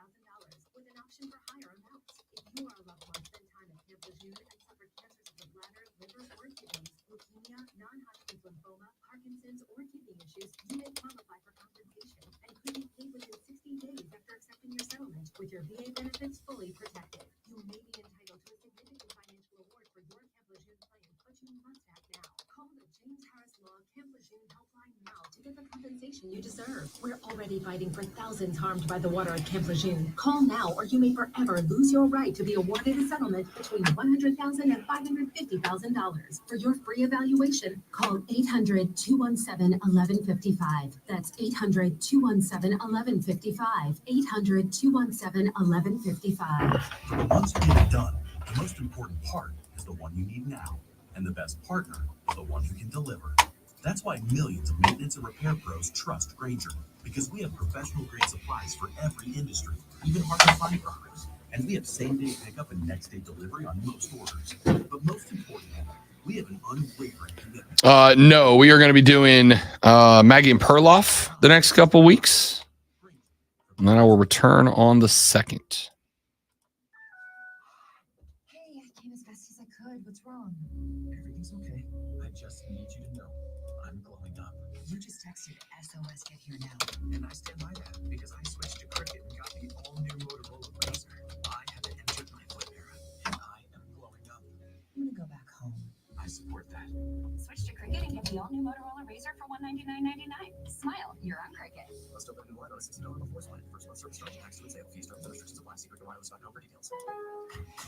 with an option for higher amounts. If you or a loved one spent time at Camp Lejeune and suffered cancers of the bladder, liver, or kidneys, leukemia, non-Hodgkin's lymphoma, Parkinson's, or kidney issues, you may qualify for compensation and could be paid within 60 days after accepting your settlement, with your VA benefits fully protected. You may be entitled to a significant financial award for your Camp Lejeune claim, but you must act now. Call the James Harris Law Camp Lejeune helpline now to get the compensation you deserve. We're already fighting for thousands harmed by the water at Camp Lejeune. Call now, or you may forever lose your right to be awarded a settlement between $100,000 and $550,000. For your free evaluation, call 800-217-1155. That's 800-217-1155. 800-217-1155. Once you get it done, the most important part is the one you need now. And the best partner is the one who can deliver. That's why millions of maintenance and repair pros trust Grainger, because we have professional grade supplies for every industry, even hard to find products. And we have same day pickup and next day delivery on most orders. But most importantly, We have an unwavering commitment. No, we are going to be doing Maggie and Perloff the next couple weeks. And then I will return on the 2nd. Hey, I came as fast as I could. What's wrong? Everything's okay. I just need you to know I'm glowing up. You just texted SOS get here now. And I stand by that because I switched to Cricket and got the all-new Motorola Razr. I haven't entered my flip era, and I am glowing up. I'm gonna go back home. I support that. Switch to Cricket and get the all-new Motorola Razr for $199.99. Smile, you're on Cricket. Must open a new line on a $60 before line. First month service charge, tax, and sale fees, terms and restrictions apply. Secret to wireless.com for details.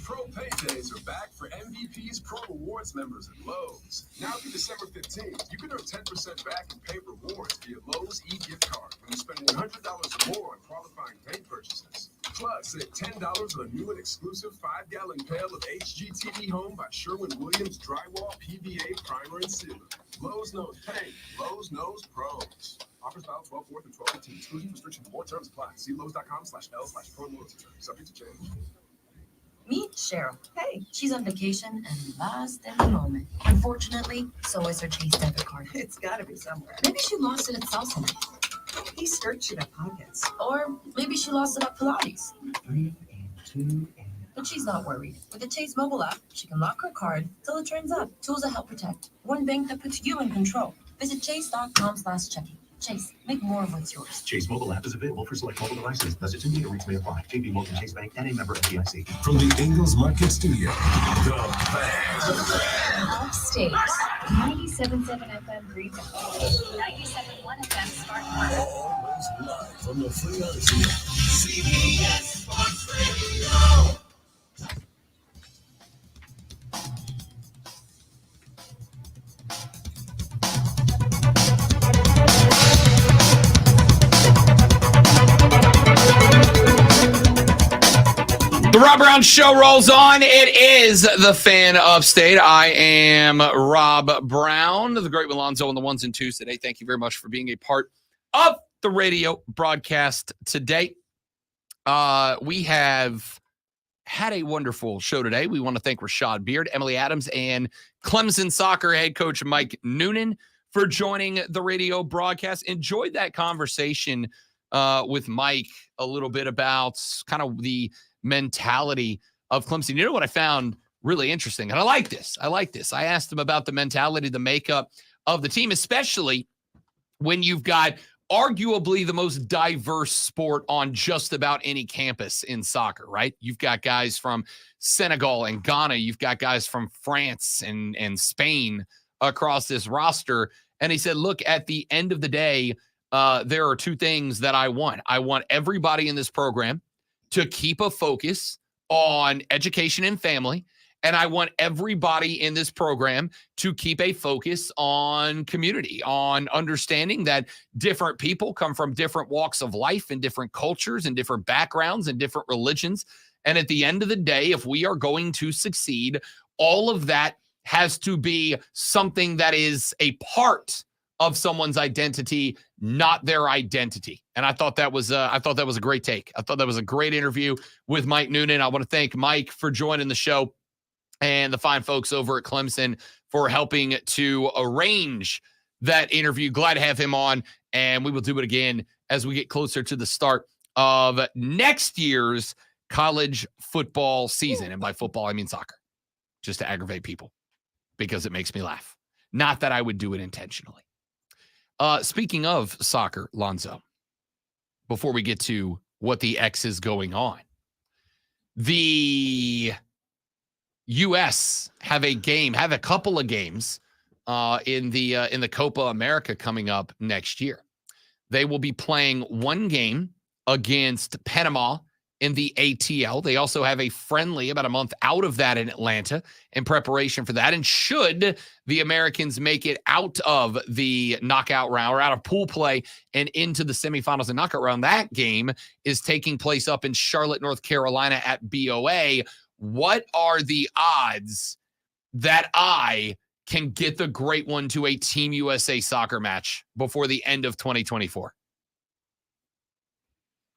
Pro Paydays are back for MVP's Pro Rewards members at Lowe's. Now through December 15th, you can earn 10% back in pay rewards via Lowe's e-gift card when you spend $100 or more on qualifying paint purchases. Plus, save $10 on a new and exclusive 5-gallon pail of HGTV Home by Sherwin-Williams Drywall PVA Primer and Sealer. Lowe's knows paint. Lowe's knows pros. Offers valid 12/4 through 12/15. Exclusion restrictions and more terms apply. See Lowe's.com/L/pro loyalty terms. Subject to change. Meet Cheryl. Hey, she's on vacation and lost every moment. Unfortunately, so is her Chase debit card. It's gotta be somewhere. Maybe she lost it at salsa. He searched it at pockets. Or maybe she lost it at Pilates. 3 and 2 and... But she's not worried. With the Chase mobile app, she can lock her card till it turns up. Tools that help protect. One bank that puts you in control. Visit chase.com/checking. Chase, make more of what's yours. Chase mobile app is available for select mobile devices. Message and data rates may apply. JP Morgan Chase Bank and a member of FDIC. From the Ingalls Market Studio, the Fan. Upstate. 97.7 FM Greenville. 97.1 FM Spartanburg. Always live from the Free Odyssey. CBS Sports Radio. The Rob Brown Show rolls on. It is the Fan Upstate. I am Rob Brown, the great Lonzo on the ones and twos today. Thank you very much for being a part of the radio broadcast today. We have had a wonderful show today. We want to thank Rashad Beard, Emily Adams, and Clemson soccer head coach Mike Noonan for joining the radio broadcast. Enjoyed that conversation with Mike a little bit about kind of the mentality of Clemson. You know what I found really interesting? And I like this. I asked him about the mentality, the makeup of the team, especially when you've got arguably the most diverse sport on just about any campus in soccer, right? You've got guys from Senegal and Ghana. You've got guys from France and Spain across this roster. And he said, look, at the end of the day, there are two things that I want. I want everybody in this program to keep a focus on education and family. And I want everybody in this program to keep a focus on community, on understanding that different people come from different walks of life and different cultures and different backgrounds and different religions. And at the end of the day, if we are going to succeed, all of that has to be something that is a part of someone's identity, not their identity. And I thought that was a great take. I thought that was a great interview with Mike Noonan. I want to thank Mike for joining the show and the fine folks over at Clemson for helping to arrange that interview. Glad to have him on, and we will do it again as we get closer to the start of next year's college football season. And by football, I mean soccer, just to aggravate people because it makes me laugh. Not that I would do it intentionally. Speaking of soccer, Lonzo, before we get to what the X is going on, the U.S. have a couple of games in the Copa America coming up next year. They will be playing one game against Panama in the ATL. They also have a friendly about a month out of that in Atlanta in preparation for that. And should the Americans make it out of the knockout round or out of pool play and into the semifinals and knockout round, that game is taking place up in Charlotte, North Carolina at BOA. What are the odds that I can get the great one to a Team USA soccer match before the end of 2024?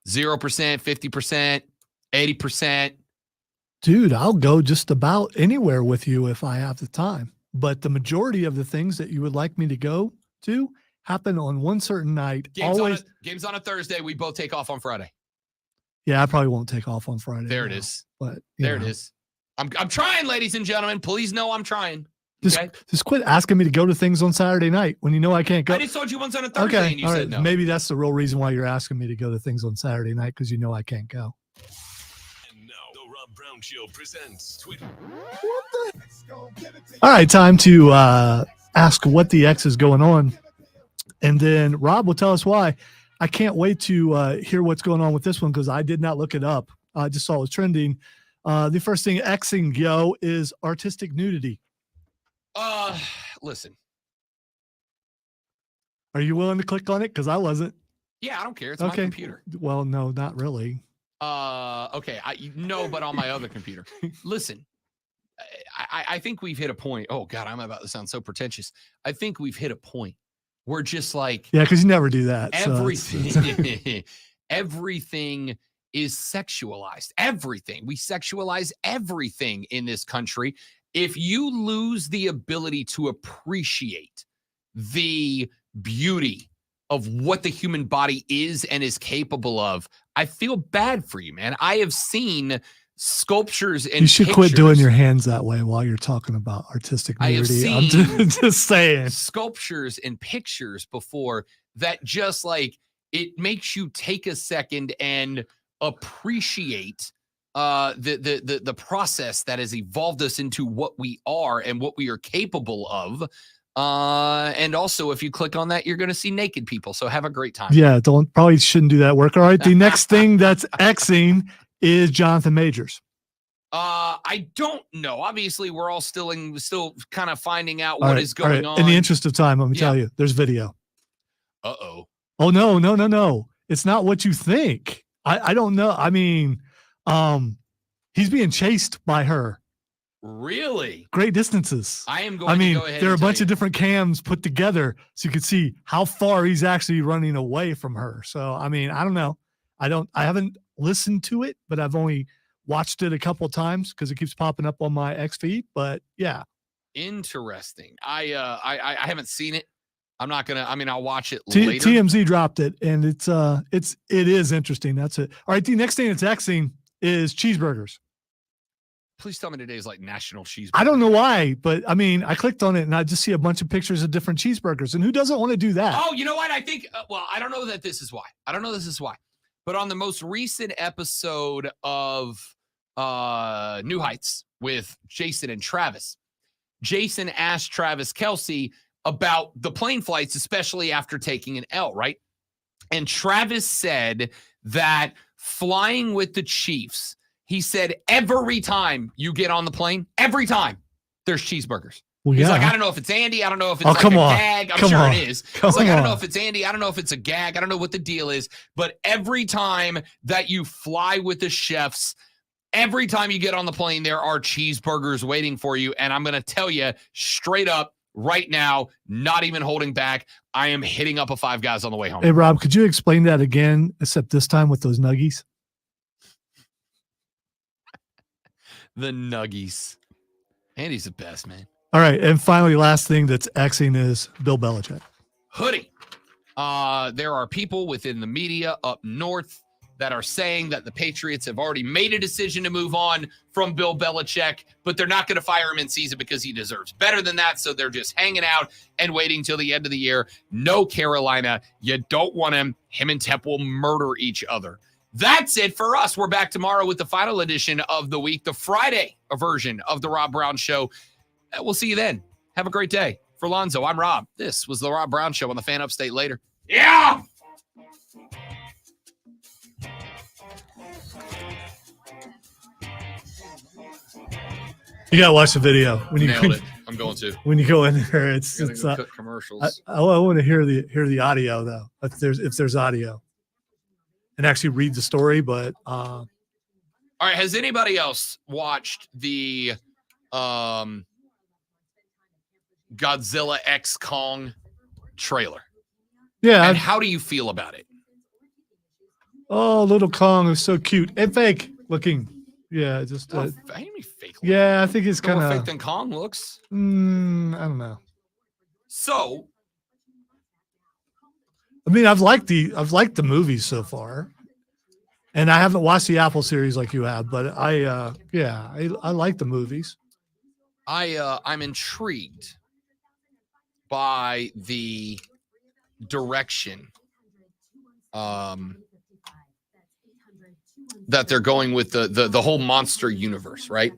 0%, 50%, 80%. Dude, I'll go just about anywhere with you if I have the time. but the majority of the things that you would like me to go to happen on one certain night. Game's on a Thursday. We both take off on Friday. Yeah, I probably won't take off on Friday. There it is. But there it is. I'm trying, ladies and gentlemen. Please know I'm trying. Okay? Just quit asking me to go to things on Saturday night when you know I can't go. I just told you once on a Thursday and you said no. Maybe that's the real reason why you're asking me to go to things on Saturday night, because you know I can't go. And now the Rob Brown Show presents Twitter. All right, time to ask what the X is going on. And then Rob will tell us why. I can't wait to hear what's going on with this one, because I did not look it up. I just saw it was trending. The first thing Xing, yo, is artistic nudity. Listen. Are you willing to click on it? Because I wasn't. Yeah, I don't care. It's my computer. Well, no, not really. Okay. But on my other computer. Listen, I think we've hit a point. Oh God, I'm about to sound so pretentious. I think we've hit a point where just like, yeah, because you never do that. Everything, everything is sexualized. Everything. We sexualize everything in this country. If you lose the ability to appreciate the beauty of what the human body is and is capable of, I feel bad for you, man. I have seen sculptures and you should quit doing your hands that way while you're talking about artistic nudity. I'm just saying. Sculptures and pictures before that, just like it makes you take a second and appreciate the process that has evolved us into what we are and what we are capable of. And also, if you click on that, you're going to see naked people. So have a great time. Yeah, probably shouldn't do that work. All right. The next thing that's Xing is Jonathan Majors. I don't know. Obviously, we're all still kind of finding out what is going on. In the interest of time, let me tell you, there's video. Uh-oh. Oh, no. It's not what you think. I don't know. I mean, he's being chased by her. Really? Great distances. I am going to go ahead. There are a bunch of different cams put together so you can see how far he's actually running away from her. So, I mean, I don't know. I haven't listened to it, but I've only watched it a couple of times because it keeps popping up on my X feed. But yeah. Interesting. I haven't seen it. I'm not gonna. I mean, I'll watch it later. TMZ dropped it, and it is interesting. That's it. All right. The next thing that's Xing is cheeseburgers. Please tell me today is like National Cheeseburger. I don't know why, but I mean, I clicked on it and I just see a bunch of pictures of different cheeseburgers. And who doesn't want to do that? Oh, you know what? I think. I don't know that this is why. But on the most recent episode of New Heights with Jason and Travis, Jason asked Travis Kelce about the plane flights, especially after taking an L, right? And Travis said that flying with the Chiefs, he said every time you get on the plane, every time there's cheeseburgers. Well, He's yeah. like, I don't know if it's Andy. I don't know if it's come on. gag. I'm Come sure on. it is. Come It's like, I don't know on. if it's Andy. I don't know if it's a gag. I don't know what the deal is. But every time that you fly with the chefs, every time you get on the plane, there are cheeseburgers waiting for you. And I'm going to tell you straight up right now, not even holding back, I am hitting up a Five Guys on the way home. Hey, Rob, could you explain that again, except this time with those nuggies? The nuggies. Andy's the best, man. All right. And finally, last thing that's Xing is Bill Belichick. Hoodie. There are people within the media up north that are saying that the Patriots have already made a decision to move on from Bill Belichick, but they're not going to fire him in season because he deserves better than that. So they're just hanging out and waiting till the end of the year. No, Carolina, you don't want him. Him and Tep will murder each other. That's it for us. We're back tomorrow with the final edition of the week, the Friday version of the Rob Brown Show. We'll see you then. Have a great day. For Lonzo, I'm Rob. This was the Rob Brown Show on the Fan Upstate later. Yeah! You got to watch the video. When you Nailed it. I'm going to. When you go in there, it's Go cut commercials. I want to hear the audio though. If there's audio, and actually read the story. But all right, has anybody else watched the Godzilla X Kong trailer? Yeah. And how do you feel about it? Oh, little Kong is so cute and fake looking. Yeah, just fake. yeah, I think it's No more kind fake of. than Kong looks. I don't know. So, I mean, I've liked the movies so far, and I haven't watched the Apple series like you have, but I like the movies. I'm intrigued by the direction that they're going with the whole monster universe, right?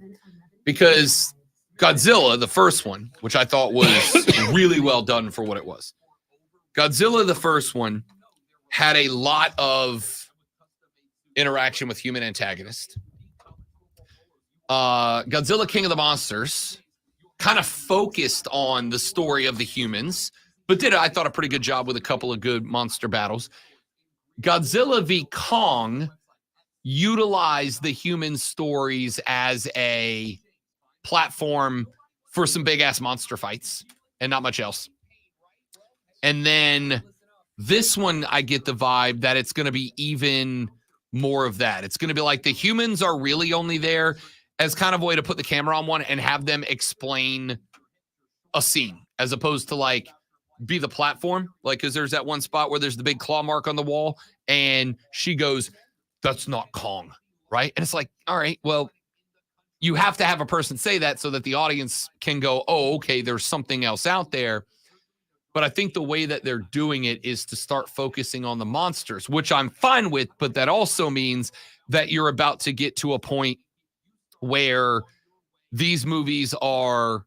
Because Godzilla, the first one, which I thought was really well done for what it was. Godzilla, the first one, had a lot of interaction with human antagonists. Godzilla King of the Monsters kind of focused on the story of the humans, but did, I thought, a pretty good job with a couple of good monster battles. Godzilla v. Kong utilized the human stories as a platform for some big-ass monster fights and not much else. And then this one, I get the vibe that it's going to be even more of that. It's going to be like the humans are really only there as kind of a way to put the camera on one and have them explain a scene, as opposed to like be the platform. Like, because there's that one spot where there's the big claw mark on the wall and she goes, "That's not Kong," right? And it's like, all right, well, you have to have a person say that so that the audience can go, oh, okay, there's something else out there. But I think the way that they're doing it is to start focusing on the monsters, which I'm fine with, but that also means that you're about to get to a point where these movies are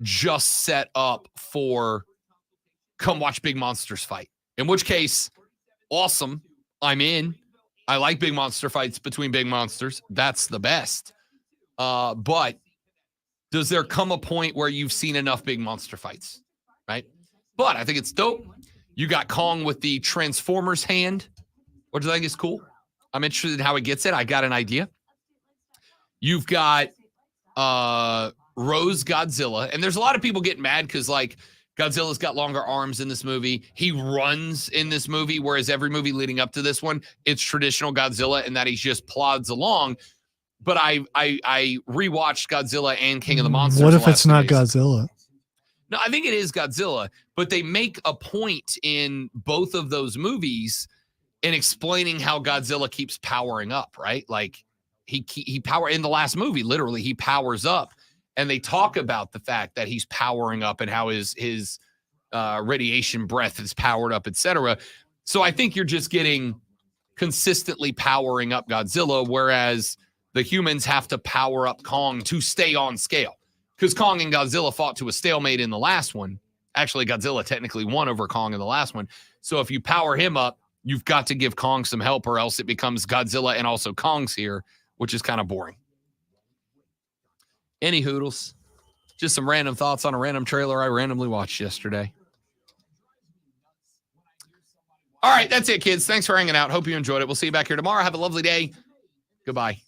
just set up for come watch big monsters fight. In which case, awesome, I'm in. I like big monster fights between big monsters. That's the best. But does there come a point where you've seen enough big monster fights, right? But I think it's dope. You got Kong with the Transformers hand, which I think is cool. I'm interested in how he gets it. I got an idea. You've got Rose Godzilla, and there's a lot of people getting mad because, like, Godzilla's got longer arms in this movie. He runs in this movie, whereas every movie leading up to this one, it's traditional Godzilla, and that he just plods along. But I rewatched Godzilla and King of the Monsters. What if it's not Godzilla? No, I think it is Godzilla, but they make a point in both of those movies in explaining how Godzilla keeps powering up, right? Like he power in the last movie, literally he powers up, and they talk about the fact that he's powering up and how his radiation breath is powered up, etc. So I think you're just getting consistently powering up Godzilla, whereas the humans have to power up Kong to stay on scale. Because Kong and Godzilla fought to a stalemate in the last one. Actually, Godzilla technically won over Kong in the last one. So if you power him up, you've got to give Kong some help, or else it becomes Godzilla and also Kong's here, which is kind of boring. Any hoodles. Just some random thoughts on a random trailer I randomly watched yesterday. All right, that's it, kids. Thanks for hanging out. Hope you enjoyed it. We'll see you back here tomorrow. Have a lovely day. Goodbye.